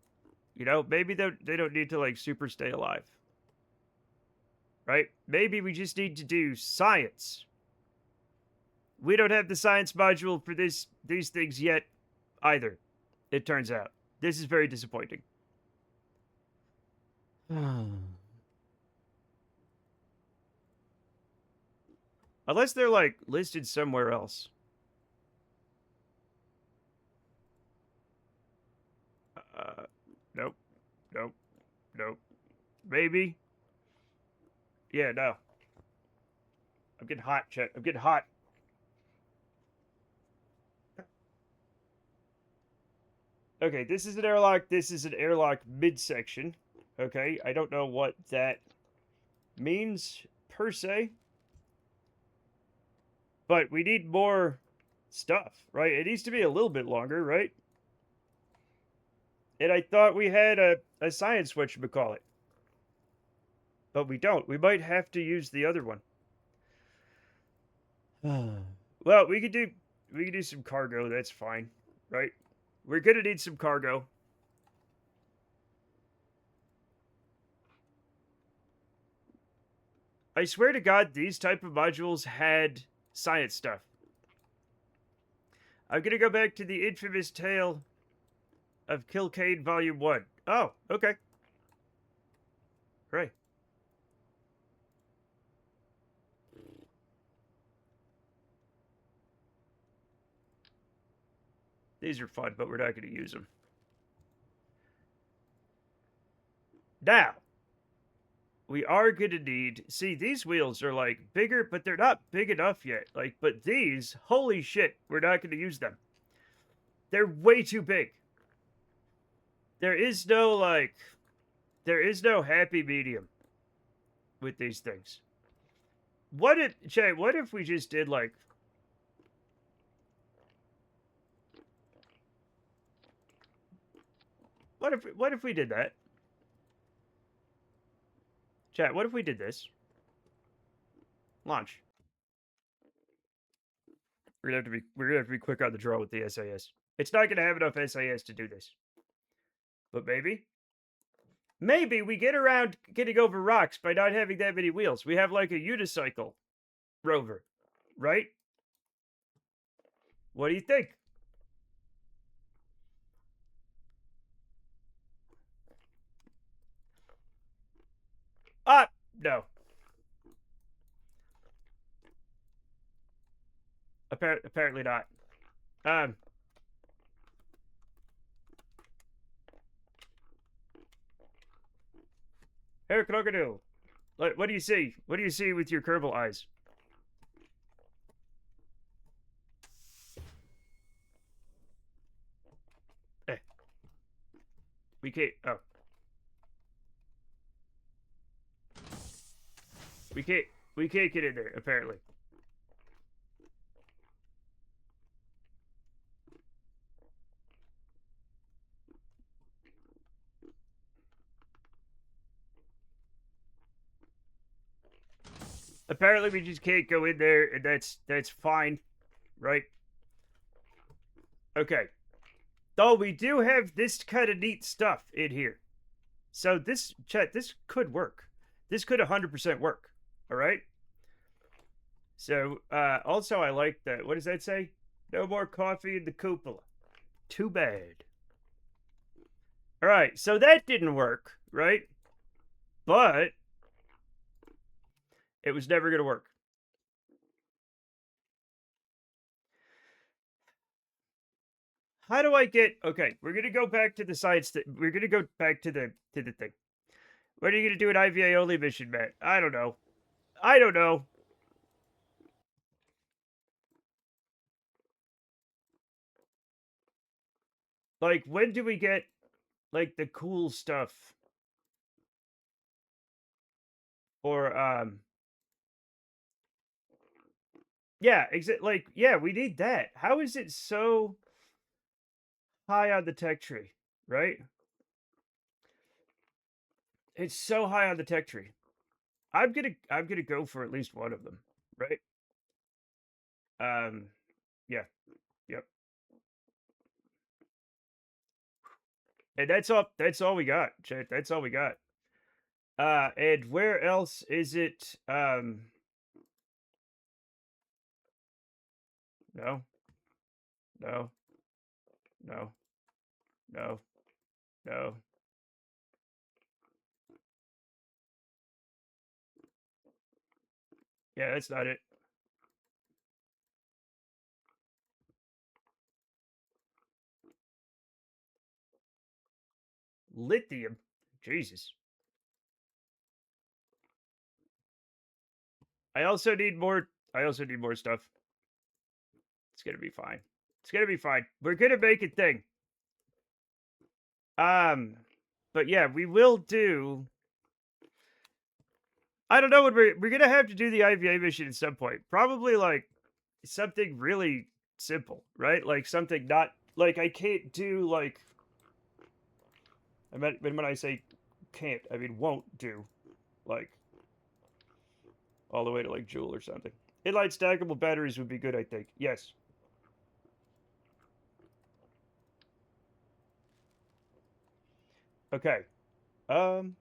Speaker 1: You know, maybe they don't need to like super stay alive. Right? Maybe we just need to do science. We don't have the science module for these things yet either. It turns out. This is very disappointing. Unless they're like listed somewhere else. Nope. Nope. Nope. Maybe. Yeah, no. I'm getting hot, Chet. I'm getting hot. Okay, this is an airlock. This is an airlock midsection. Okay, I don't know what that means per se. But we need more stuff, right? It needs to be a little bit longer, right? And I thought we had a science whatchamacallit. But we don't. We might have to use the other one. Well, we could do some cargo, that's fine, right? We're gonna need some cargo. I swear to God, these type of modules had science stuff. I'm gonna go back to the infamous tale of Kilcane Volume 1. Oh, okay. Right. These are fun, but we're not going to use them. Now, we are going to need... See, these wheels are, like, bigger, but they're not big enough yet. Like, but these, holy shit, we're not going to use them. They're way too big. There is no, like... There is no happy medium with these things. What if... Jay, what if we just did, like... What if we did that? Chat, what if we did this? Launch. We're gonna have to be quick on the draw with the SAS. It's not gonna have enough SAS to do this. But maybe we get around getting over rocks by not having that many wheels. We have like a unicycle rover, right? What do you think? No. Apparently not. Um, Hey, Crocodile. What do you see? What do you see with your Kerbal eyes? Eh, we can't. Oh, we can't. We can't get in there. Apparently. Apparently, we just can't go in there, and that's fine, right? Okay. Though we do have this kind of neat stuff in here. So this could work. This could 100% work. All right. So also I like that. What does that say? No more coffee in the cupola. Too bad. All right. So that didn't work, right? But it was never going to work. How do I get? Okay, we're gonna go back to the science. We're gonna go back to the thing. What are you gonna do an IVA only mission, Matt? I don't know. I don't know. Like, when do we get like the cool stuff? Or yeah, like yeah, we need that. How is it so high on the tech tree, right? It's so high on the tech tree. I'm gonna go for at least one of them, right? Um, yeah, yep. And that's all. That's all we got, chat. That's all we got. And where else is it? No, no, no, no, no. Yeah, that's not it. Lithium. Jesus. I also need more. I also need more stuff. It's gonna be fine. It's gonna be fine. We're gonna make a thing. Um, but yeah, we will do. I don't know when we're gonna have to do the IVA mission at some point. Probably like something really simple, right? Like something not like I can't do like. I mean, when I say can't, I mean won't do like all the way to like Joule or something. Inline stackable batteries would be good, I think. Yes. Okay. Um.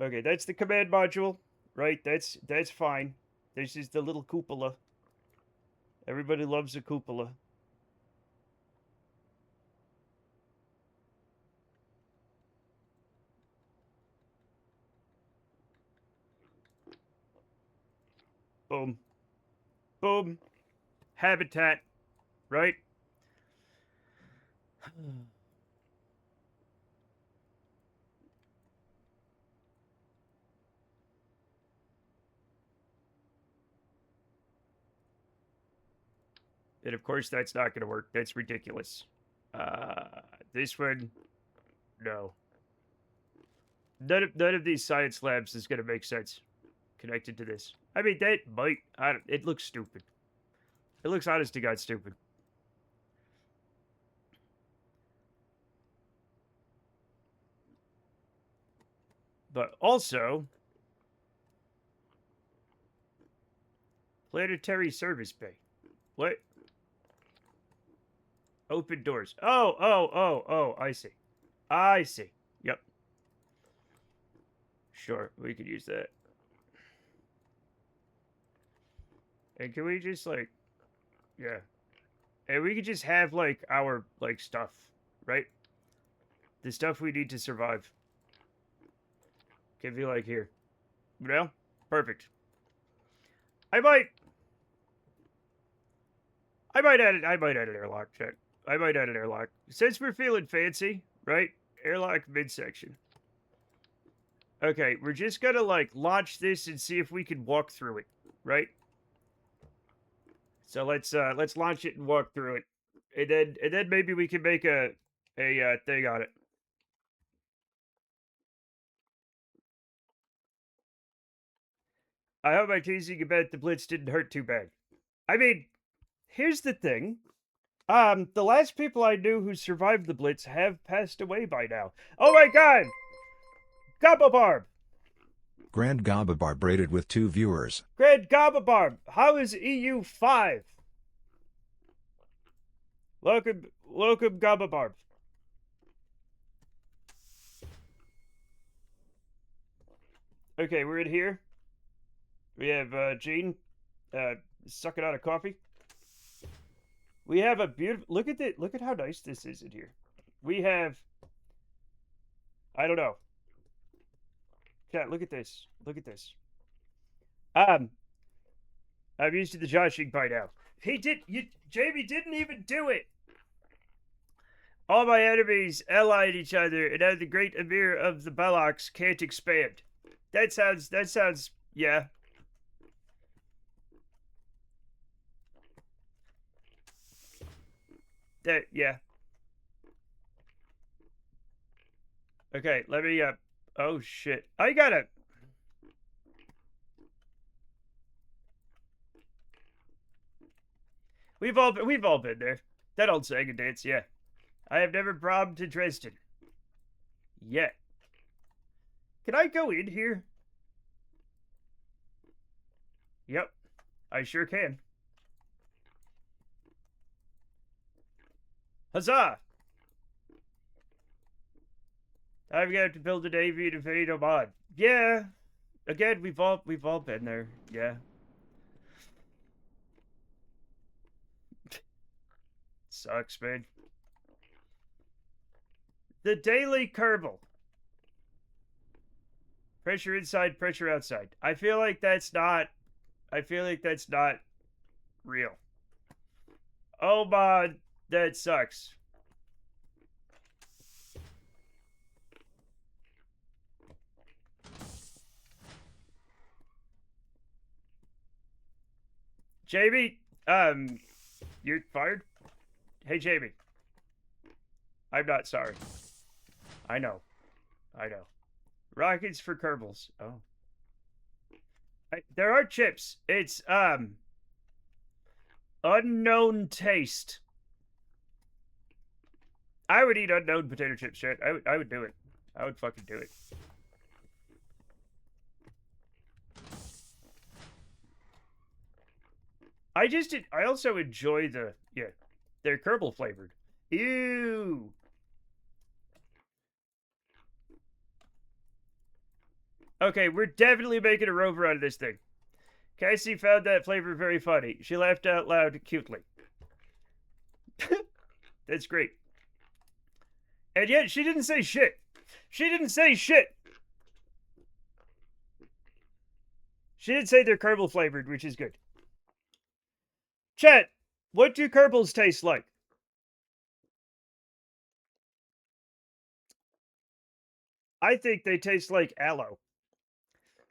Speaker 1: Okay, that's the command module, right? That's fine. This is the little cupola. Everybody loves a cupola. Boom. Boom. Habitat, right? And of course, that's not going to work. That's ridiculous. This one, no. None of these science labs is going to make sense connected to this. I mean, that might. I don't, it looks stupid. It looks honest to God stupid. But also, planetary service bay. What? Open doors. Oh, oh, oh, oh, I see. I see. Sure, we could use that. And can we just, like... Yeah. And we could just have, like, our, like, stuff, right? The stuff we need to survive. Can be, like, here. Well, perfect. I might add an airlock, check. I might add an airlock. Since we're feeling fancy, right? Airlock midsection. Okay, we're just gonna, like, launch this and see if we can walk through it, right? So let's launch it and walk through it. And then maybe we can make a thing on it. I hope my teasing about the Blitz didn't hurt too bad. I mean, here's the thing. The last people I knew who survived the Blitz have passed away by now. Oh my god! Gababarb!
Speaker 2: Grand Gababarb braided with 2 viewers.
Speaker 1: Grand Gababarb, how is EU5? Welcome Gababarb. Okay, we're in here. We have Gene sucking on a coffee. We have a beautiful look at how nice this is in here. We have I don't know. Chat, look at this. Look at this. I'm used to the joshing by now. Jamie didn't even do it. All my enemies allied each other, and now the great Emir of the Balox can't expand. That sounds, yeah. Yeah. Okay, let me, oh shit. I gotta... We've all been there. That old Sega dance, yeah. I have never bombed to Dresden. Yet. Can I go in here? Yep. I sure can. Huzzah! I've got to build a navy to fade mod. Yeah. Again, we've all been there. Yeah. Sucks, man. The Daily Kerbal. Pressure inside, pressure outside. I feel like that's not real. Oh my, that sucks. Jamie, you're fired? Hey, Jamie. I'm not sorry. I know. Rockets for Kerbals. Oh. There are chips. It's, unknown taste. I would eat unknown potato chip shit. I would do it. I would fucking do it. I also enjoy they're Kerbal flavored. Ew. Okay, we're definitely making a rover out of this thing. Cassie found that flavor very funny. She laughed out loud cutely. That's great. And yet, she didn't say shit. She didn't say shit. She did say they're Kerbal flavored, which is good. Chat, what do Kerbals taste like? I think they taste like aloe.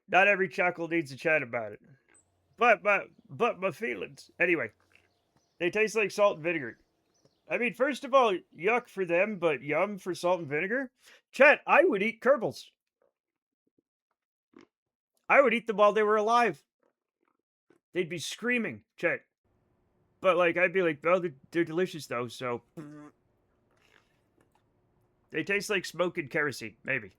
Speaker 1: Not every chocolate needs a chat about it. But my feelings. Anyway, they taste like salt and vinegar. I mean, first of all, yuck for them, but yum for salt and vinegar. Chat, I would eat Kerbals. I would eat them while they were alive. They'd be screaming, chat. But, like, I'd be like, oh, they're delicious, though, so... They taste like smoke and kerosene. Maybe.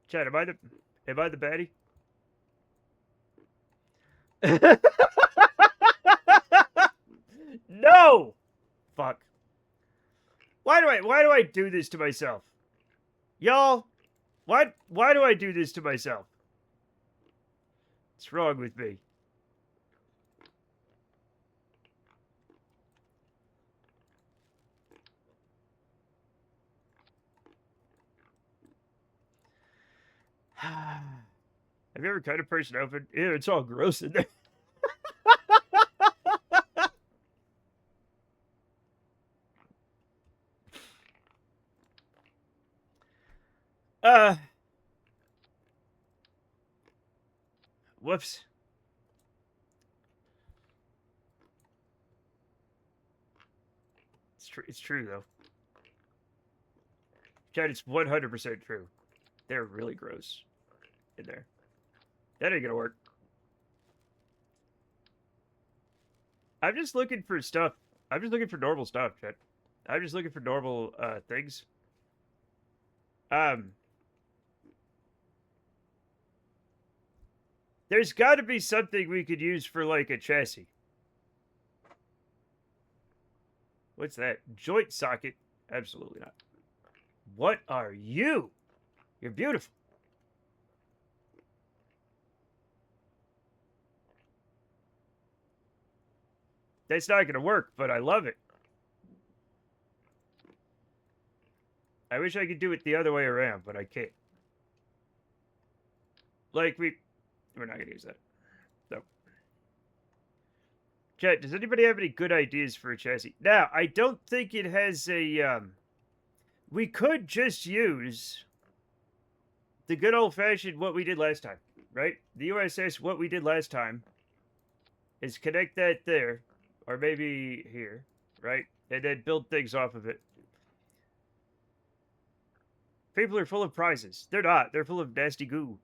Speaker 1: Chat, am I the baddie? No! why do I do this to myself? Y'all, why do I do this to myself? What's wrong with me? Have you ever cut a person open? Ew, it's all gross in there. Uh, whoops. It's true though. Chad, it's 100% true. They're really gross in there. That ain't gonna work. I'm just looking for stuff. I'm just looking for normal stuff, Chad. I'm just looking for normal things. Um, there's got to be something we could use for like a chassis. What's that? Joint socket? Absolutely not. What are you? You're beautiful. That's not going to work, but I love it. I wish I could do it the other way around, but I can't. Like, we're not going to use that. No. Chat, does anybody have any good ideas for a chassis? Now, I don't think it has a, we could just use the good old-fashioned what we did last time, right? The USS what we did last time is connect that there, or maybe here, right? And then build things off of it. People are full of prizes. They're not. They're full of nasty goo.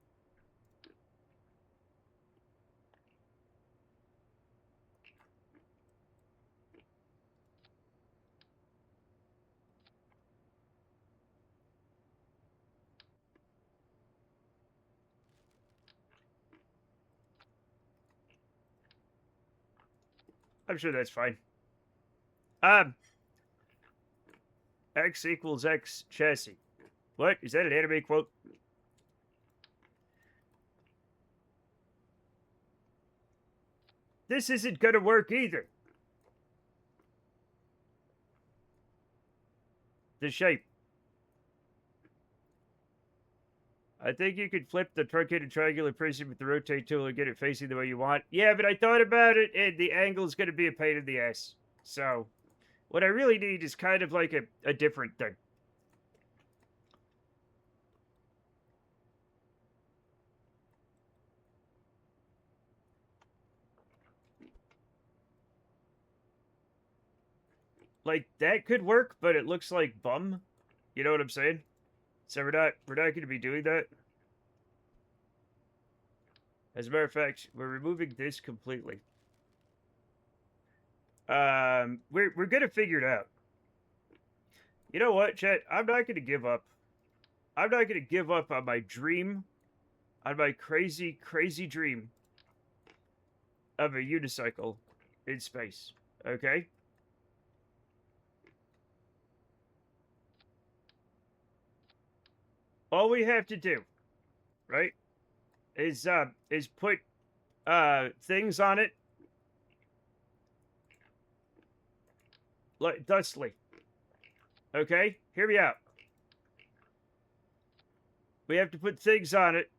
Speaker 1: I'm sure that's fine. X equals X chassis. What? Is that an anime quote? This isn't gonna work either. The shape. I think you could flip the truncated triangular prism with the rotate tool and get it facing the way you want. Yeah, but I thought about it, and the angle is going to be a pain in the ass. So, what I really need is kind of like a different thing. Like, that could work, but it looks like bum. You know what I'm saying? So we're not going to be doing that. As a matter of fact, we're removing this completely. We're gonna figure it out. You know what, Chet? I'm not gonna give up. I'm not gonna give up on my dream, on my crazy, crazy dream of a unicycle in space. Okay? All we have to do, right, is put things on it like thusly. Okay? Hear me out. We have to put things on it.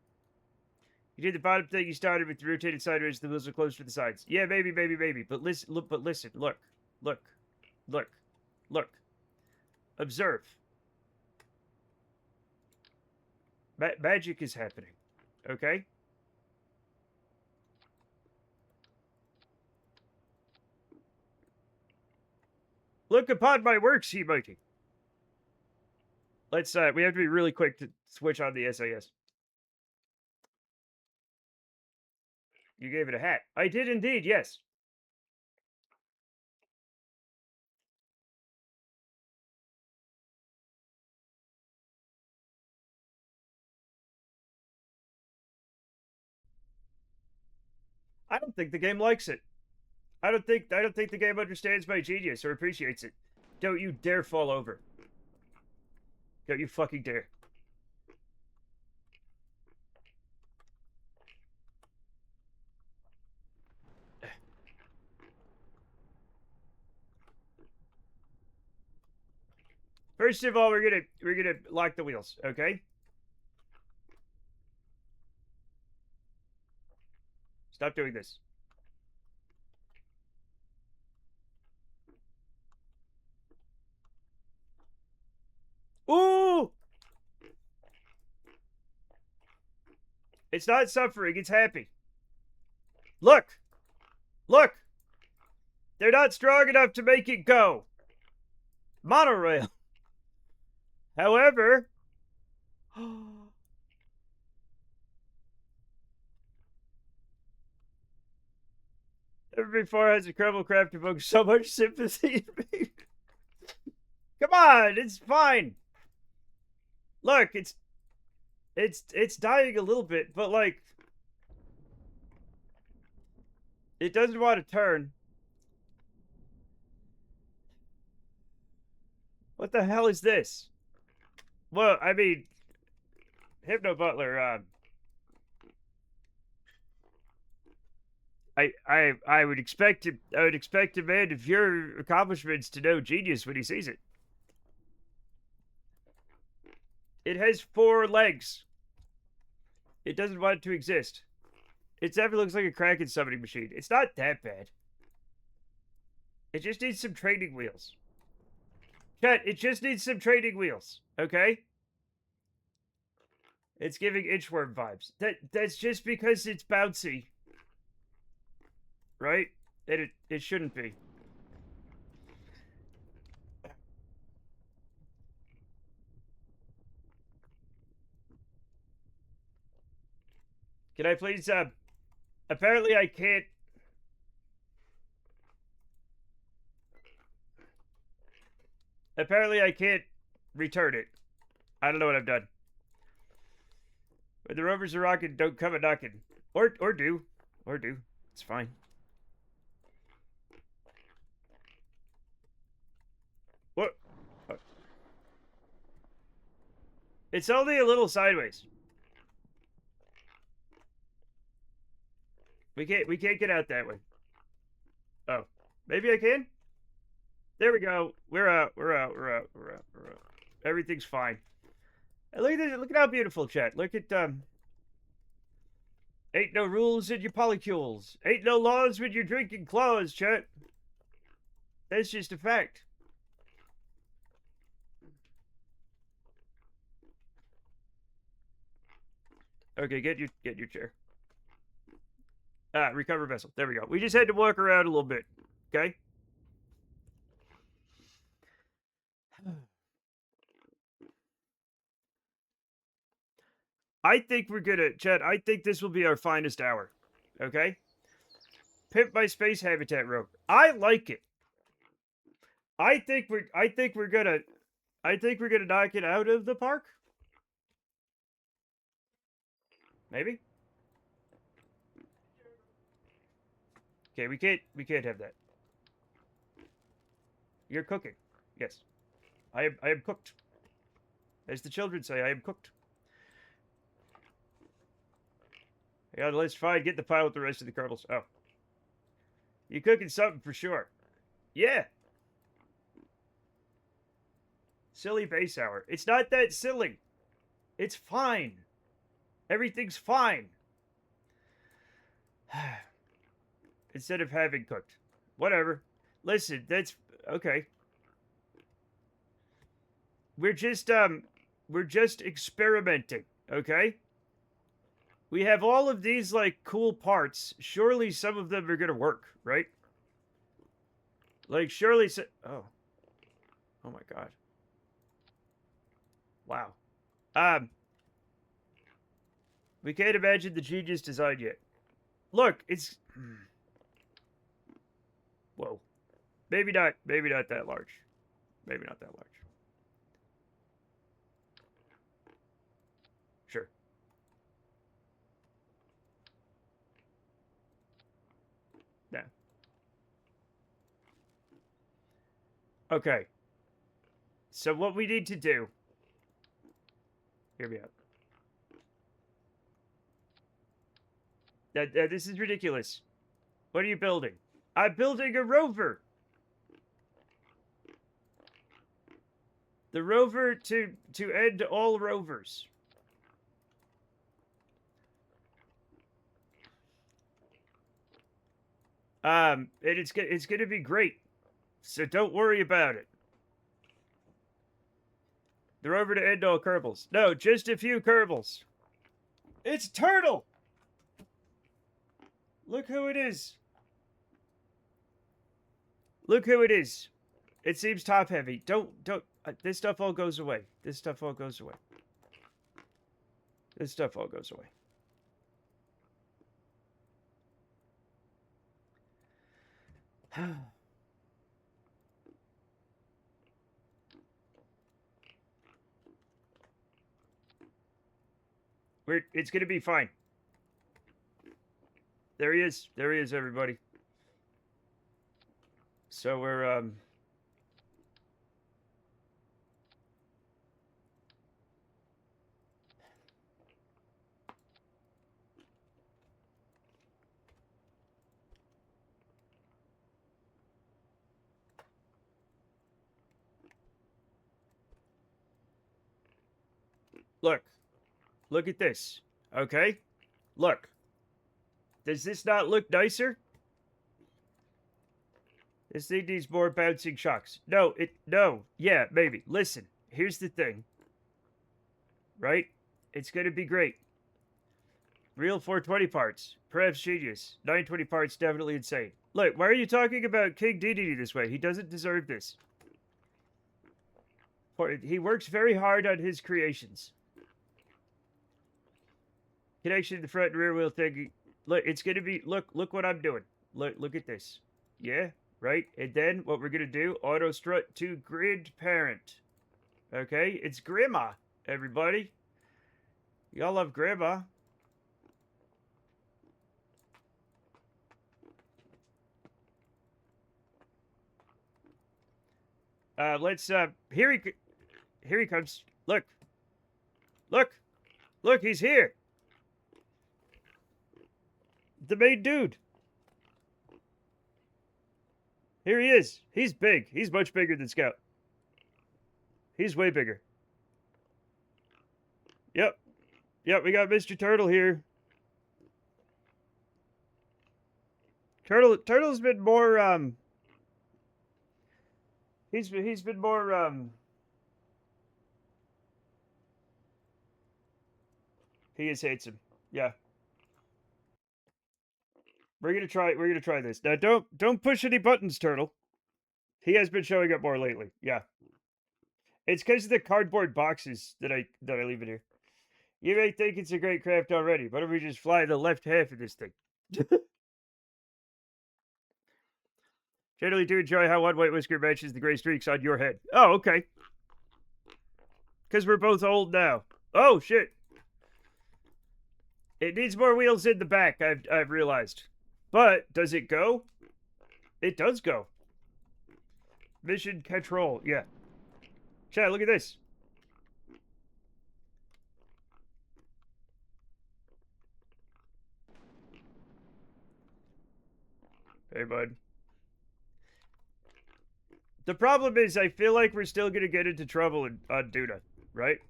Speaker 1: You did the bottom thing you started with the rotated sideways, the wheels are closed to the sides. Yeah, maybe, maybe, maybe. But listen, look, look, look, look, look. Observe. Magic is happening. Okay? Look upon my works, ye mighty. Let's, we have to be really quick to switch on the SAS. You gave it a hat. I did indeed, yes. I don't think the game likes it. I don't think the game understands my genius or appreciates it. Don't you dare fall over. Don't you fucking dare. First of all, we're gonna lock the wheels, okay? Stop doing this. Ooh! It's not suffering, it's happy. Look! Look! They're not strong enough to make it go. Monorail. However, never before has a Kerbal craft evoked so much sympathy in me. Come on, it's fine. Look, it's dying a little bit, but like it doesn't want to turn. What the hell is this? Well, I mean, Hypno Butler, I would expect a man of your accomplishments to know genius when he sees it. It has 4 legs. It doesn't want to exist. It definitely looks like a Kraken summoning machine. It's not that bad. It just needs some training wheels. Chat, it just needs some training wheels, okay? It's giving inchworm vibes. That's just because it's bouncy. Right? It shouldn't be. Can I please apparently I can't. Apparently I can't return it. I don't know what I've done. When the rovers are rocking, don't come a knocking. Or do. Or do. It's fine. What? It's only a little sideways. We can't get out that way. Oh. Maybe I can? There we go. We're out. We're out. We're out. We're out. We're out. Everything's fine. And look at this. Look at how beautiful, chat. Look at Ain't no rules in your polycules. Ain't no laws when you're drinking claws, chat. That's just a fact. Okay, get your chair. Ah, recover vessel. There we go. We just had to walk around a little bit. Okay? I think we're gonna, Chad, I think this will be our finest hour. Okay? Pimp my space habitat rope. I like it. I think we're gonna knock it out of the park. Maybe? Okay, we can't have that. You're cooking. Yes. I am cooked. As the children say, I am cooked. Yeah, let's fine. Get the pile with the rest of the kernels. Oh. You cooking something for sure. Yeah. Silly base hour. It's not that silly. It's fine. Everything's fine. Instead of having cooked. Whatever. Listen, that's okay. We're just experimenting, okay? We have all of these like cool parts. Surely some of them are going to work, right? Like surely oh. Oh my god. Wow. We can't imagine the genius design yet. Look, it's whoa. Maybe not that large. Maybe not that large. Sure. Yeah. Okay. So what we need to do Hear me out. This is ridiculous. What are you building? I'm building a rover. The rover to end all rovers. And it's gonna be great. So don't worry about it. The rover to end all Kerbals. No, just a few Kerbals. It's Turtle. Look who it is. Look who it is. It seems top heavy. Don't. This stuff all goes away. This stuff all goes away. This stuff all goes away. It's gonna be fine. There he is. There he is, everybody. So we're look. Look at this. Okay? Look. Does this not look nicer? This thing needs more bouncing shocks. No. Yeah, maybe. Listen. Here's the thing. Right? It's gonna be great. Real 420 parts. Perhaps genius. 920 parts, definitely insane. Look, why are you talking about King Dedede this way? He doesn't deserve this. He works very hard on his creations. Connection to the front and rear wheel thing. Look, it's gonna be. Look what I'm doing. Look at this. Yeah, right. And then what we're gonna do? Auto strut to grandparent. Okay, it's grandma. Everybody, y'all love grandma. Let's. Here he comes. Look. He's here. The main dude. Here he is. He's big. He's much bigger than Scout. He's way bigger. Yep, we got Mr. Turtle here. Turtle's been more, he's been more, he is handsome. Yeah. We're gonna try this. Now don't push any buttons, Turtle. He has been showing up more lately. Yeah. It's because of the cardboard boxes that I leave in here. You may think it's a great craft already, but if we just fly the left half of this thing. Generally do enjoy how one white whisker matches the gray streaks on your head. Oh, okay. Because we're both old now. Oh, shit. It needs more wheels in the back, I've realized. But, does it go? It does go. Mission control, yeah. Chat, look at this. Hey, bud. The problem is, I feel like we're still gonna get into trouble on Duna, right?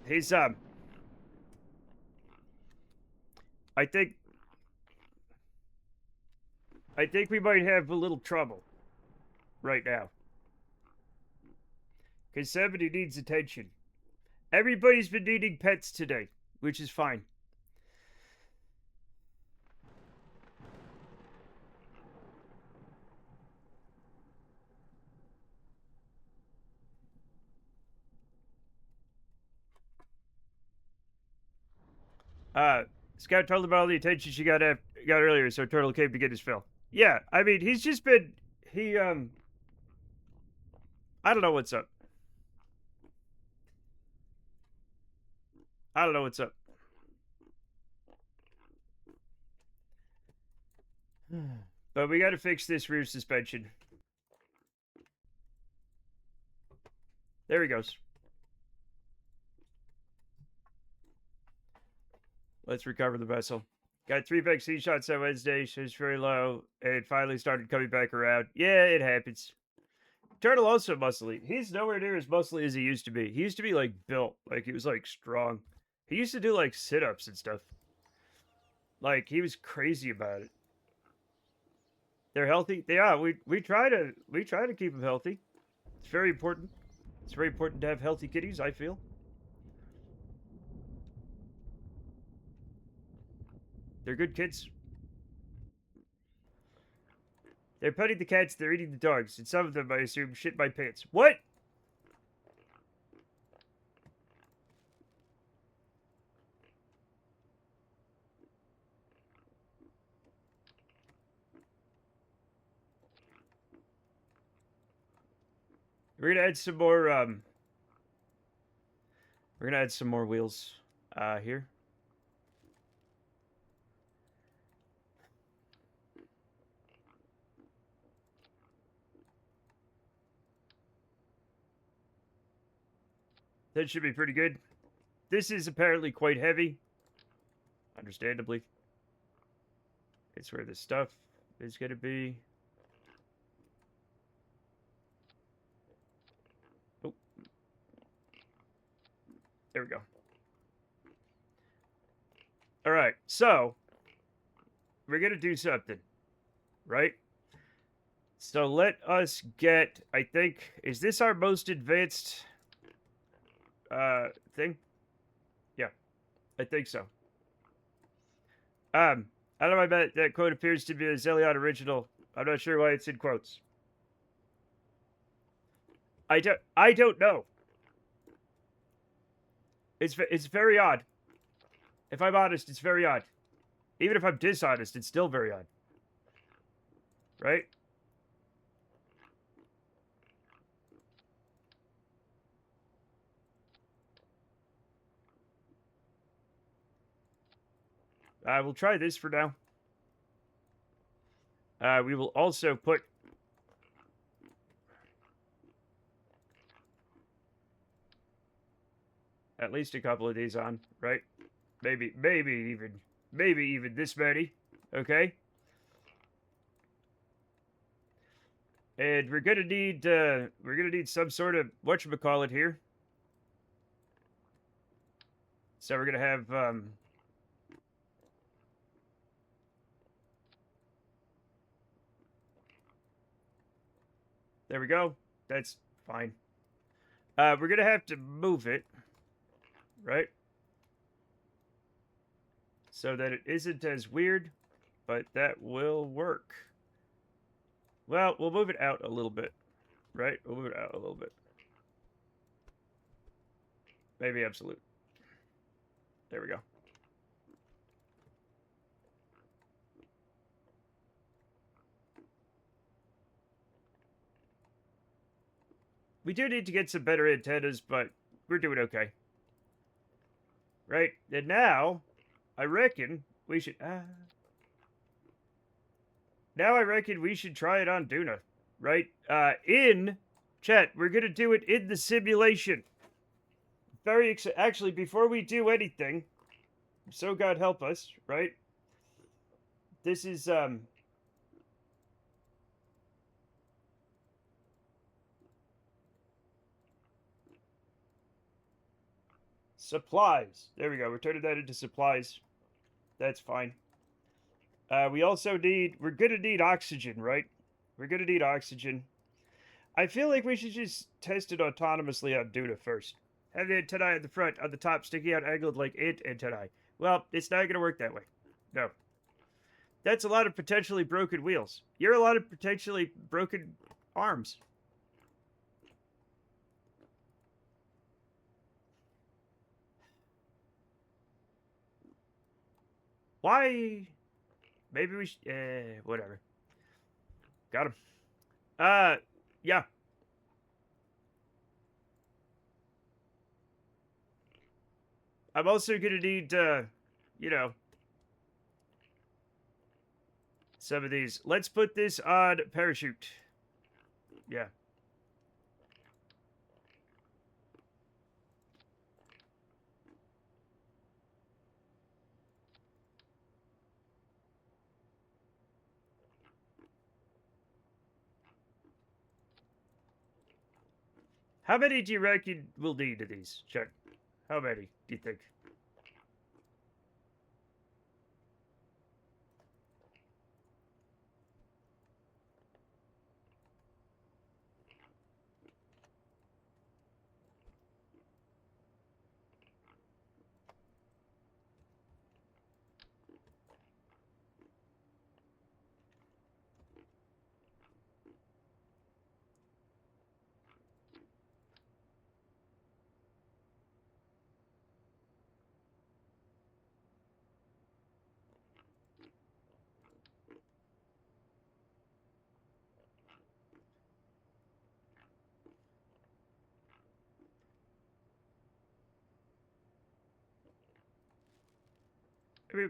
Speaker 1: He's, I think we might have a little trouble right now. Because somebody needs attention. Everybody's been needing pets today, which is fine. Scout told about all the attention she got earlier, so Turtle came to get his fill. Yeah, I mean, he's just been, I don't know what's up. I don't know what's up. But we gotta fix this rear suspension. There he goes. Let's recover the vessel. Got 3 vaccine shots on Wednesday. She's very low. And it finally started coming back around. Yeah, it happens. Turtle also muscly. He's nowhere near as muscly as he used to be. He used to be like built. Like he was like strong. He used to do like sit-ups and stuff. Like he was crazy about it. They're healthy. They are. We try to keep them healthy. It's very important. It's very important to have healthy kitties, I feel. They're good kids. They're petting the cats, they're eating the dogs, and some of them, I assume, shit my pants. What? We're gonna add some more, we're gonna add some more wheels, here. That should be pretty good. This is apparently quite heavy. Understandably. It's where the stuff is gonna be. Oh. There we go. Alright, so we're gonna do something, right? So let us get, I think, is this our most advanced thing? Yeah, I think so. I don't know why that quote appears to be a Zelion original. I'm not sure why it's in quotes. I don't know. It's very odd. If I'm honest, it's very odd. Even if I'm dishonest, it's still very odd. Right? We'll try this for now. We will also put at least a couple of these on, right? Maybe even this many. Okay. And we're gonna need some sort of whatchamacallit here. So we're gonna have there we go. That's fine. We're gonna have to move it, right? So that it isn't as weird, but that will work. Well, we'll move it out a little bit, right? We'll move it out a little bit. Maybe absolute. There we go. We do need to get some better antennas, but we're doing okay. Right? And now, I reckon we should... now I reckon we should try it on Duna. Right? In... Chat, we're gonna do it in the simulation. Actually, before we do anything, so God help us, right? This is, supplies. There we go. We're turning that into supplies. That's fine. We also need... We're gonna need oxygen, right? We're gonna need oxygen. I feel like we should just test it autonomously on Duna first. Have the antennae at the front, on the top, sticking out angled like ant antennae. Well, it's not gonna work that way. No. That's a lot of potentially broken wheels. You're a lot of potentially broken arms. Why? Maybe we should... whatever. Got him. Yeah. I'm also gonna need, you know, some of these. Let's put this on parachute. Yeah. How many do you reckon we'll need of these, Chuck? How many do you think?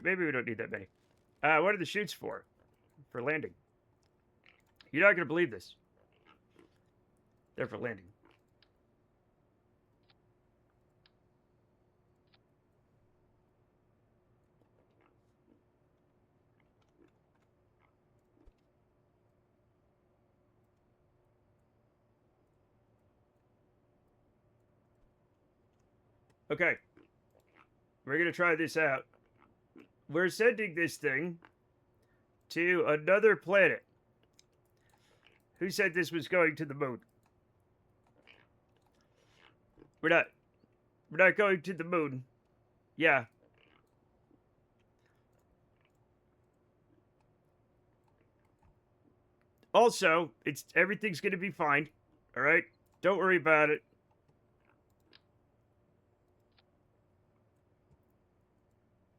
Speaker 1: Maybe we don't need that many. What are the chutes for? For landing. You're not going to believe this. They're for landing. Okay. We're going to try this out. We're sending this thing to another planet. Who said this was going to the moon? We're not going to the moon. Yeah. Also, everything's going to be fine. All right? Don't worry about it.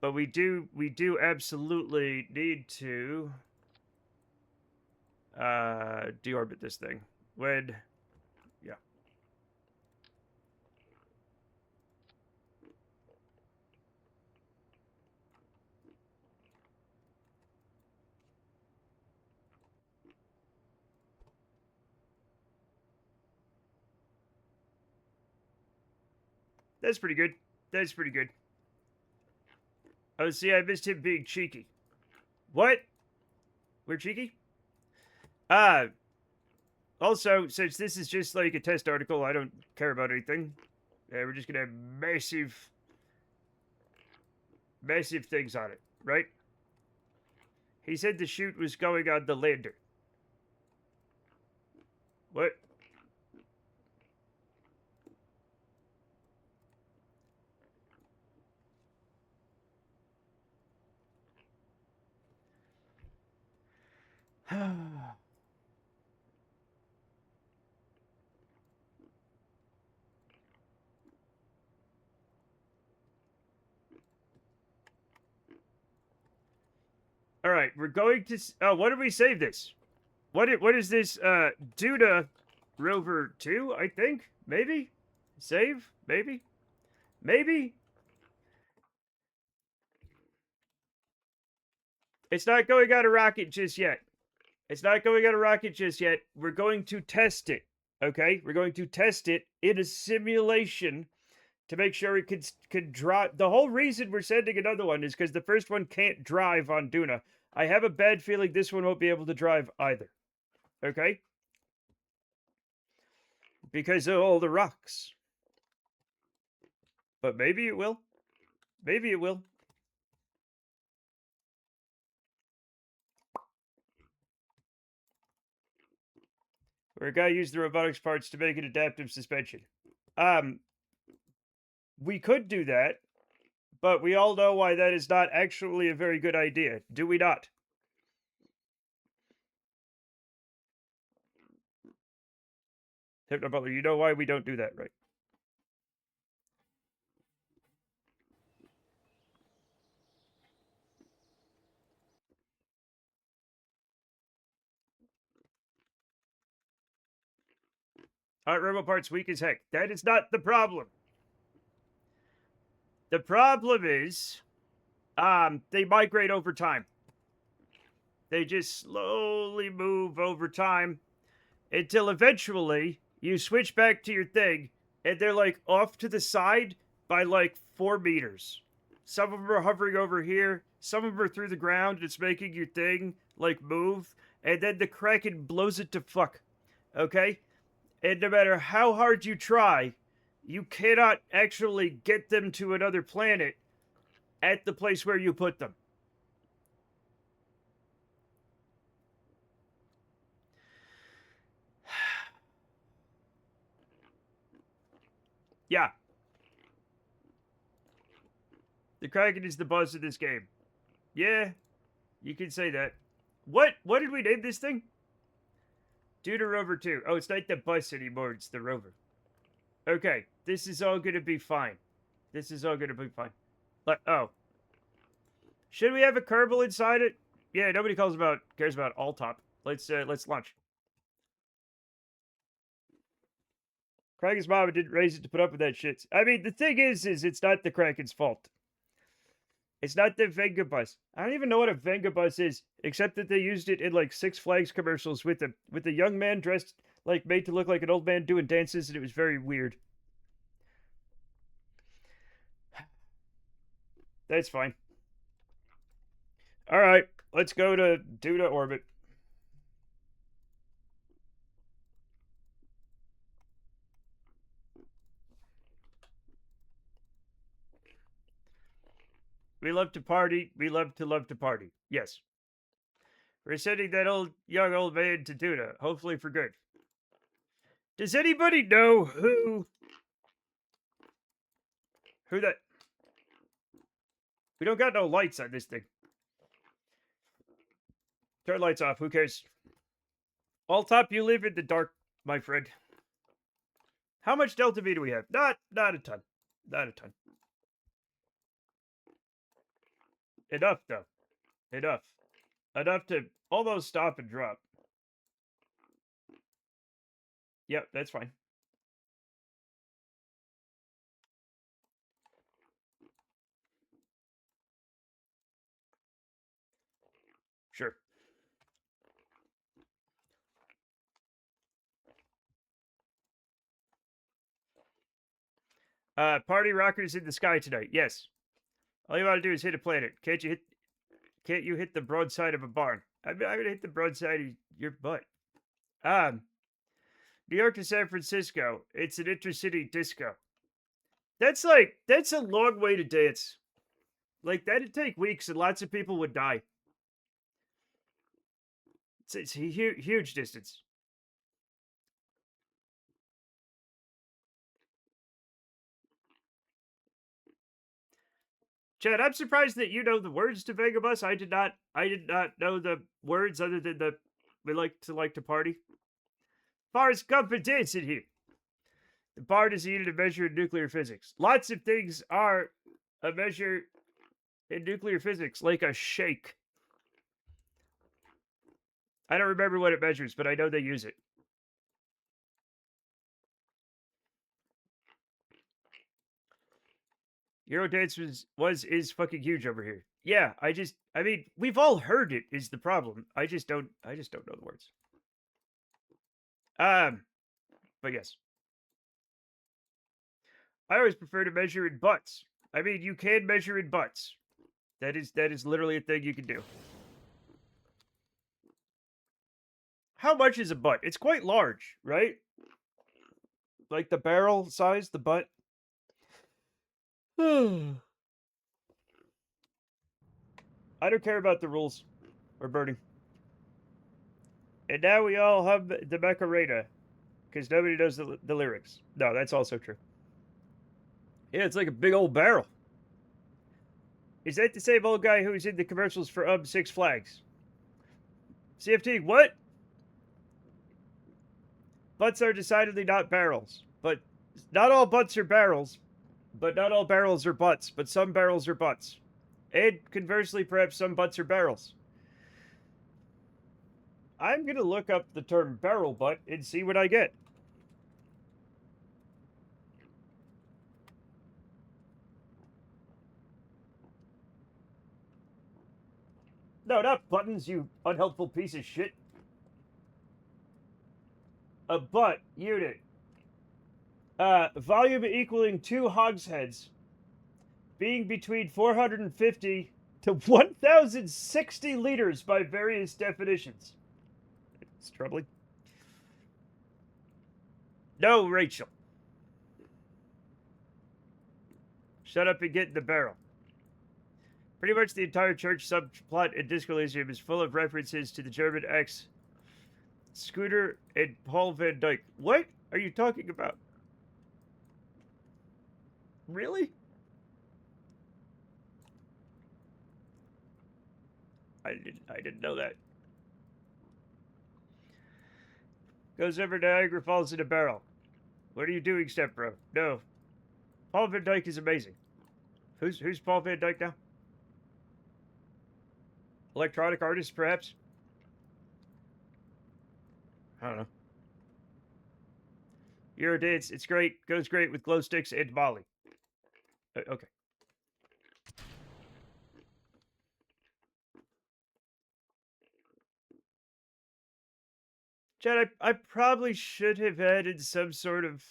Speaker 1: But we do absolutely need to deorbit this thing. Yeah. That's pretty good. That's pretty good. Oh, see, I missed him being cheeky. What? We're cheeky? Also, since this is just like a test article, I don't care about anything. We're just gonna have massive things on it, right? He said the chute was going on the lander. What? All right, we're going to. Oh, what did we save this? What is this? Duda Rover 2, I think. Maybe save. Maybe. It's not going on a rocket just yet. We're going to test it. Okay, we're going to test it in a simulation to make sure it could drive. The whole reason we're sending another one is because the first one can't drive on Duna. I have a bad feeling this one won't be able to drive either. Okay? Because of all the rocks. But maybe it will. Maybe it will. Where a guy used the robotics parts to make an adaptive suspension. We could do that, but we all know why that is not actually a very good idea, do we not? Hypno Butler, you know why we don't do that, right? Robot parts weak as heck. That is not the problem. The problem is, they migrate over time. They just slowly move over time until eventually you switch back to your thing and they're like off to the side by like 4 meters. Some of them are hovering over here, some of them are through the ground, and it's making your thing like move, and then the Kraken blows it to fuck. Okay? And no matter how hard you try, you cannot actually get them to another planet at the place where you put them. Yeah. The Kraken is the boss of this game. Yeah, you can say that. What did we name this thing? Duda Rover 2. Oh, it's not the bus anymore, it's the rover. Okay, this is all gonna be fine. This is all gonna be fine. Oh. Should we have a Kerbal inside it? Yeah, nobody cares about all top. Let's launch. Kraken's mama didn't raise it to put up with that shit. I mean, the thing is it's not the Kraken's fault. It's not the Venga bus. I don't even know what a Venga bus is, except that they used it in like Six Flags commercials with a young man dressed like made to look like an old man doing dances, and it was very weird. That's fine. All right, let's go to Duda orbit. We love to party. We love to party. Yes. We're sending that young old man to Duda, hopefully for good. Does anybody know who that? We don't got no lights on this thing. Turn lights off. Who cares? All top, you live in the dark, my friend. How much Delta V do we have? Not a ton. Not a ton. Enough, though. Enough. Enough to almost stop and drop. Yep, that's fine. Sure. Party rockers in the sky tonight. Yes. All you want to do is hit a planet. Can't you hit the broadside of a barn? I'm gonna hit the broadside of your butt. New York to San Francisco. It's an intercity disco. That's a long way to dance. Like, that'd take weeks and lots of people would die. It's a huge distance. Chad, I'm surprised that you know the words to Vagabus. I did not know the words other than the we like to party. Forrest Gump and dancing here. The bar is a unit of measure in nuclear physics. Lots of things are a measure in nuclear physics, like a shake. I don't remember what it measures, but I know they use it. Eurodance is fucking huge over here. Yeah, I mean, we've all heard it is the problem. I just don't know the words. But yes. I always prefer to measure in butts. I mean, you can measure in butts. That is literally a thing you can do. How much is a butt? It's quite large, right? Like the barrel size, the butt. I don't care about the rules. We're burning. And now we all hum the Macarena. Because nobody knows the lyrics. No, that's also true. Yeah, it's like a big old barrel. Is that the same old guy who's in the commercials for Six Flags? CFT, what? Butts are decidedly not barrels. But not all butts are barrels. But not all barrels are butts. But some barrels are butts. And conversely, perhaps some butts are barrels. I'm going to look up the term barrel butt and see what I get. No, not buttons, you unhelpful piece of shit. A butt unit. Volume equaling 2 hogsheads. Being between 450 to 1,060 liters by various definitions. It's troubling. No, Rachel. Shut up and get in the barrel. Pretty much the entire church subplot in Disco Elysium is full of references to the German X, Scooter, and Paul Van Dyke. What are you talking about? Really? I didn't know that. Goes over Niagara Falls in a barrel. What are you doing, stepbro? No. Paul Van Dyke is amazing. Who's Paul Van Dyke now? Electronic artist, perhaps? I don't know. Eurodance, it's great. Goes great with glow sticks and Molly. Okay. Chad, I probably should have added some sort of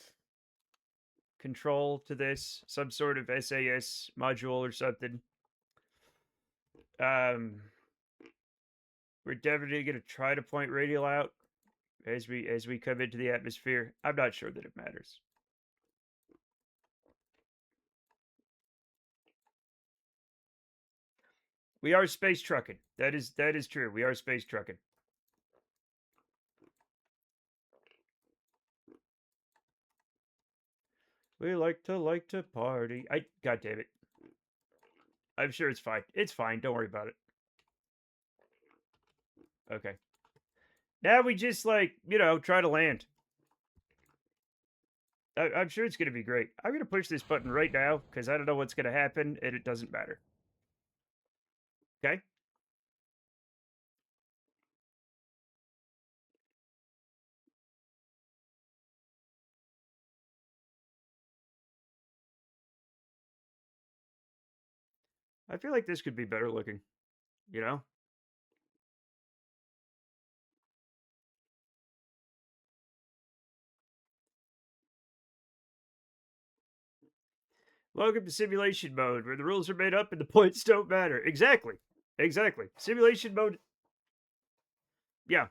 Speaker 1: control to this, some sort of SAS module or something. We're definitely going to try to point radial out as we come into the atmosphere. I'm not sure that it matters. We are space trucking. That is true. We are space trucking. We like to party. God damn it. I'm sure it's fine. It's fine. Don't worry about it. Okay. Now we just try to land. I'm sure it's going to be great. I'm going to push this button right now because I don't know what's going to happen and it doesn't matter. Okay? I feel like this could be better looking, you know? Welcome to simulation mode, where the rules are made up and the points don't matter. Exactly. Exactly. Simulation mode. Yeah.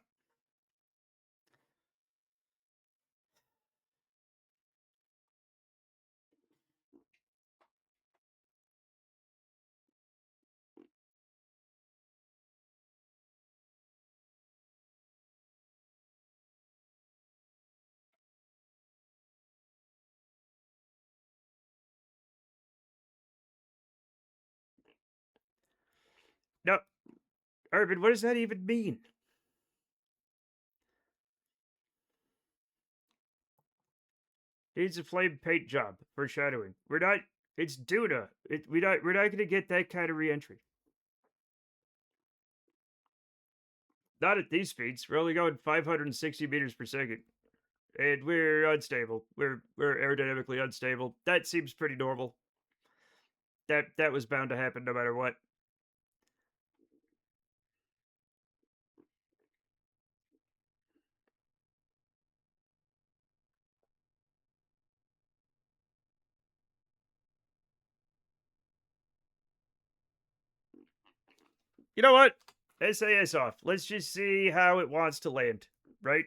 Speaker 1: No, Urban, what does that even mean? Needs a flame paint job. Foreshadowing. We're not. It's Duna. We're not going to get that kind of reentry. Not at these speeds. We're only going 560 meters per second. And we're unstable. We're aerodynamically unstable. That seems pretty normal. That was bound to happen no matter what. You know what? SAS off. Let's just see how it wants to land, right?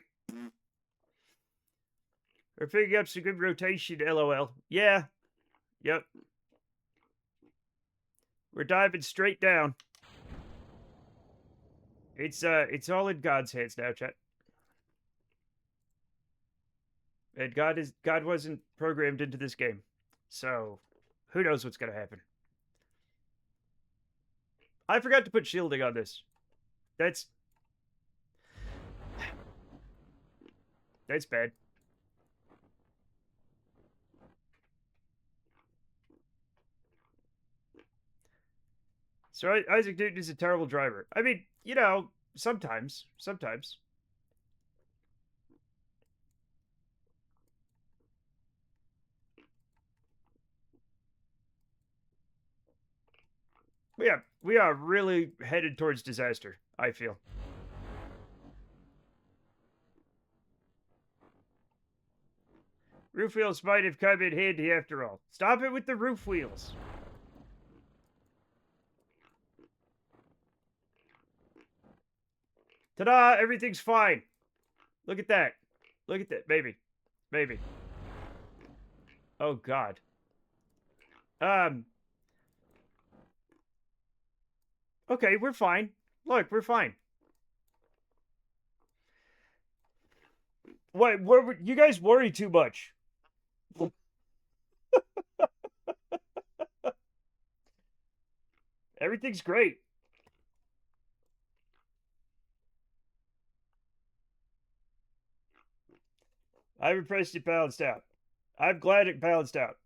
Speaker 1: We're picking up some good rotation, lol. Yeah. Yep. We're diving straight down. It's all in God's hands now, chat. And God wasn't programmed into this game. So who knows what's gonna happen. I forgot to put shielding on this. That's bad. So Isaac Newton is a terrible driver. I mean, sometimes. Yeah, we are really headed towards disaster, I feel. Roof wheels might have come in handy after all. Stop it with the roof wheels. Ta-da! Everything's fine. Look at that. Look at that, baby. Maybe. Oh, God. Um, okay, we're fine. Look, we're fine. What, you guys worry too much. Everything's great. I'm impressed it balanced out. I'm glad it balanced out.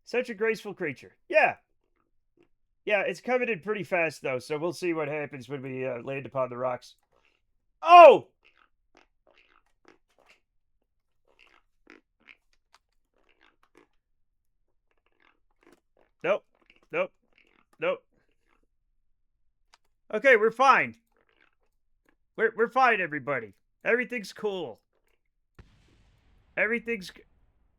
Speaker 1: Such a graceful creature. Yeah. Yeah, it's coming in pretty fast, though, so we'll see what happens when we land upon the rocks. Oh! Nope. Nope. Nope. Okay, we're fine. We're fine, everybody. Everything's cool. Everything's...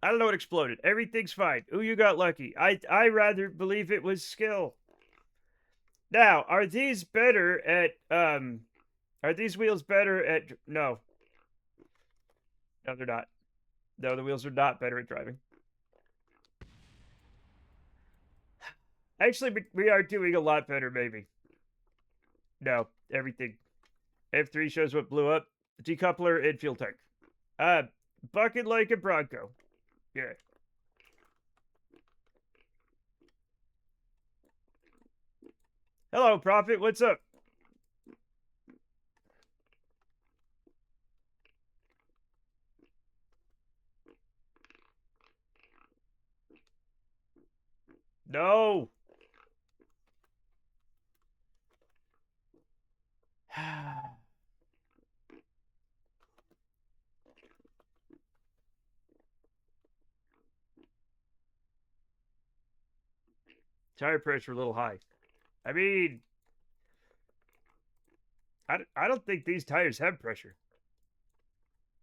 Speaker 1: I don't know what exploded. Everything's fine. Ooh, you got lucky. I rather believe it was skill. Now, are these better at, are these wheels better at... No. No, they're not. No, the wheels are not better at driving. Actually, we are doing a lot better, maybe. No, everything. F3 shows what blew up. Decoupler and fuel tank. Bucket like a Bronco. Yeah. Hello, Prophet. What's up? No. Tire pressure a little high. I mean, I don't think these tires have pressure.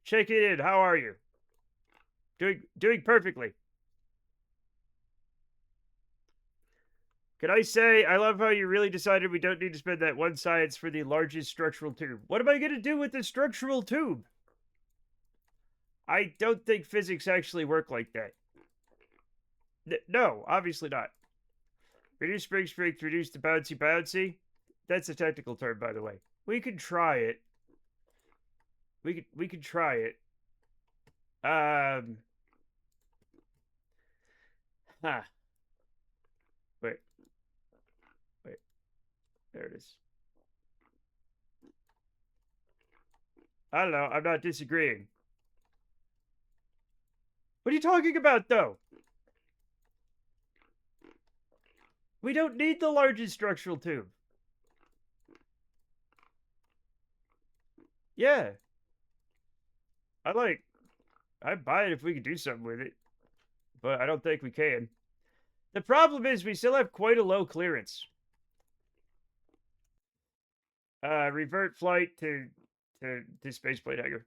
Speaker 1: Check it in. How are you? Doing perfectly. Can I say, I love how you really decided we don't need to spend that one science for the largest structural tube. What am I going to do with the structural tube? I don't think physics actually work like that. No, obviously not. Reduce spring strength, reduce the bouncy bouncy. That's a technical term, by the way. We could try it. We could try it. Huh. Wait. Wait. There it is. I don't know. I'm not disagreeing. What are you talking about, though? We don't need the largest structural tube. Yeah. I'd buy it if we could do something with it. But I don't think we can. The problem is we still have quite a low clearance. Revert flight to spaceplane hangar.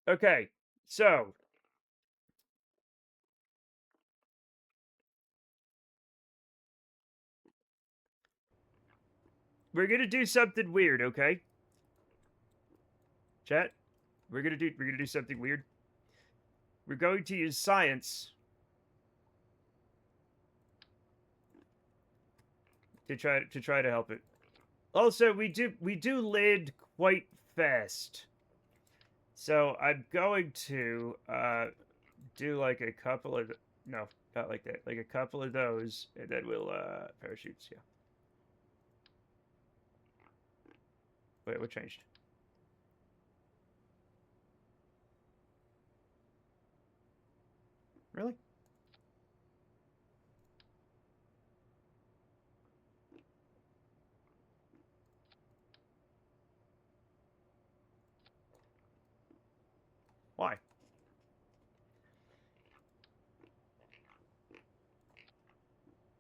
Speaker 1: Okay, so we're gonna do something weird, okay? Chat, we're gonna do something weird. We're going to use science to try to help it. Also, we do land quite fast. So I'm going to do like a couple of no, not like that. Like a couple of those, and then we'll parachutes. Yeah. Wait, what changed? Really? Why?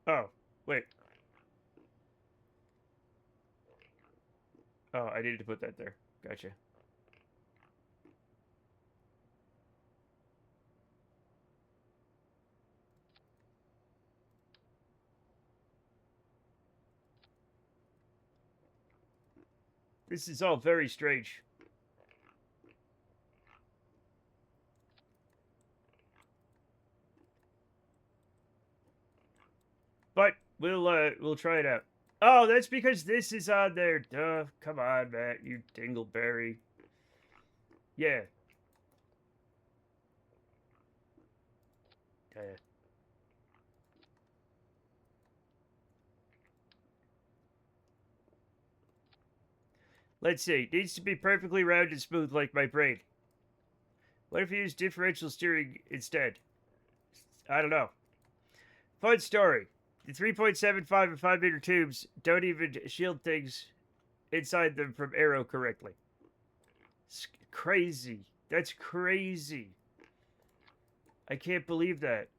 Speaker 1: Oh, wait. Oh, I needed to put that there. Gotcha. This is all very strange. But we'll try it out. Oh, that's because this is on there. Duh. Come on, Matt, you dingleberry. Yeah. Let's see. Needs to be perfectly round and smooth like my brain. What if you use differential steering instead? I don't know. Fun story. The 3.75 and 5 meter tubes don't even shield things inside them from aero correctly. It's crazy. That's crazy. I can't believe that.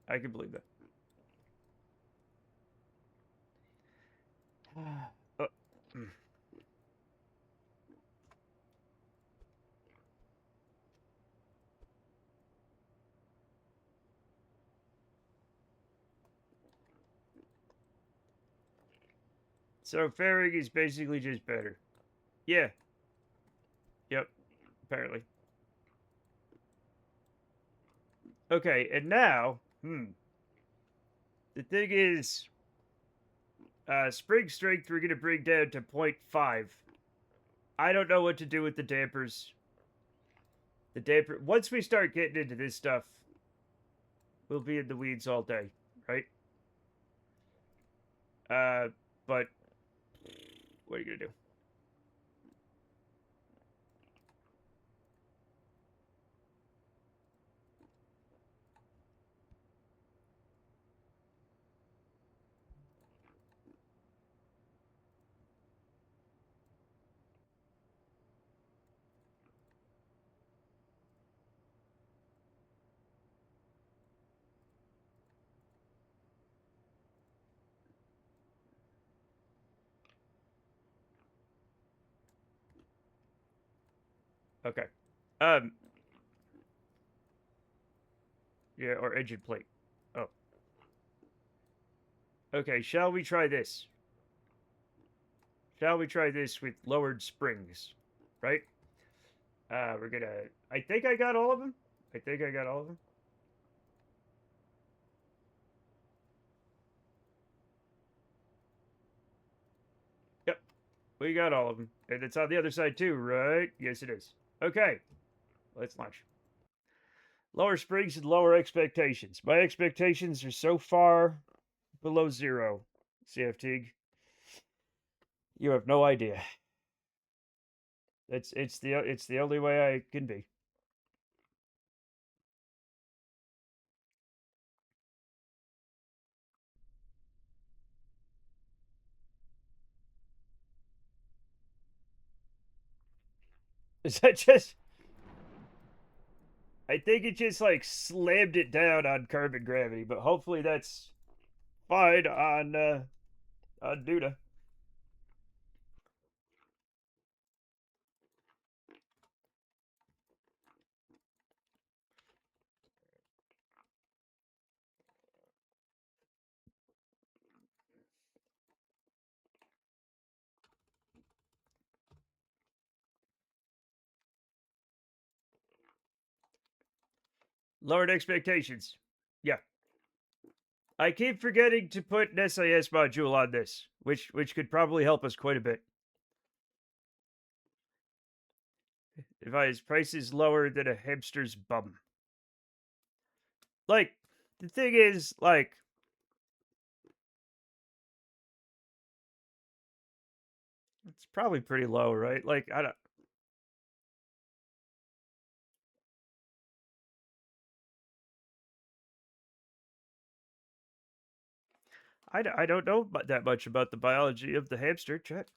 Speaker 1: I can believe that. Uh, so fairing is basically just better. Yeah. Yep. Apparently. Okay, and now, the thing is, spring strength we're gonna bring down to 0.5. I don't know what to do with the dampers. Once we start getting into this stuff, we'll be in the weeds all day, right? But what are you gonna do? Okay. Um. Yeah, or engine plate. Oh. Okay. Shall we try this? Shall we try this with lowered springs? Right. We're gonna. I think I got all of them. I think I got all of them. Yep. We got all of them. And it's on the other side too, right? Yes, it is. Okay. Let's launch. Lower springs and lower expectations. My expectations are so far below zero. CFT. You have no idea. It's the only way I can be. Is that just? I think it just like slammed it down on carbon gravity, but hopefully that's fine on Duda. Lowered expectations. Yeah. I keep forgetting to put an SAS module on this, which could probably help us quite a bit. If his price is lower than a hamster's bum. Like, the thing is, like, it's probably pretty low, right? Like, I don't know that much about the biology of the hamster. Chat.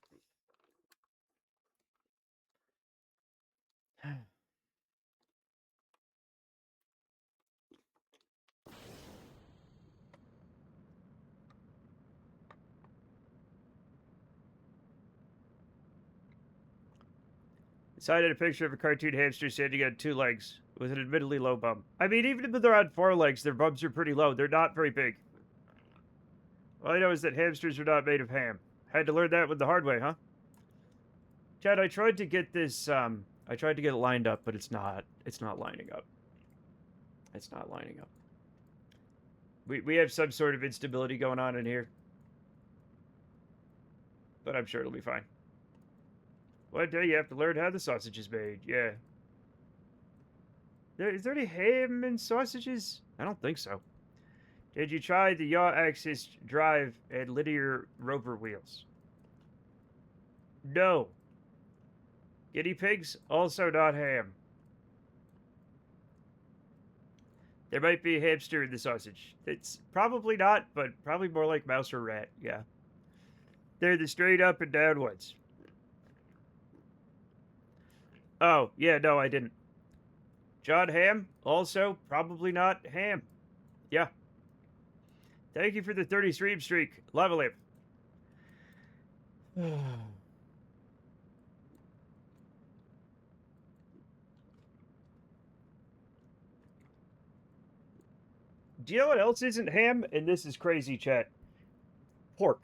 Speaker 1: Decided a picture of a cartoon hamster standing on two legs with an admittedly low bum. I mean, even if they're on four legs, their bums are pretty low. They're not very big. All I know is that hamsters are not made of ham. Had to learn that with the hard way, huh? Chad, I tried to get this. I tried to get it lined up, but it's not. It's not lining up. It's not lining up. We have some sort of instability going on in here. But I'm sure it'll be fine. One day you have to learn how the sausage is made. Yeah. Is there any ham in sausages? I don't think so. Did you try the yaw axis drive and linear rover wheels? No. Guinea pigs? Also not ham. There might be a hamster in the sausage. It's probably not, but probably more like mouse or rat. Yeah. They're the straight up and down ones. Oh, yeah, no, I didn't. John Ham? Also, probably not ham. Yeah. Thank you for the 30 stream streak. Lava lamp. Do you know what else isn't ham? And this is crazy, chat. Pork.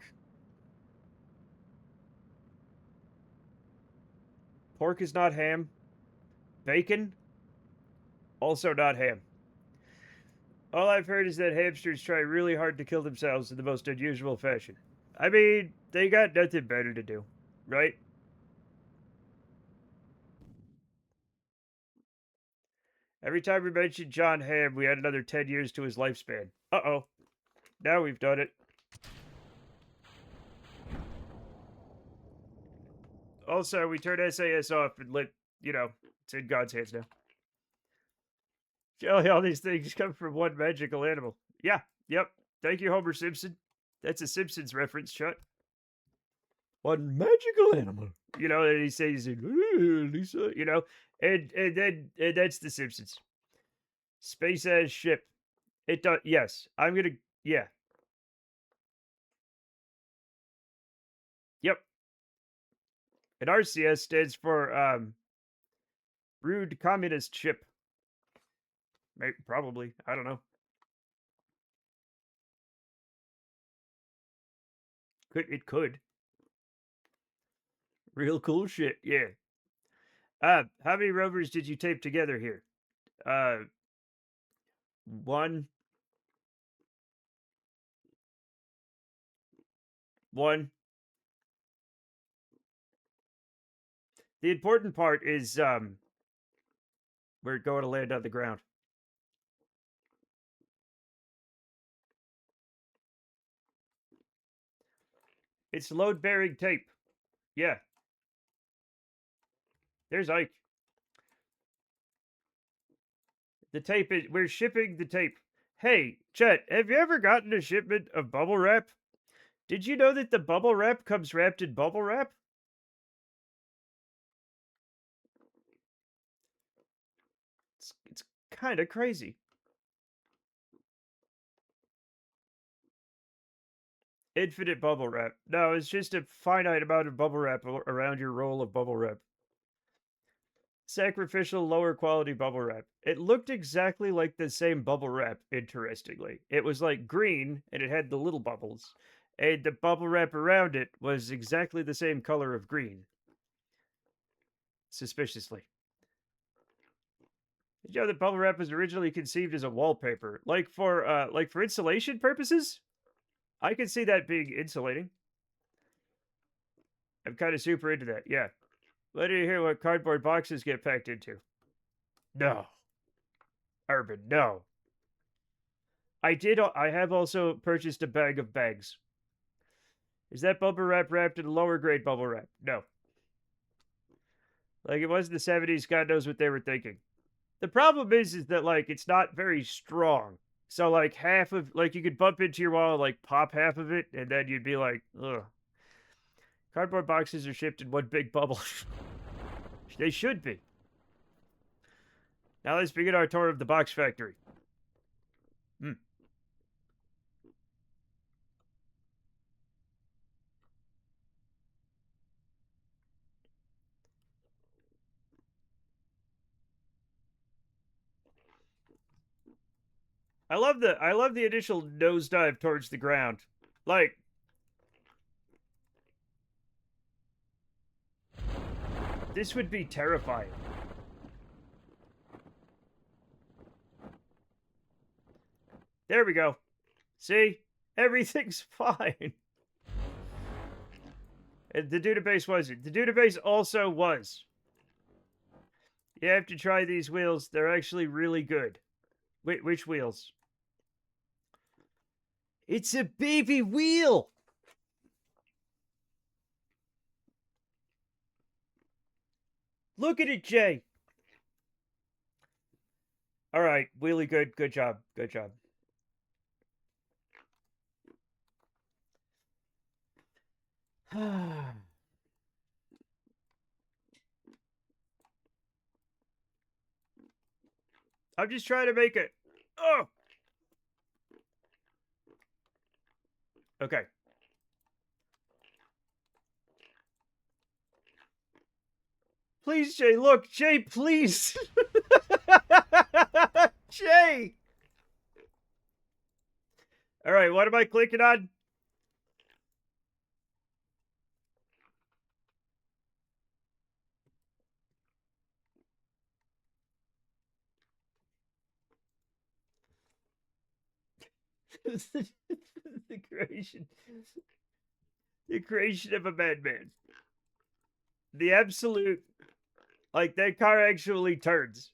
Speaker 1: Pork is not ham. Bacon? Also not ham. All I've heard is that hamsters try really hard to kill themselves in the most unusual fashion. I mean, they got nothing better to do, right? Every time we mentioned John Ham, we add another 10 years to his lifespan. Uh-oh. Now we've done it. Also, we turned SAS off and it's in God's hands now. Jelly, all these things come from one magical animal. Yeah, yep. Thank you, Homer Simpson. That's a Simpsons reference, Chuck. One magical animal. And he says, Lisa, and that's the Simpsons. Space as ship. It does, yes. Yeah. Yep. And RCS stands for, rude communist ship. Maybe, probably. I don't know. It could. Real cool shit, yeah. How many rovers did you tape together here? One. The important part is, we're going to land on the ground. It's load-bearing tape. Yeah. There's Ike. The tape is... We're shipping the tape. Hey, Chet, have you ever gotten a shipment of bubble wrap? Did you know that the bubble wrap comes wrapped in bubble wrap? It's kind of crazy. Infinite bubble wrap. No, it's just a finite amount of bubble wrap around your roll of bubble wrap. Sacrificial lower quality bubble wrap. It looked exactly like the same bubble wrap, interestingly. It was like green, and it had the little bubbles. And the bubble wrap around it was exactly the same color of green. Suspiciously. Did you know that bubble wrap was originally conceived as a wallpaper? Like for insulation purposes? I can see that being insulating. I'm kind of super into that, yeah. Let me hear what cardboard boxes get packed into. No. Urban, no. I have also purchased a bag of bags. Is that bubble wrap wrapped in lower grade bubble wrap? No. Like, it was in the 70s, God knows what they were thinking. The problem is that, like, it's not very strong. So, like, half of, like, you could bump into your wall and, like, pop half of it, and then you'd be like, ugh. Cardboard boxes are shipped in one big bubble. They should be. Now let's begin our tour of the box factory. I love the initial nosedive towards the ground. Like, this would be terrifying. There we go. See? Everything's fine. And the Dudabase wasn't. The Dudabase also was. You have to try these wheels. They're actually really good. Wait, which wheels? It's a baby wheel! Look at it, Jay! Alright, wheelie good. Good job. Good job. I'm just trying to make it. Oh! Okay. Please, Jay, look, Jay, please. Jay. All right, what am I clicking on? the creation. The creation of a madman. The absolute, like, that car actually turns.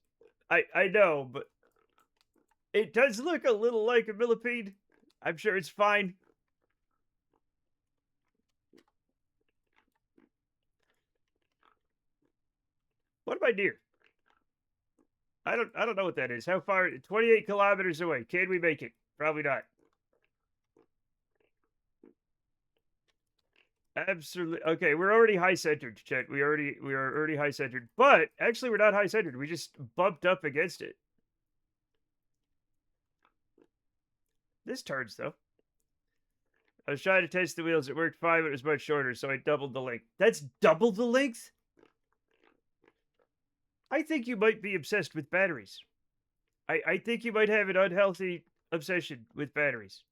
Speaker 1: I know, but it does look a little like a millipede. I'm sure it's fine. What am I near? I don't know what that is. How far? 28 kilometers away. Can we make it? Probably not. Absolutely. Okay, we're already high centered, Chet. We are already high centered. But actually we're not high centered. We just bumped up against it. This turns though. I was trying to test the wheels. It worked fine, but it was much shorter, so I doubled the length. That's double the length? I think you might be obsessed with batteries. I think you might have an unhealthy obsession with batteries.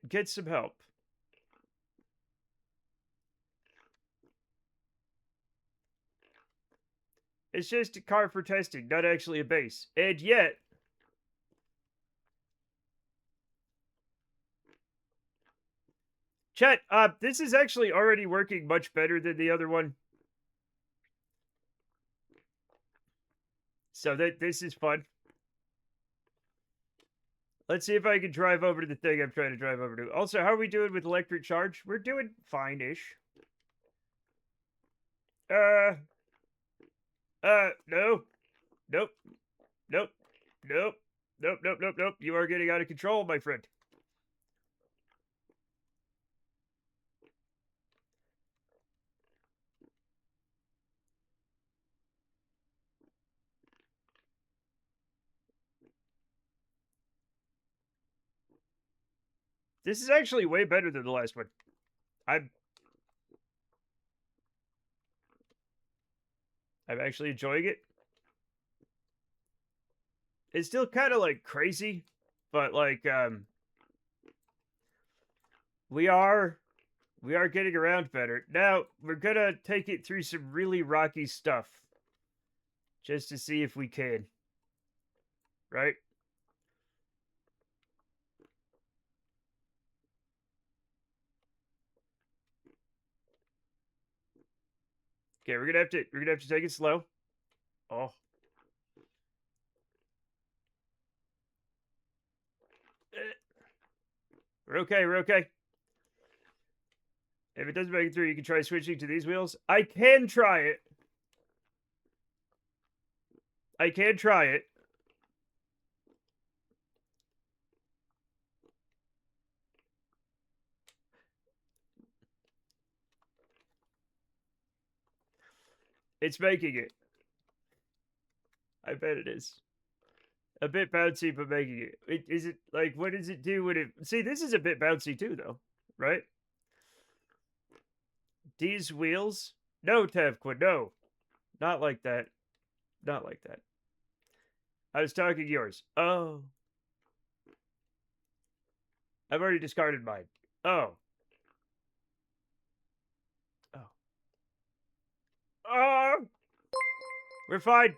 Speaker 1: Get some help. It's just a car for testing, not actually a base. And yet, Chet, this is actually already working much better than the other one. So this is fun. Let's see if I can drive over to the thing I'm trying to drive over to. Also, how are we doing with electric charge? We're doing fine-ish. No. Nope. Nope. Nope. Nope, nope, nope, nope. You are getting out of control, my friend. This is actually way better than the last one. I'm actually enjoying it. It's still kind of like crazy, but like we are getting around better. Now, we're going to take it through some really rocky stuff just to see if we can. Right? Okay, we're going to have to take it slow. Oh. We're okay, we're okay. If it doesn't make it through, you can try switching to these wheels. I can try it. I can try it. It's making it. I bet it is. A bit bouncy, but making it. Is it, like, what does it do when it... See, this is a bit bouncy too, though. Right? These wheels? No, Tevquid, no. Not like that. Not like that. I was talking yours. Oh. I've already discarded mine. Oh. Oh. Oh! We're fine.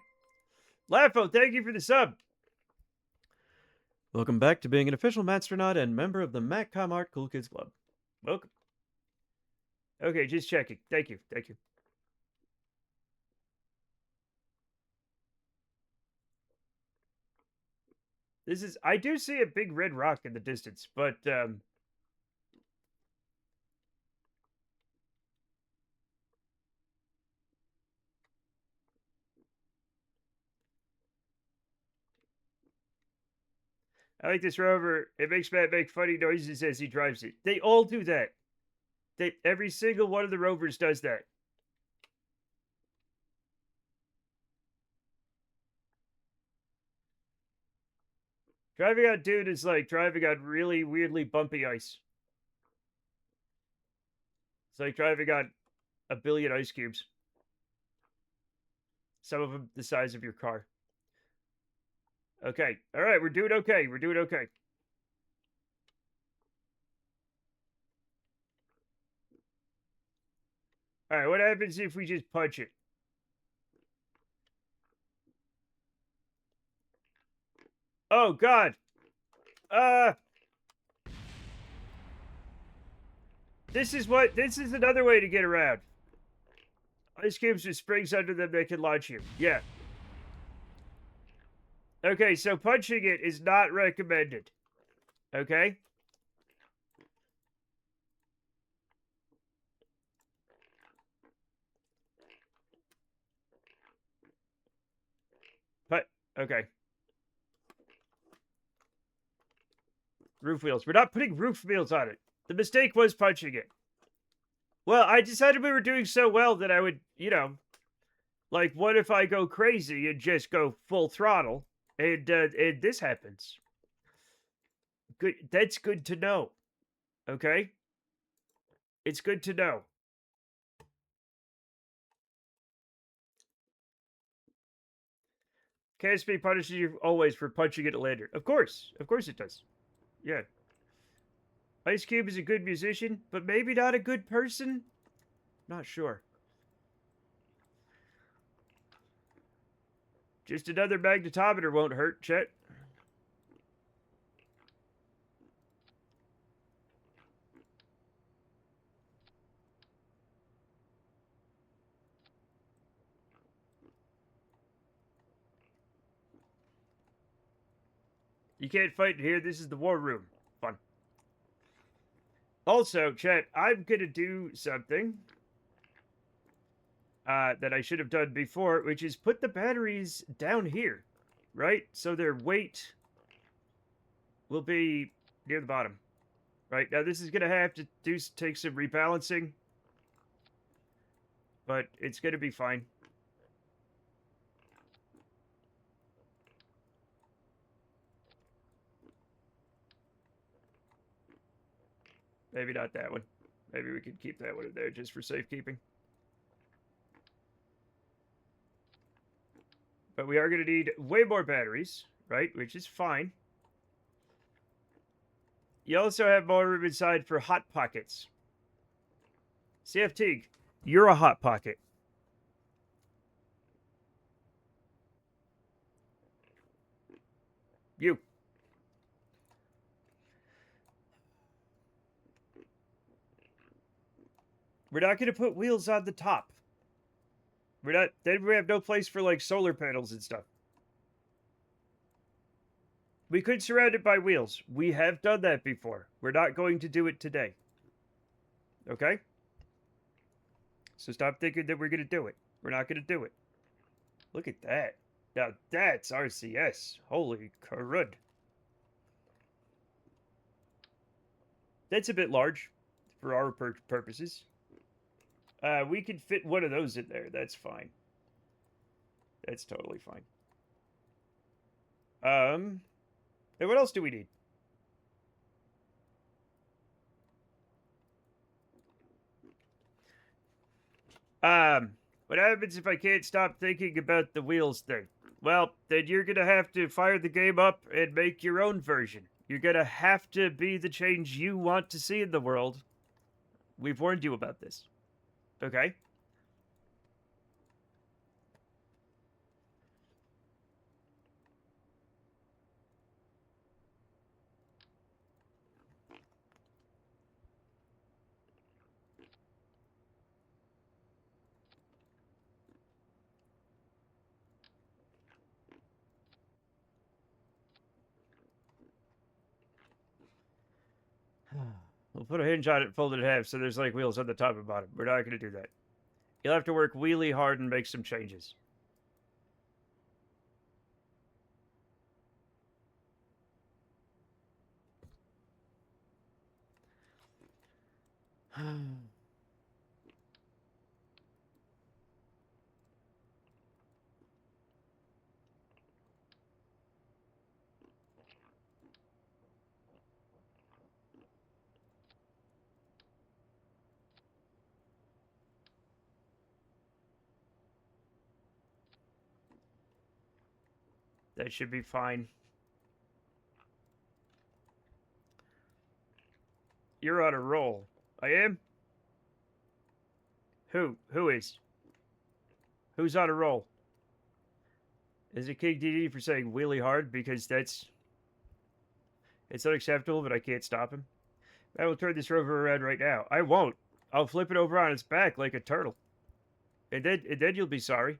Speaker 1: Laffo, thank you for the sub. Welcome back to being an official Matstronaut and member of the MacCom Art Cool Kids Club. Welcome. Okay, just checking. Thank you. Thank you. This is... I do see a big red rock in the distance, but, I like this rover. It makes Matt make funny noises as he drives it. They all do that. Every single one of the rovers does that. Driving on Dune is like driving on really weirdly bumpy ice. It's like driving on a billion ice cubes. Some of them the size of your car. Okay. All right. We're doing okay. We're doing okay. All right. What happens if we just punch it? Oh, God. This is another way to get around. Ice cubes with springs under them that can launch you. Yeah. Okay, so punching it is not recommended. Okay? But, okay. Roof wheels. We're not putting roof wheels on it. The mistake was punching it. Well, I decided we were doing so well that I would, like, what if I go crazy and just go full throttle and this happens? Good. That's good to know. Okay? It's good to know. KSP punishes you always for punching it at lander. Of course. Of course it does. Yeah. Ice Cube is a good musician, but maybe not a good person? Not sure. Just another magnetometer won't hurt, Chet. You can't fight in here. This is the war room. Fun. Also, Chet, I'm going to do something that I should have done before, which is put the batteries down here, right? So their weight will be near the bottom. Right? Now, this is going to have to take some rebalancing, but it's going to be fine. Maybe not that one. Maybe we could keep that one in there just for safekeeping. But we are going to need way more batteries, right? Which is fine. You also have more room inside for hot pockets. CF you're a hot pocket. You. We're not going to put wheels on the top. We're not... Then we have no place for, like, solar panels and stuff. We could surround it by wheels. We have done that before. We're not going to do it today. Okay? So stop thinking that we're going to do it. We're not going to do it. Look at that. Now that's RCS. Holy crud. That's a bit large for our purposes. We can fit one of those in there. That's fine. That's totally fine. And what else do we need? What happens if I can't stop thinking about the wheels thing? Well, then you're gonna have to fire the game up and make your own version. You're gonna have to be the change you want to see in the world. We've warned you about this. Okay? We'll put a hinge on it, fold it in half, so there's like wheels on the top and bottom. We're not going to do that. You'll have to work really hard and make some changes. That should be fine. You're on a roll. I am? Who? Who is? Who's on a roll? Is it King DD for saying wheelie hard? Because that's... It's unacceptable, but I can't stop him. I will turn this rover around right now. I won't. I'll flip it over on its back like a turtle. And then you'll be sorry.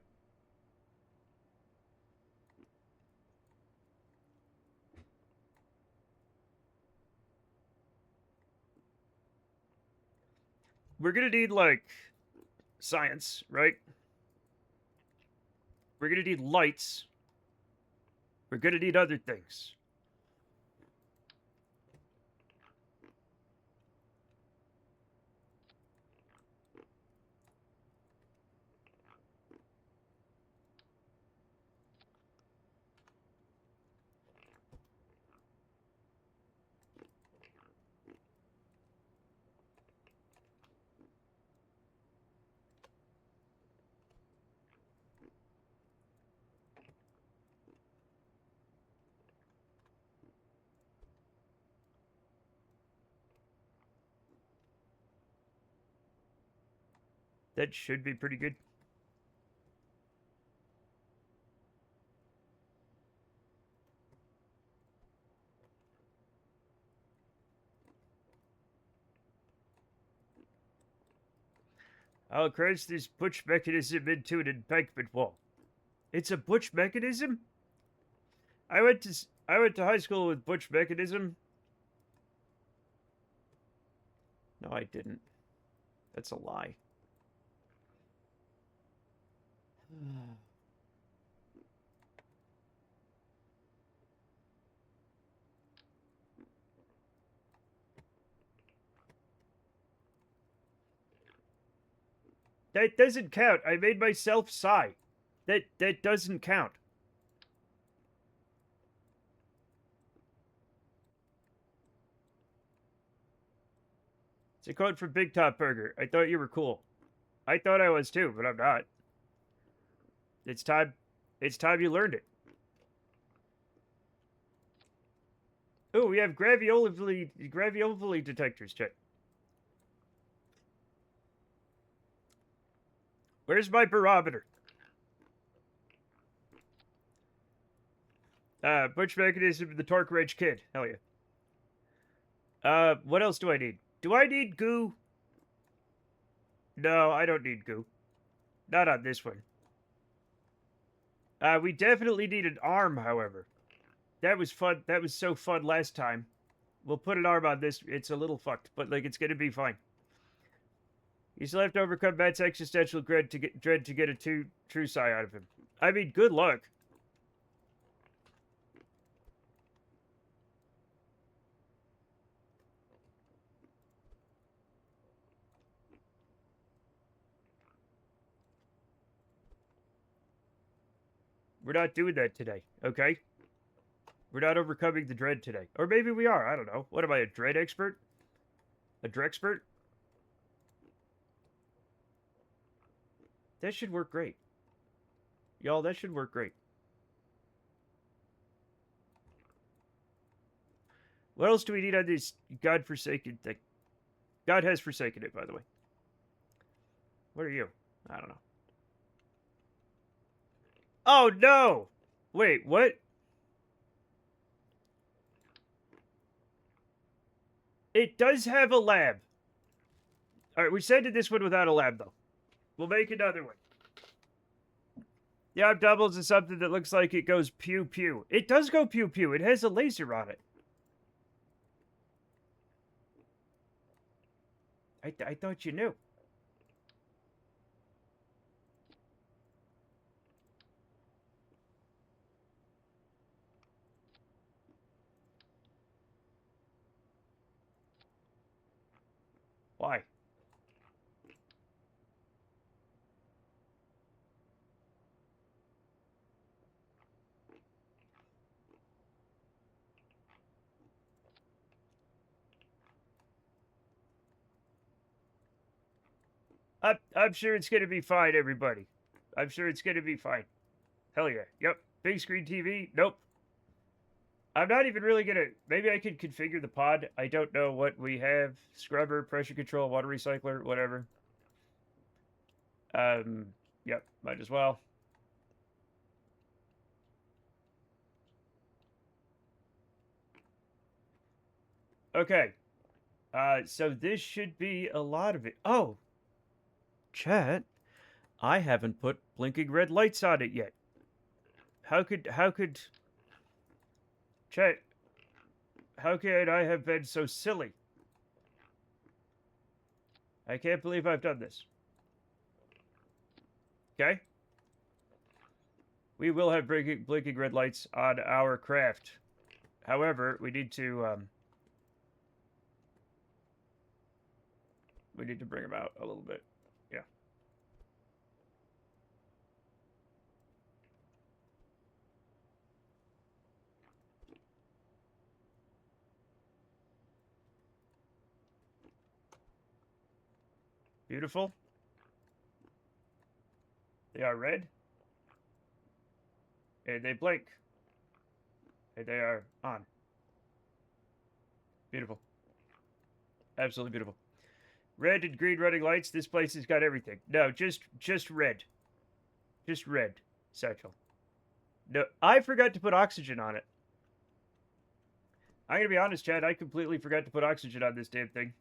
Speaker 1: We're gonna need, like, science, right? We're gonna need lights. We're gonna need other things. That should be pretty good. I'll crash this butch mechanism into an embankment wall. It's a butch mechanism? I went to high school with butch mechanism. No, I didn't. That's a lie. That doesn't count. I made myself sigh. That doesn't count. It's a quote from Big Top Burger. I thought you were cool. I thought I was too, but I'm not. It's time you learned it. Oh, we have gravioli detectors. Check. Where's my barometer? Butch mechanism, the torque wrench kid. Hell yeah. What else do I need? Do I need goo? No, I don't need goo. Not on this one. We definitely need an arm, however. That was fun. That was so fun last time. We'll put an arm on this. It's a little fucked, but, like, it's gonna be fine. You still have to overcome Matt's existential dread to get a true psi out of him. I mean, good luck. We're not doing that today, okay? We're not overcoming the dread today. Or maybe we are, I don't know. What am I, a dread expert? A drexpert? That should work great. Y'all, that should work great. What else do we need on this godforsaken thing? God has forsaken it, by the way. What are you? I don't know. Oh, no! Wait, what? It does have a lab. Alright, we sent this one without a lab, though. We'll make another one. The arm doubles is something that looks like it goes pew-pew. It does go pew-pew. It has a laser on it. I thought you knew. Why? I'm sure it's gonna be fine, everybody. I'm sure it's gonna be fine. Hell yeah. Yep. Big screen TV. Nope. I'm not even really gonna. Maybe I could configure the pod. I don't know what we have. Scrubber, pressure control, water recycler, whatever. Yep. Might as well. Okay. So this should be a lot of it. Oh, chat. I haven't put blinking red lights on it yet. How could chat? How could I have been so silly? I can't believe I've done this. Okay. We will have blinking red lights on our craft. However, we need to bring them out a little bit. Yeah. Beautiful. They are red. And they blink. And they are on. Beautiful. Absolutely beautiful. Red and green running lights. This place has got everything. No, just red. Just red. Satchel. No, I forgot to put oxygen on it. I'm gonna be honest, Chad. I completely forgot to put oxygen on this damn thing.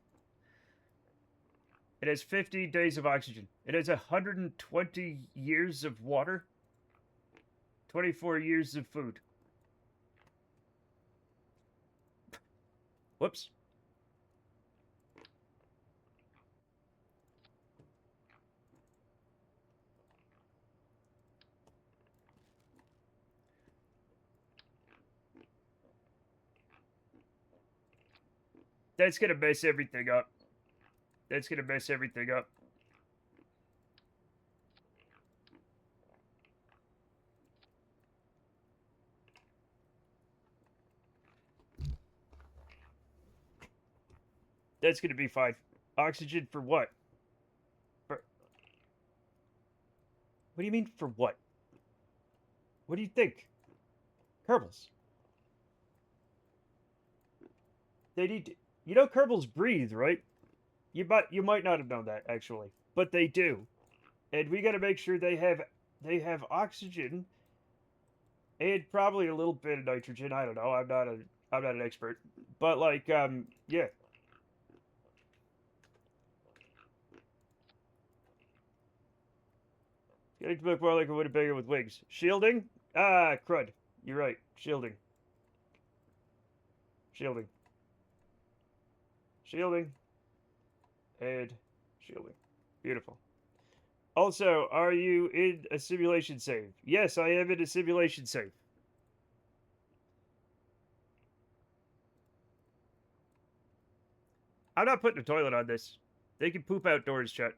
Speaker 1: It has 15 days of oxygen. It has 120 years of water. 24 years of food. Whoops. That's gonna mess everything up. That's gonna mess everything up. That's gonna be fine. Oxygen for what? For... What do you mean for what? What do you think? Kerbals. They need to... You know Kerbals breathe, right? You might not have known that actually, but they do. And we got to make sure they have oxygen and probably a little bit of nitrogen. I don't know. I'm not an expert. But like yeah. Getting to look more like a Winnebago with wings. Shielding? Ah, crud. You're right. Shielding. Shielding. Shielding. And shielding. Beautiful. Also, are you in a simulation save? Yes, I am in a simulation save. I'm not putting a toilet on this. They can poop outdoors, chat.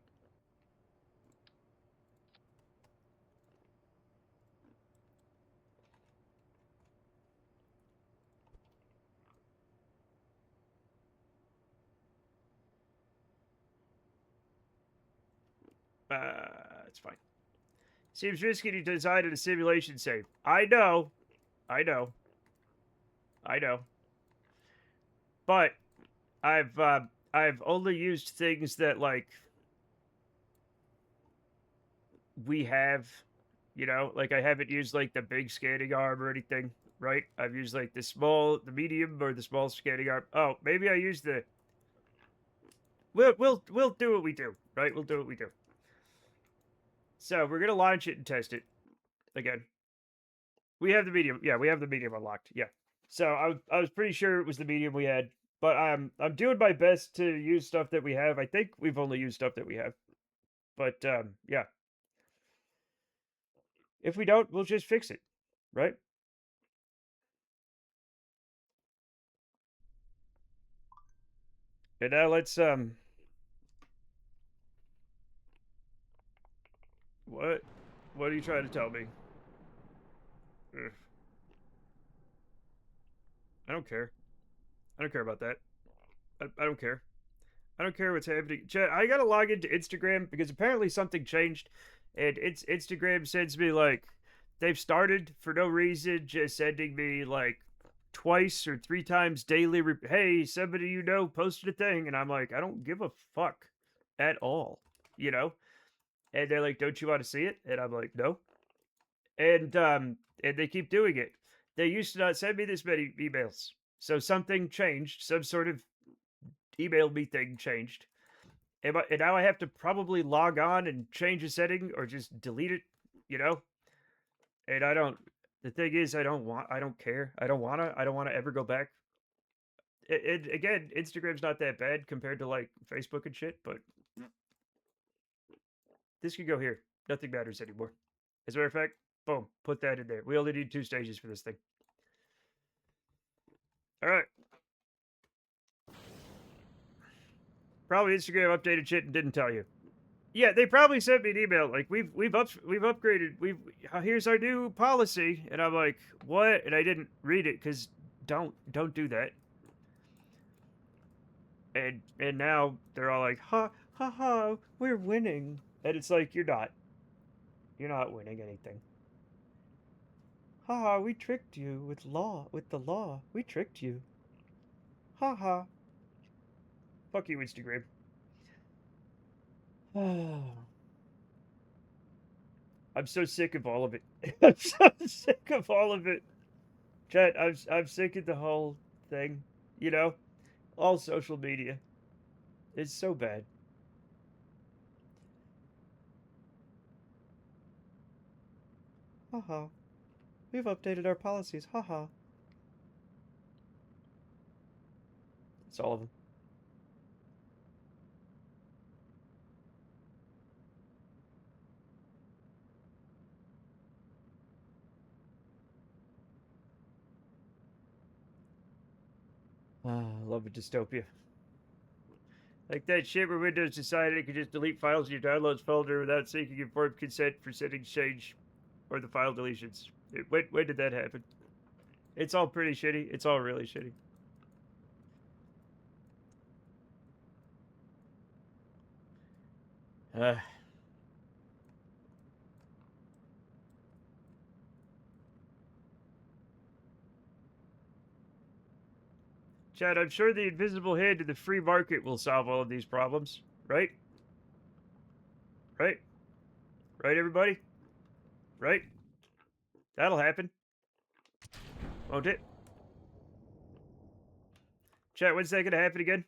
Speaker 1: It's fine. Seems risky to design in a simulation save. I know. I know. I know. But I've only used things that like we have, you know, like I haven't used like the big scanning arm or anything, right? I've used like the medium or the small scanning arm. Oh, maybe I used the we'll do what we do, right? We'll do what we do. So we're gonna launch it and test it again. We have the medium. Yeah, we have the medium unlocked. Yeah. So I was pretty sure it was the medium we had. But I'm doing my best to use stuff that we have. I think we've only used stuff that we have. But yeah. If we don't, we'll just fix it, right? And now let's what what are you trying to tell me? Ugh, I don't care. I don't care about that. I don't care. I don't care what's happening. Chat, I gotta log into Instagram because apparently something changed, and it's Instagram sends me like they've started for no reason just sending me like twice or three times daily. Hey, somebody you know posted a thing, and I'm like, I don't give a fuck at all, you know. And they're like, don't you want to see it? And I'm like, no. And they keep doing it. They used to not send me this many emails, so something changed. Some sort of email me thing changed. And now I have to probably log on and change a setting or just delete it, you know? And I don't the thing is I don't care. I don't wanna ever go back. It again, Instagram's not that bad compared to like Facebook and shit, but this could go here. Nothing matters anymore. As a matter of fact, boom, put that in there. We only need 2 stages for this thing. All right. Probably Instagram updated shit and didn't tell you. Yeah, they probably sent me an email like we've upgraded. Here's our new policy, and I'm like, what? And I didn't read it because don't do that. And now they're all like, ha ha ha, we're winning, and it's like you're not winning anything. Ha ha, we tricked you with the law. We tricked you. Ha ha. Fuck you, Instagram. I'm so sick of all of it. I'm so sick of all of it. Chat, I'm sick of the whole thing. You know, all social media. It's so bad. Haha. We've updated our policies. Haha. It's all of them. I love a dystopia. Like that shit where Windows decided it could just delete files in your downloads folder without seeking informed consent for settings change or the file deletions. When did that happen? It's all pretty shitty. It's all really shitty. Uh, Chad, I'm sure the invisible hand of the free market will solve all of these problems. Right? Right? Right, everybody? Right? That'll happen. Won't it? Chat, when's that gonna happen again?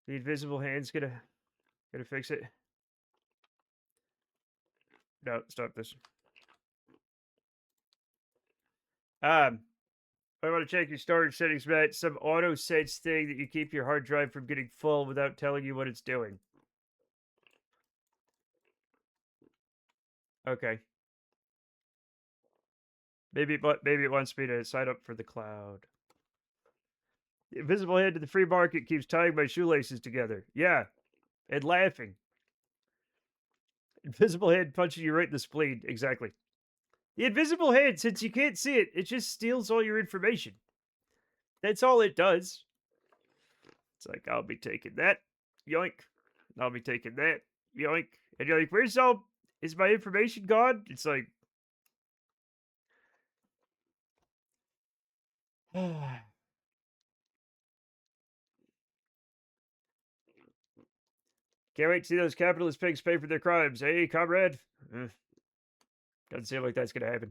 Speaker 1: The invisible hand's gonna fix it. No, stop this. I want to check your storage settings, Matt. Some auto sense thing that you keep your hard drive from getting full without telling you what it's doing. Okay. Maybe it wants me to sign up for the cloud. The invisible hand to the free market keeps tying my shoelaces together. Yeah, and laughing. Invisible hand punching you right in the spleen. Exactly. The invisible hand, since you can't see it, it just steals all your information. That's all it does. It's like, I'll be taking that. Yoink. I'll be taking that. Yoink. And you're like, where's all. Is my information gone? It's like. Can't wait to see those capitalist pigs pay for their crimes. Hey, comrade. Doesn't seem like that's going to happen.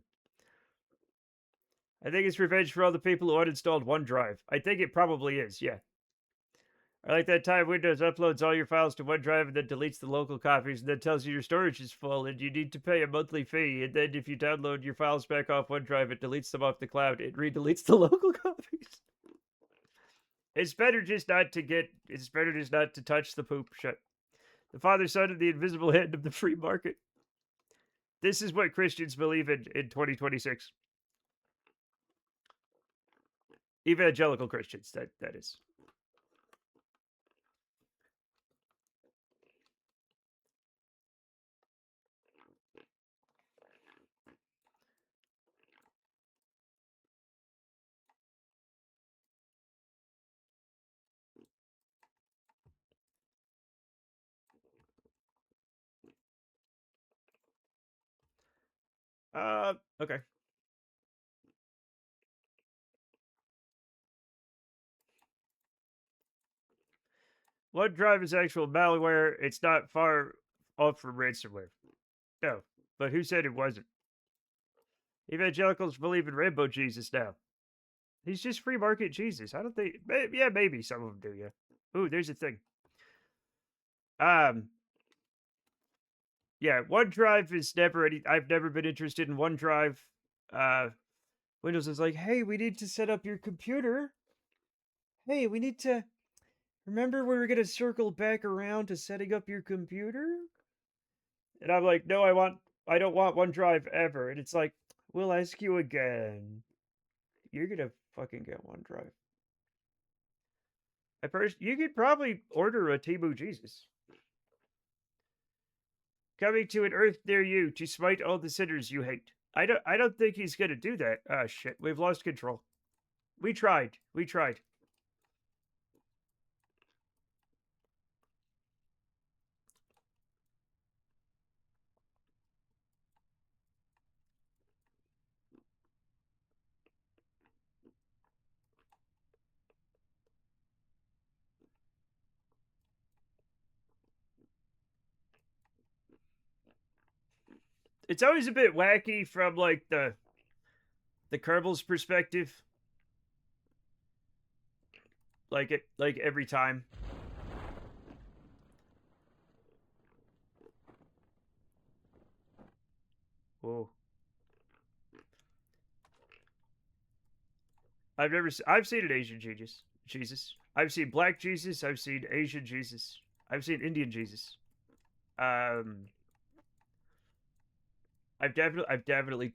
Speaker 1: I think it's revenge for all the people who uninstalled OneDrive. I think it probably is, yeah. I like that time Windows uploads all your files to OneDrive and then deletes the local copies and then tells you your storage is full and you need to pay a monthly fee. And then if you download your files back off OneDrive, it deletes them off the cloud. It redeletes the local copies. It's better just not to touch the poop shit. The Father, Son, and the invisible hand of the free market. This is what Christians believe in 2026. Evangelical Christians, that is. Okay. OneDrive is actual malware. It's not far off from ransomware. No, but who said it wasn't? Evangelicals believe in Rainbow Jesus now. He's just free market Jesus. I don't think. Yeah, maybe some of them do. Yeah. Ooh, there's a thing. Um. Yeah, OneDrive is never any. I've never been interested in OneDrive. Uh, Windows is like, hey, we need to set up your computer. Hey, we need to remember we were gonna circle back around to setting up your computer. And I'm like, no, I don't want OneDrive ever. And it's like, we'll ask you again. You're gonna fucking get OneDrive. At first, you could probably order a Temu Jesus. Coming to an earth near you to smite all the sinners you hate. I don't think he's gonna do that. Ah, shit. We've lost control. We tried. We tried. It's always a bit wacky from like the Kerbal's perspective. Like every time. Whoa. I've seen an Asian Jesus. I've seen black Jesus. I've seen Asian Jesus. I've seen Indian Jesus. Um, I've definitely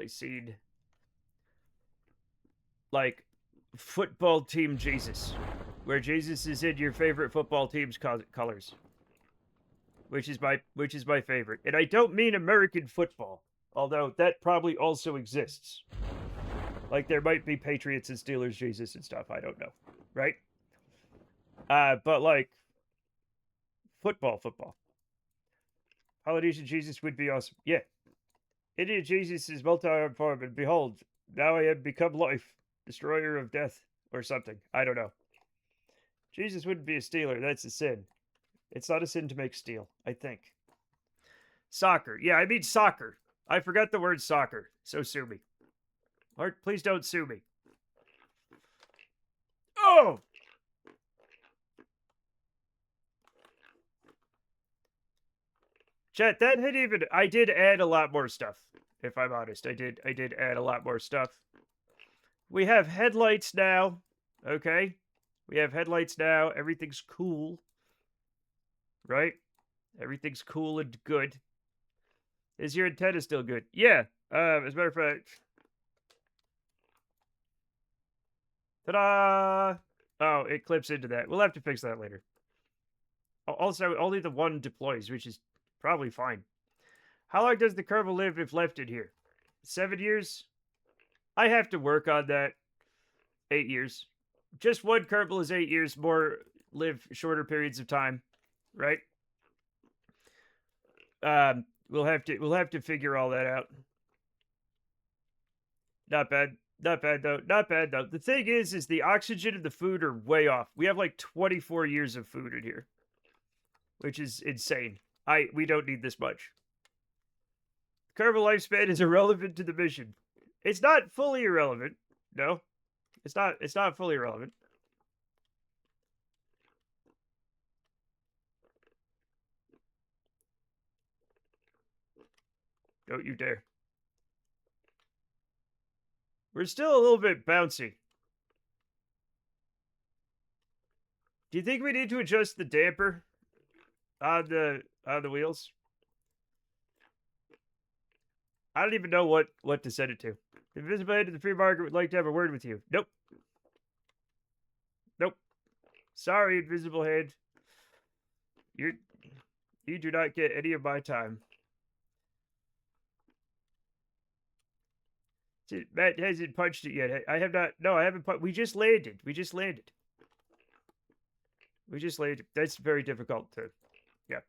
Speaker 1: seen like football team Jesus, where Jesus is in your favorite football team's colors, which is my favorite. And I don't mean American football, although that probably also exists. Like there might be Patriots and Steelers Jesus and stuff. I don't know, right? But like football. Polynesian Jesus would be awesome. Yeah, Indian Jesus is multi-armed form, and behold, now I have become life, destroyer of death, or something. I don't know. Jesus wouldn't be a stealer. That's a sin. It's not a sin to make steel, I think. Soccer. Yeah, I mean soccer. I forgot the word soccer, so sue me. Or please don't sue me. Oh! Chat, that had even... I did add a lot more stuff, if I'm honest. I did add a lot more stuff. We have headlights now, okay? We have headlights now. Everything's cool. Right? Everything's cool and good. Is your antenna still good? Yeah. As a matter of fact... Ta-da! Oh, it clips into that. We'll have to fix that later. Also, only the one deploys, which is probably fine. How long does the Kerbal live if left in here? 7 years? I have to work on that. 8 years. Just one Kerbal is 8 years. More live shorter periods of time, right? We'll have to figure all that out. Not bad. Not bad though. Not bad though. The thing is the oxygen and the food are way off. We have like 24 years of food in here, which is insane. We don't need this much. Kerbal lifespan is irrelevant to the mission. It's not fully irrelevant. No, it's not. It's not fully irrelevant. Don't you dare. We're still a little bit bouncy. Do you think we need to adjust the damper on the wheels? I don't even know what to set it to. The invisible head of the free market would like to have a word with you. Nope. Nope. Sorry, invisible head. You do not get any of my time. Matt hasn't punched it yet. I have not. No, I haven't. We just landed. We just landed. We just landed. That's very difficult to. Yeah.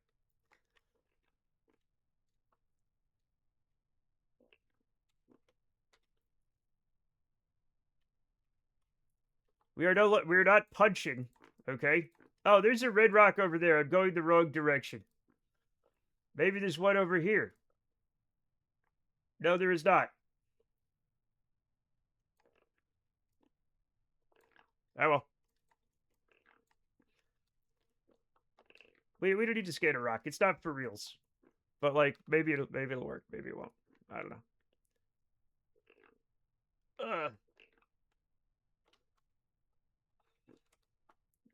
Speaker 1: We are no. We're not punching. Okay. Oh, there's a red rock over there. I'm going the wrong direction. Maybe there's one over here. No, there is not. Oh well. We don't need to skate a rock. It's not for reals. But like maybe it'll work. Maybe it won't. I don't know.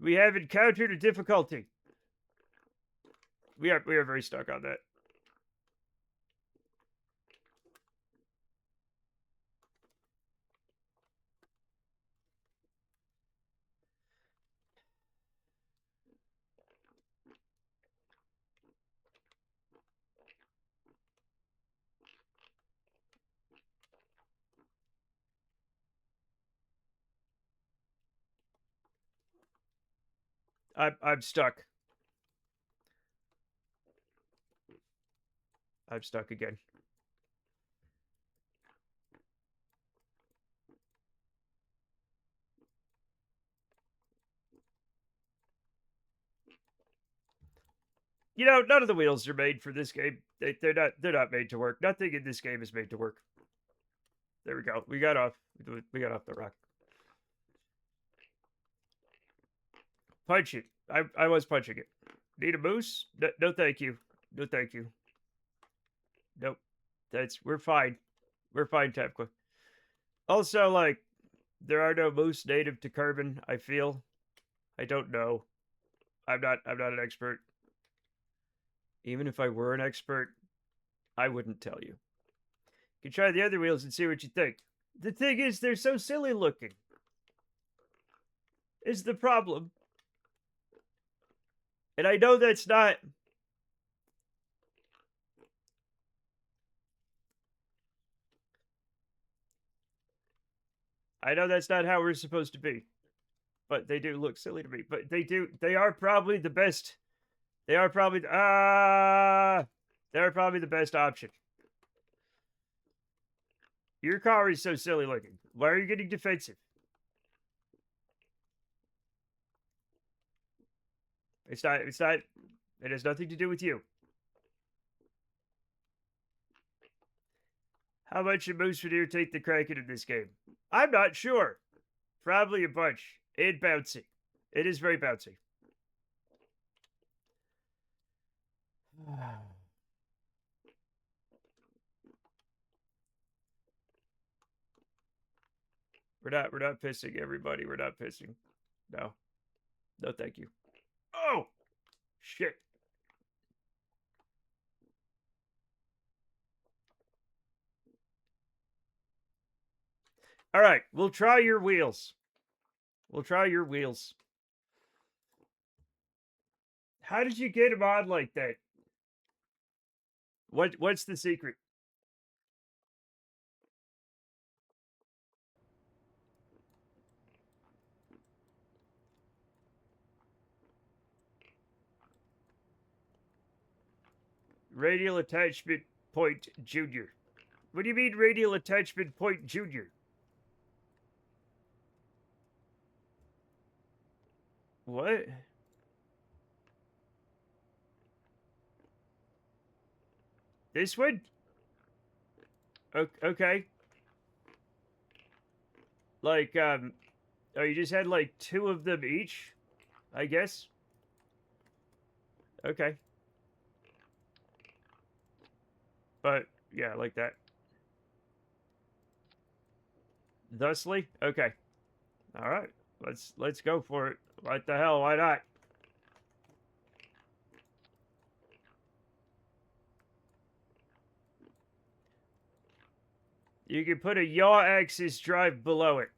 Speaker 1: We have encountered a difficulty. We are very stuck on that. I'm stuck. I'm stuck again. You know, none of the wheels are made for this game. They're not made to work. Nothing in this game is made to work. There we go. We got off the rock. Punch it. I was punching it. Need a moose? No thank you. No thank you. Nope. We're fine. We're fine, Tepqua. Also, like, there are no moose native to Kerbin, I feel. I don't know. I'm not an expert. Even if I were an expert, I wouldn't tell you. You can try the other wheels and see what you think. The thing is, they're so silly looking. Is the problem. And I know that's not. I know that's not how we're supposed to be. But they do look silly to me. But they are probably the best. They are probably the best option. Your car is so silly looking. Why are you getting defensive? It's not it has nothing to do with you. How much should Moose Veneer take the Kraken in this game? I'm not sure. Probably a bunch. And bouncy. It is very bouncy. We're not pissing everybody. We're not pissing. No. No, thank you. Oh! Shit. All right, we'll try your wheels. We'll try your wheels. How did you get them on like that? What's the secret? Radial attachment point junior. What do you mean radial attachment point junior? What? This one? Okay. Like, oh, you just had like 2 of them each? I guess? Okay. But Yeah, like that. Thusly? Okay. All right. Let's go for it. What the hell? Why not? You can put a yaw axis drive below it.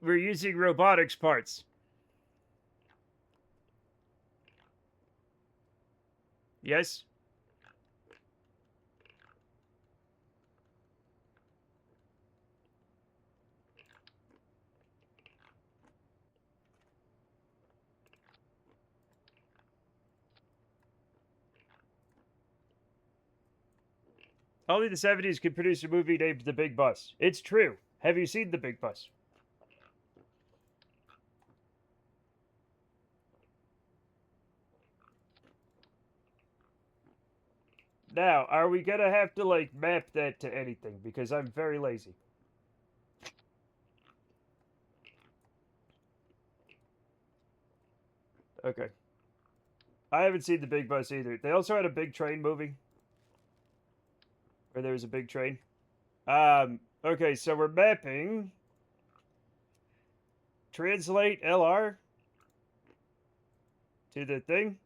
Speaker 1: We're using robotics parts. Yes? Only the 70s could produce a movie named The Big Bus. It's true. Have you seen The Big Bus? Now, are we gonna have to, like, map that to anything? Because I'm very lazy. Okay. I haven't seen The Big Bus either. They also had a big train movie where there was a big train. Okay, so we're mapping. Translate LR to the thing.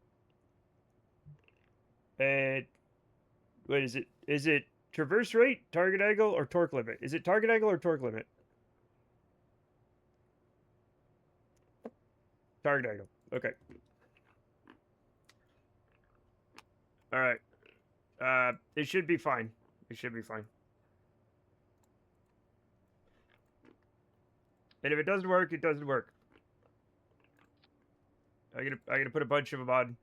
Speaker 1: And what is it? Is it traverse rate, target angle, or torque limit? Is it target angle or torque limit? Target angle. Okay. All right. It should be fine. It should be fine. And if it doesn't work, it doesn't work. I'm gonna put a bunch of them on.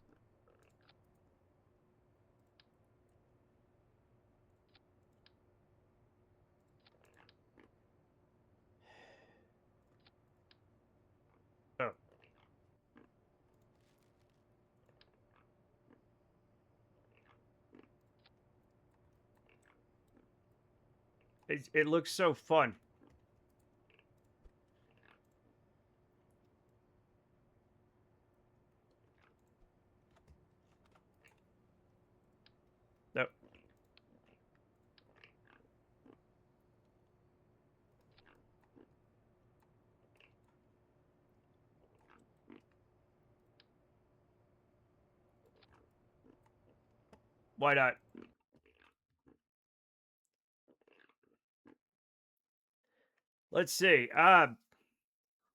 Speaker 1: Oh, it looks so fun. No, why not? Let's see. I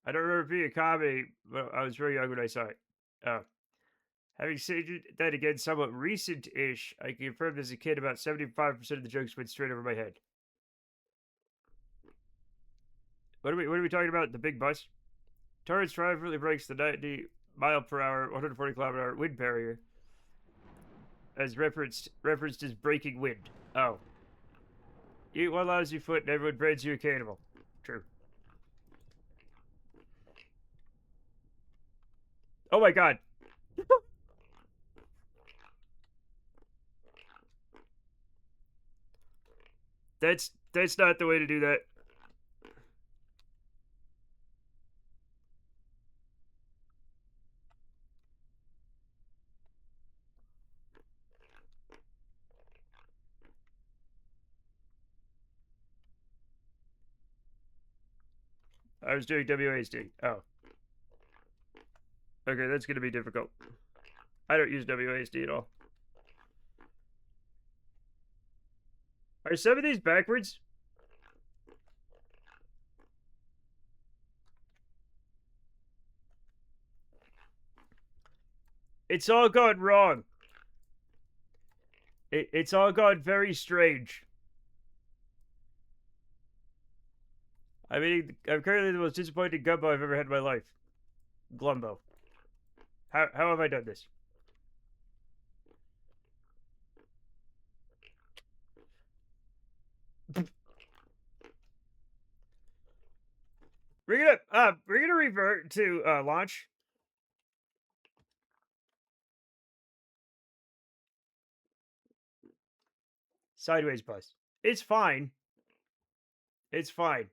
Speaker 1: don't remember being a comedy, but I was very young when I saw it. Oh. Having said that again, somewhat recent-ish, I can confirm as a kid about 75% of the jokes went straight over my head. What are we talking about? The big bus? Torrance Drive really breaks the 90 mile per hour, 140 kilometer per hour wind barrier, as referenced as breaking wind. Oh, you eat one lousy foot and everyone brands you a cannibal. True. Oh my god, that's not the way to do that. I was doing WASD. Oh, okay, that's gonna be difficult. I don't use WASD at all. Are some of these backwards? It's all gone wrong. It's all gone very strange. I mean, I'm currently the most disappointing gumbo I've ever had in my life. Glumbo. How have I done this? We're gonna revert to launch. Sideways bus. It's fine. It's fine.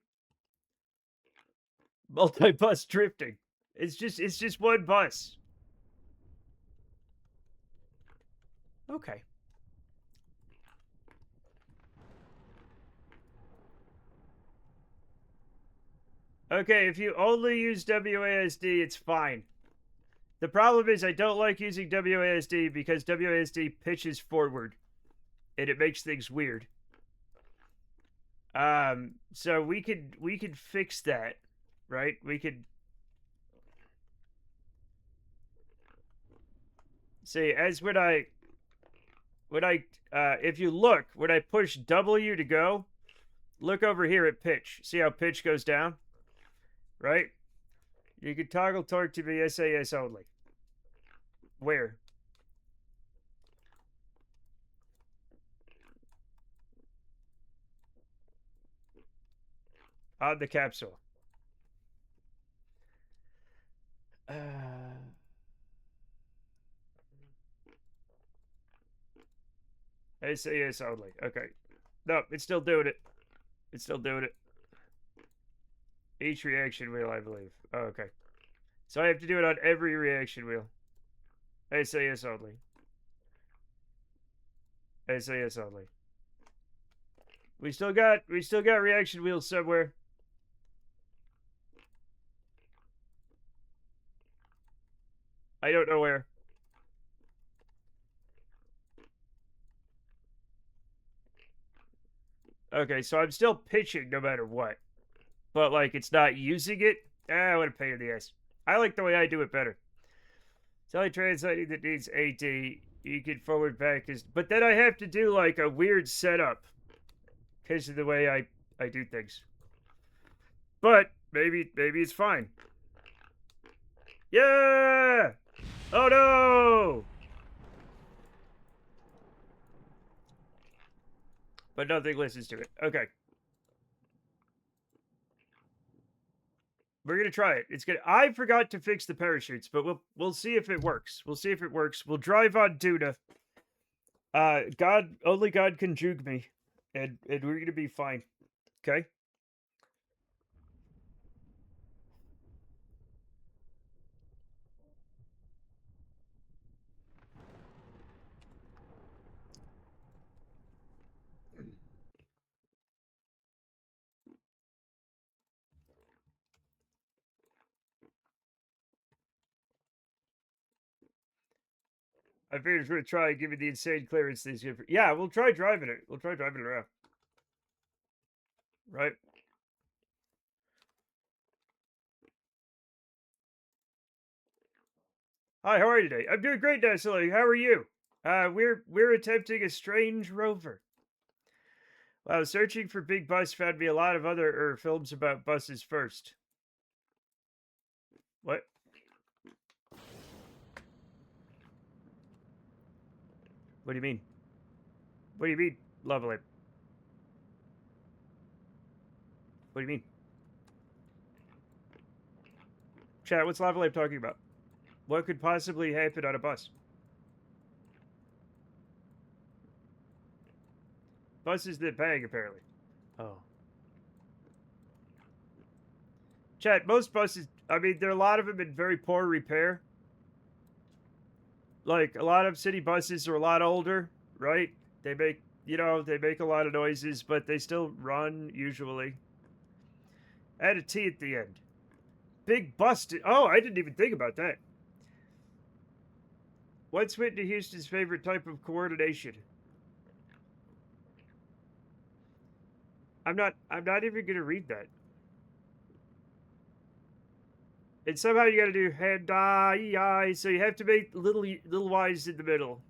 Speaker 1: Multi-bus drifting. It's just one bus. Okay. Okay, if you only use WASD, it's fine. The problem is I don't like using WASD because WASD pitches forward and it makes things weird. So we could fix that, right? We could see as when I if you look when I push W to go, look over here at pitch. See how pitch goes down, right? You can toggle torque to be SAS only. Where? On the capsule. Uh, SAS only. Okay. No, it's still doing it. It's still doing it. Each reaction wheel, I believe. Oh, okay. So I have to do it on every reaction wheel. SAS only. SAS only. We still got reaction wheels somewhere. I don't know where. Okay, so I'm still pitching no matter what. But like it's not using it. What a pain in the ass. I like the way I do it better. Teletranslating that needs AD. You can forward back but then I have to do like a weird setup because of the way I do things. But maybe it's fine. Yeah! Oh no! But nothing listens to it. Okay. We're gonna try it. It's gonna. I forgot to fix the parachutes, but we'll see if it works. We'll see if it works. We'll drive on Duna. Only God can juke me, and we're gonna be fine. Okay. I figured we're gonna try and give it the insane clearance things. Yeah, we'll try driving it. We'll try driving it around. Right. Hi, how are you today? I'm doing great, Natalie. How are you? We're attempting a strange rover. While searching for Big Bus found me a lot of other films about buses first. What? What do you mean? What do you mean, lovely? What do you mean? Chat, what's Lava Lamp talking about? What could possibly happen on a bus? Buses that bang, apparently. Oh. Chat, most buses, I mean, there are a lot of them in very poor repair. Like, a lot of city buses are a lot older, right? They make a lot of noises, but they still run, usually. Add a T at the end. Big bus. Oh, I didn't even think about that. What's Whitney Houston's favorite type of coordination? I'm not even gonna read that. And somehow you gotta do hand eye, so you have to make little Y's in the middle.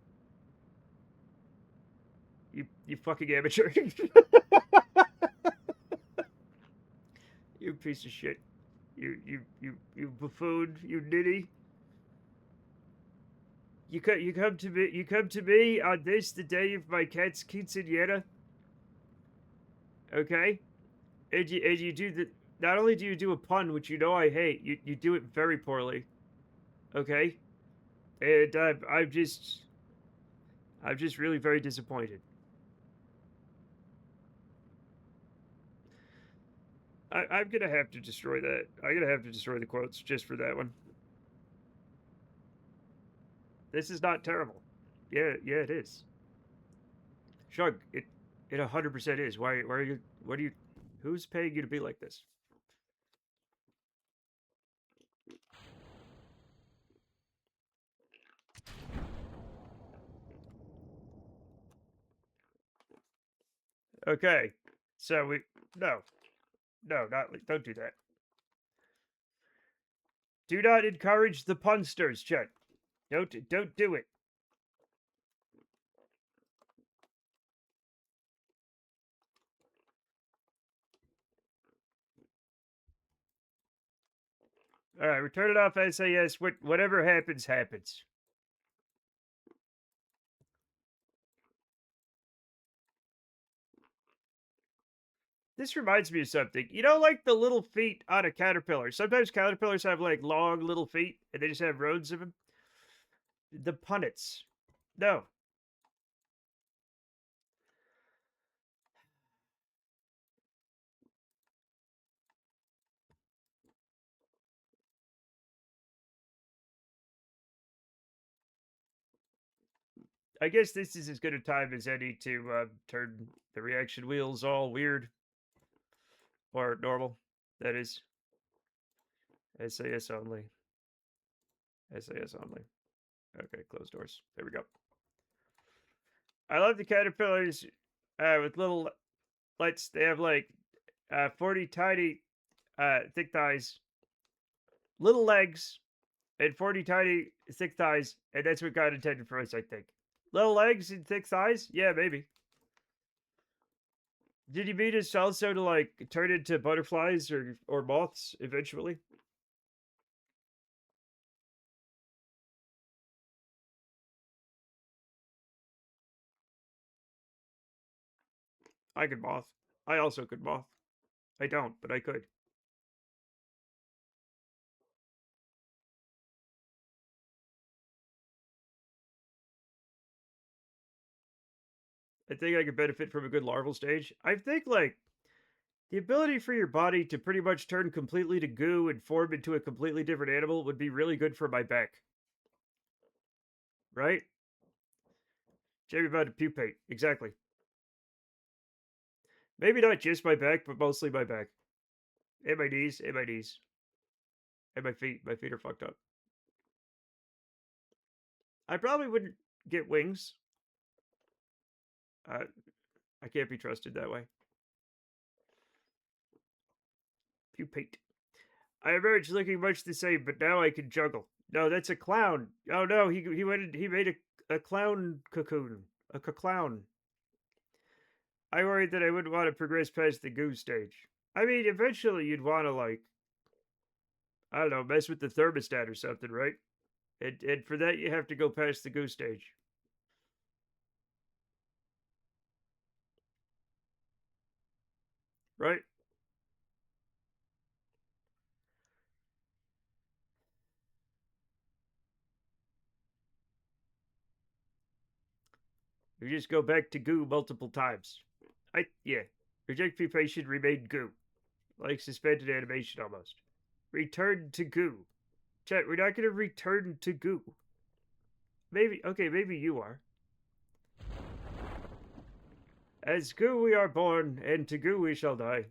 Speaker 1: You fucking amateur. You piece of shit. You buffoon, you nitty. You come to me on this the day of my cat's quinceañera. Okay? And you do the not only do you do a pun, which you know I hate, you do it very poorly. Okay? And I'm just really very disappointed. I'm gonna have to destroy that. I'm gonna have to destroy the quotes just for that one. This is not terrible. Yeah, yeah, it is. Shug, it 100% is. Why are you? What do you? Who's paying you to be like this? Okay, so we no, no, not don't do that. Do not encourage the punsters, Chet. Don't do it. All right, we turn it off SAS. Whatever happens, happens. This reminds me of something. You know, like the little feet on a caterpillar. Sometimes caterpillars have like long little feet, and they just have rows of them. The punnets. No, I guess this is as good a time as any to turn the reaction wheels all weird or normal. That is SAS only. SAS only. Okay, close doors. There we go. I love the caterpillars with little lights. They have like 40 tiny, thick thighs, little legs, and 40 tiny, thick thighs. And that's what God intended for us, I think. Little legs and thick thighs? Yeah, maybe. Did you mean us also to like turn into butterflies or moths eventually? I could moth. I also could moth. I don't, but I could. I think I could benefit from a good larval stage. I think like the ability for your body to pretty much turn completely to goo and form into a completely different animal would be really good for my back. Right? Jamie about to pupate. Exactly. Maybe not just my back, but mostly my back. And my knees, and my knees. And my feet. My feet are fucked up. I probably wouldn't get wings. Uh, I can't be trusted that way. Pupate. I emerged looking much the same, but now I can juggle. No, that's a clown. Oh no, he went he made a clown cocoon. A clown. I worried that I wouldn't want to progress past the goo stage. I mean, eventually you'd want to like, I don't know, mess with the thermostat or something, right? And for that you have to go past the goo stage. Right? You just go back to goo multiple times. Yeah. Reject pupation, remain goo. Like suspended animation almost. Return to goo. Chat, we're not gonna return to goo. Maybe okay, maybe you are. As goo we are born, and to goo we shall die.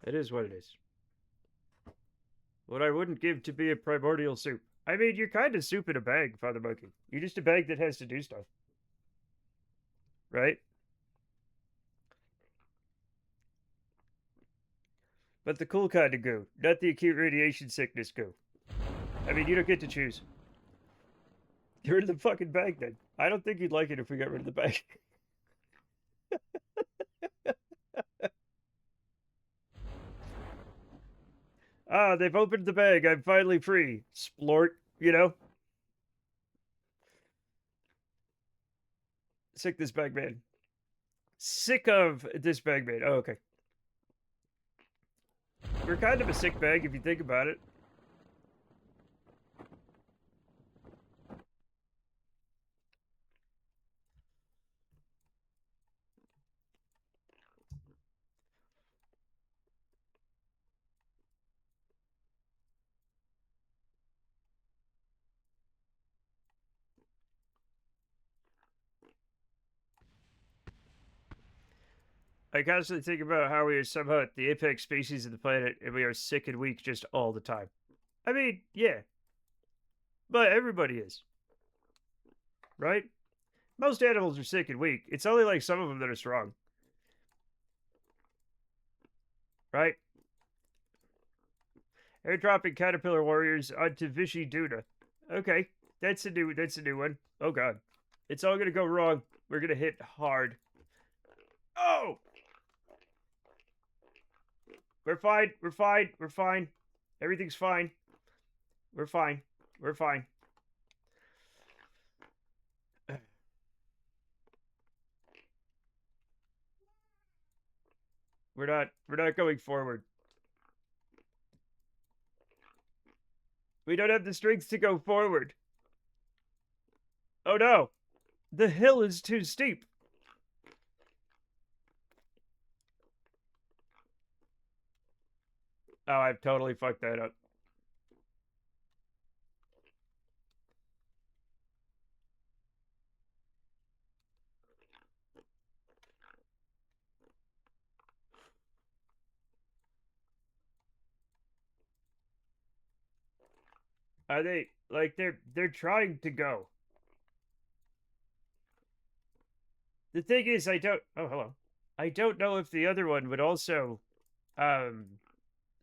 Speaker 1: It is what it is. What I wouldn't give to be a primordial soup. I mean, you're kind of soup in a bag, Father Monkey. You're just a bag that has to do stuff. Right? But the cool kind of goo, not the acute radiation sickness goo. I mean, you don't get to choose. Get rid of the fucking bag then. I don't think you'd like it if we got rid of the bag. Ah, they've opened the bag. I'm finally free. Splort, you know? Sick this bag man. Sick of this bag man. Oh, okay. We're kind of a sick bag if you think about it. I constantly think about how we are somehow the apex species of the planet and we are sick and weak just all the time. I mean, yeah, but everybody is, right? Most animals are sick and weak. It's only like some of them that are strong, right? Airdropping caterpillar warriors onto Vichy Duna. Okay, that's a new one. Oh god. It's all gonna go wrong. We're gonna hit hard. Oh! We're fine. We're fine. We're fine. Everything's fine. We're fine. We're fine. We're not going forward. We don't have the strength to go forward. Oh no. The hill is too steep. Oh, I've totally fucked that up. Are they like they're trying to go? The thing is I don't oh hello. I don't know if the other one would also um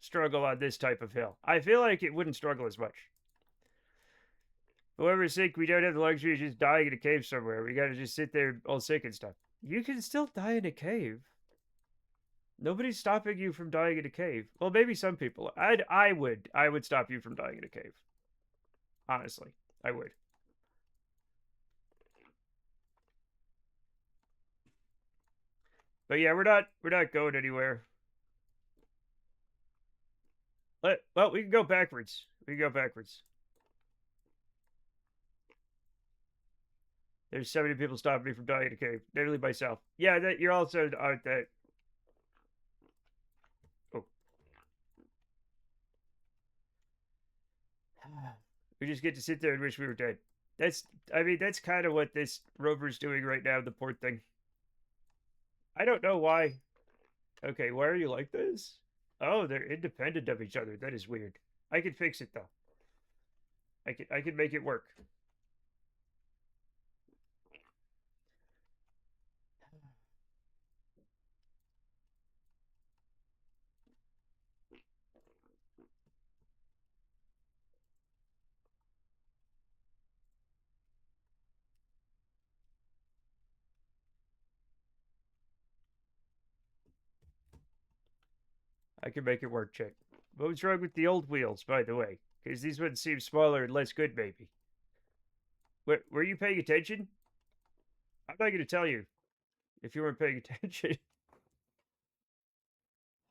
Speaker 1: struggle on this type of hill. I feel like it wouldn't struggle as much. Whoever's sick, we don't have the luxury of just dying in a cave somewhere. We gotta just sit there all sick and stuff. You can still die in a cave. Nobody's stopping you from dying in a cave. Well, maybe some people. I would stop you from dying in a cave. Honestly, I would. But yeah, we're not going anywhere. Well, we can go backwards. We can go backwards. There's so many people stopping me from dying in a cave. Literally myself. Yeah, that you're also out that. Oh, we just get to sit there and wish we were dead. That's. I mean, that's kind of what this rover's doing right now. The port thing. I don't know why. Okay, why are you like this? Oh, they're independent of each other. That is weird. I can fix it though. I can make it work. I can make it work, chick. What was wrong with the old wheels, by the way? Because these ones seem smaller and less good, maybe. Were you paying attention? I'm not going to tell you if you weren't paying attention.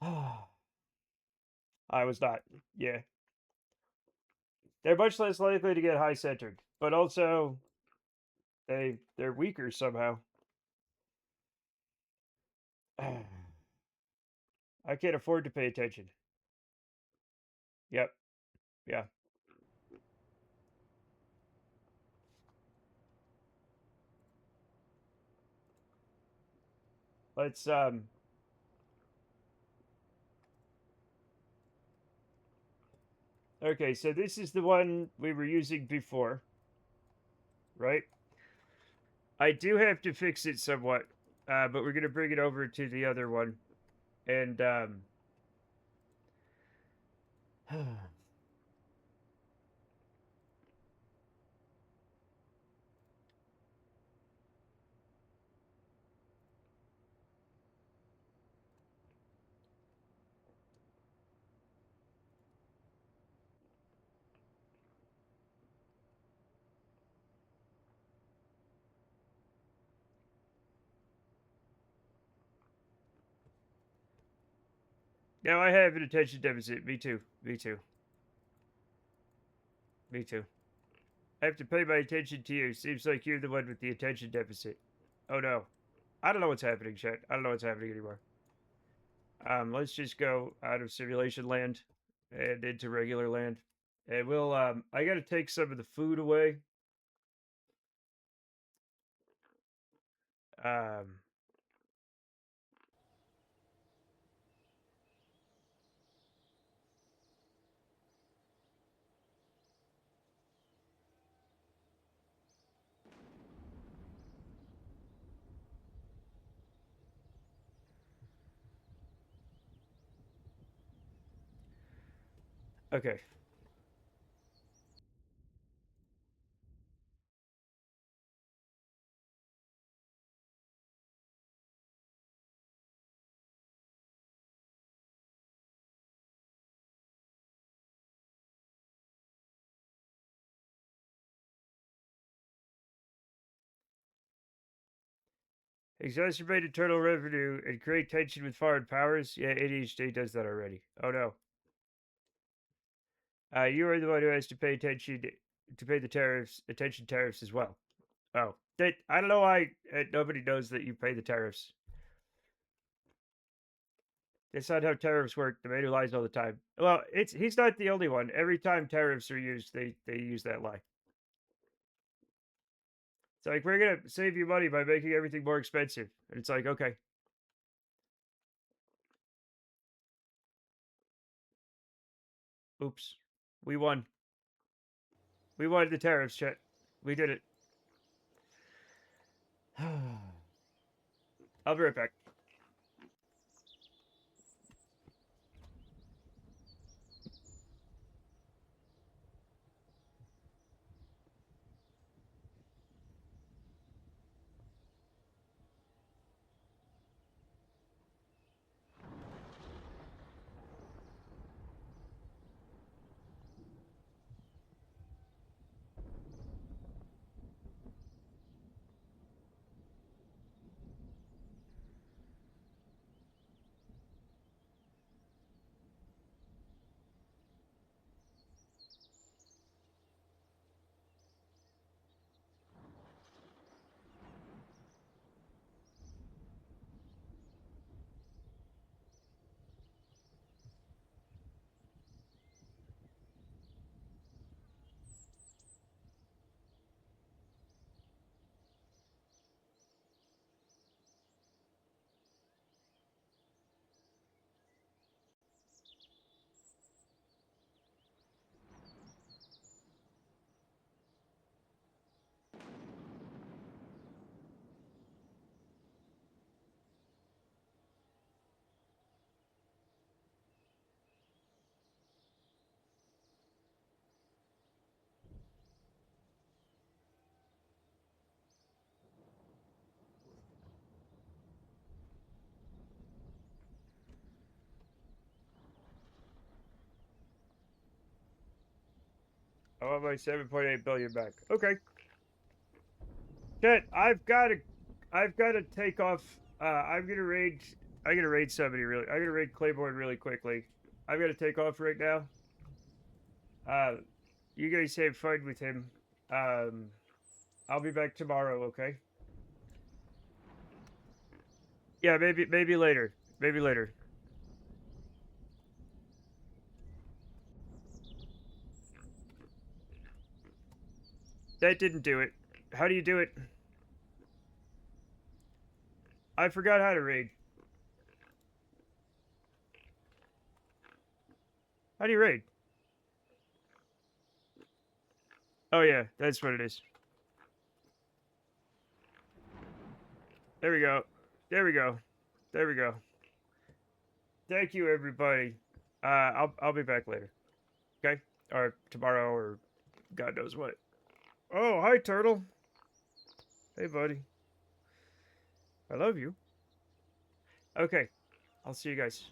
Speaker 1: I was not. Yeah. They're much less likely to get high centered, but also they're weaker somehow. I can't afford to pay attention. Yep. Yeah. Let's. Okay, so this is the one we were using before, right? I do have to fix it somewhat, but we're gonna bring it over to the other one, and now I have an attention deficit. Me too. Me too. Me too. I have to pay my attention to you. Seems like you're the one with the attention deficit. Oh no. I don't know what's happening, chat. I don't know what's happening anymore. Let's just go out of simulation land and into regular land. And we'll I gotta take some of the food away. Um Okay. Exacerbate internal revenue and create tension with foreign powers. Yeah, ADHD does that already. Oh no. You are the one who has to pay attention to pay the tariffs as well. Oh, I don't know why nobody knows that you pay the tariffs. That's not how tariffs work. The man who lies all the time. Well, he's not the only one. Every time tariffs are used, they use that lie. It's like we're gonna save you money by making everything more expensive, and it's like okay, oops, we won. We won the tariffs, chat. We did it. I'll be right back. I want my 7.8 billion back. Okay, chat. I've gotta take off. I'm gonna raid. I'm gonna raid somebody really. I'm gonna raid Claiborne really quickly. I've got to take off right now. Uh, you guys have fun with him. Um, I'll be back tomorrow. Okay. Yeah, maybe later. Maybe later. That didn't do it. How do you do it? I forgot how to raid. How do you raid? Oh yeah, that's what it is. There we go. There we go. There we go. Thank you, everybody. I'll be back later. Okay, or tomorrow, or God knows what. Oh, hi, Turtle. Hey, buddy. I love you. Okay, I'll see you guys.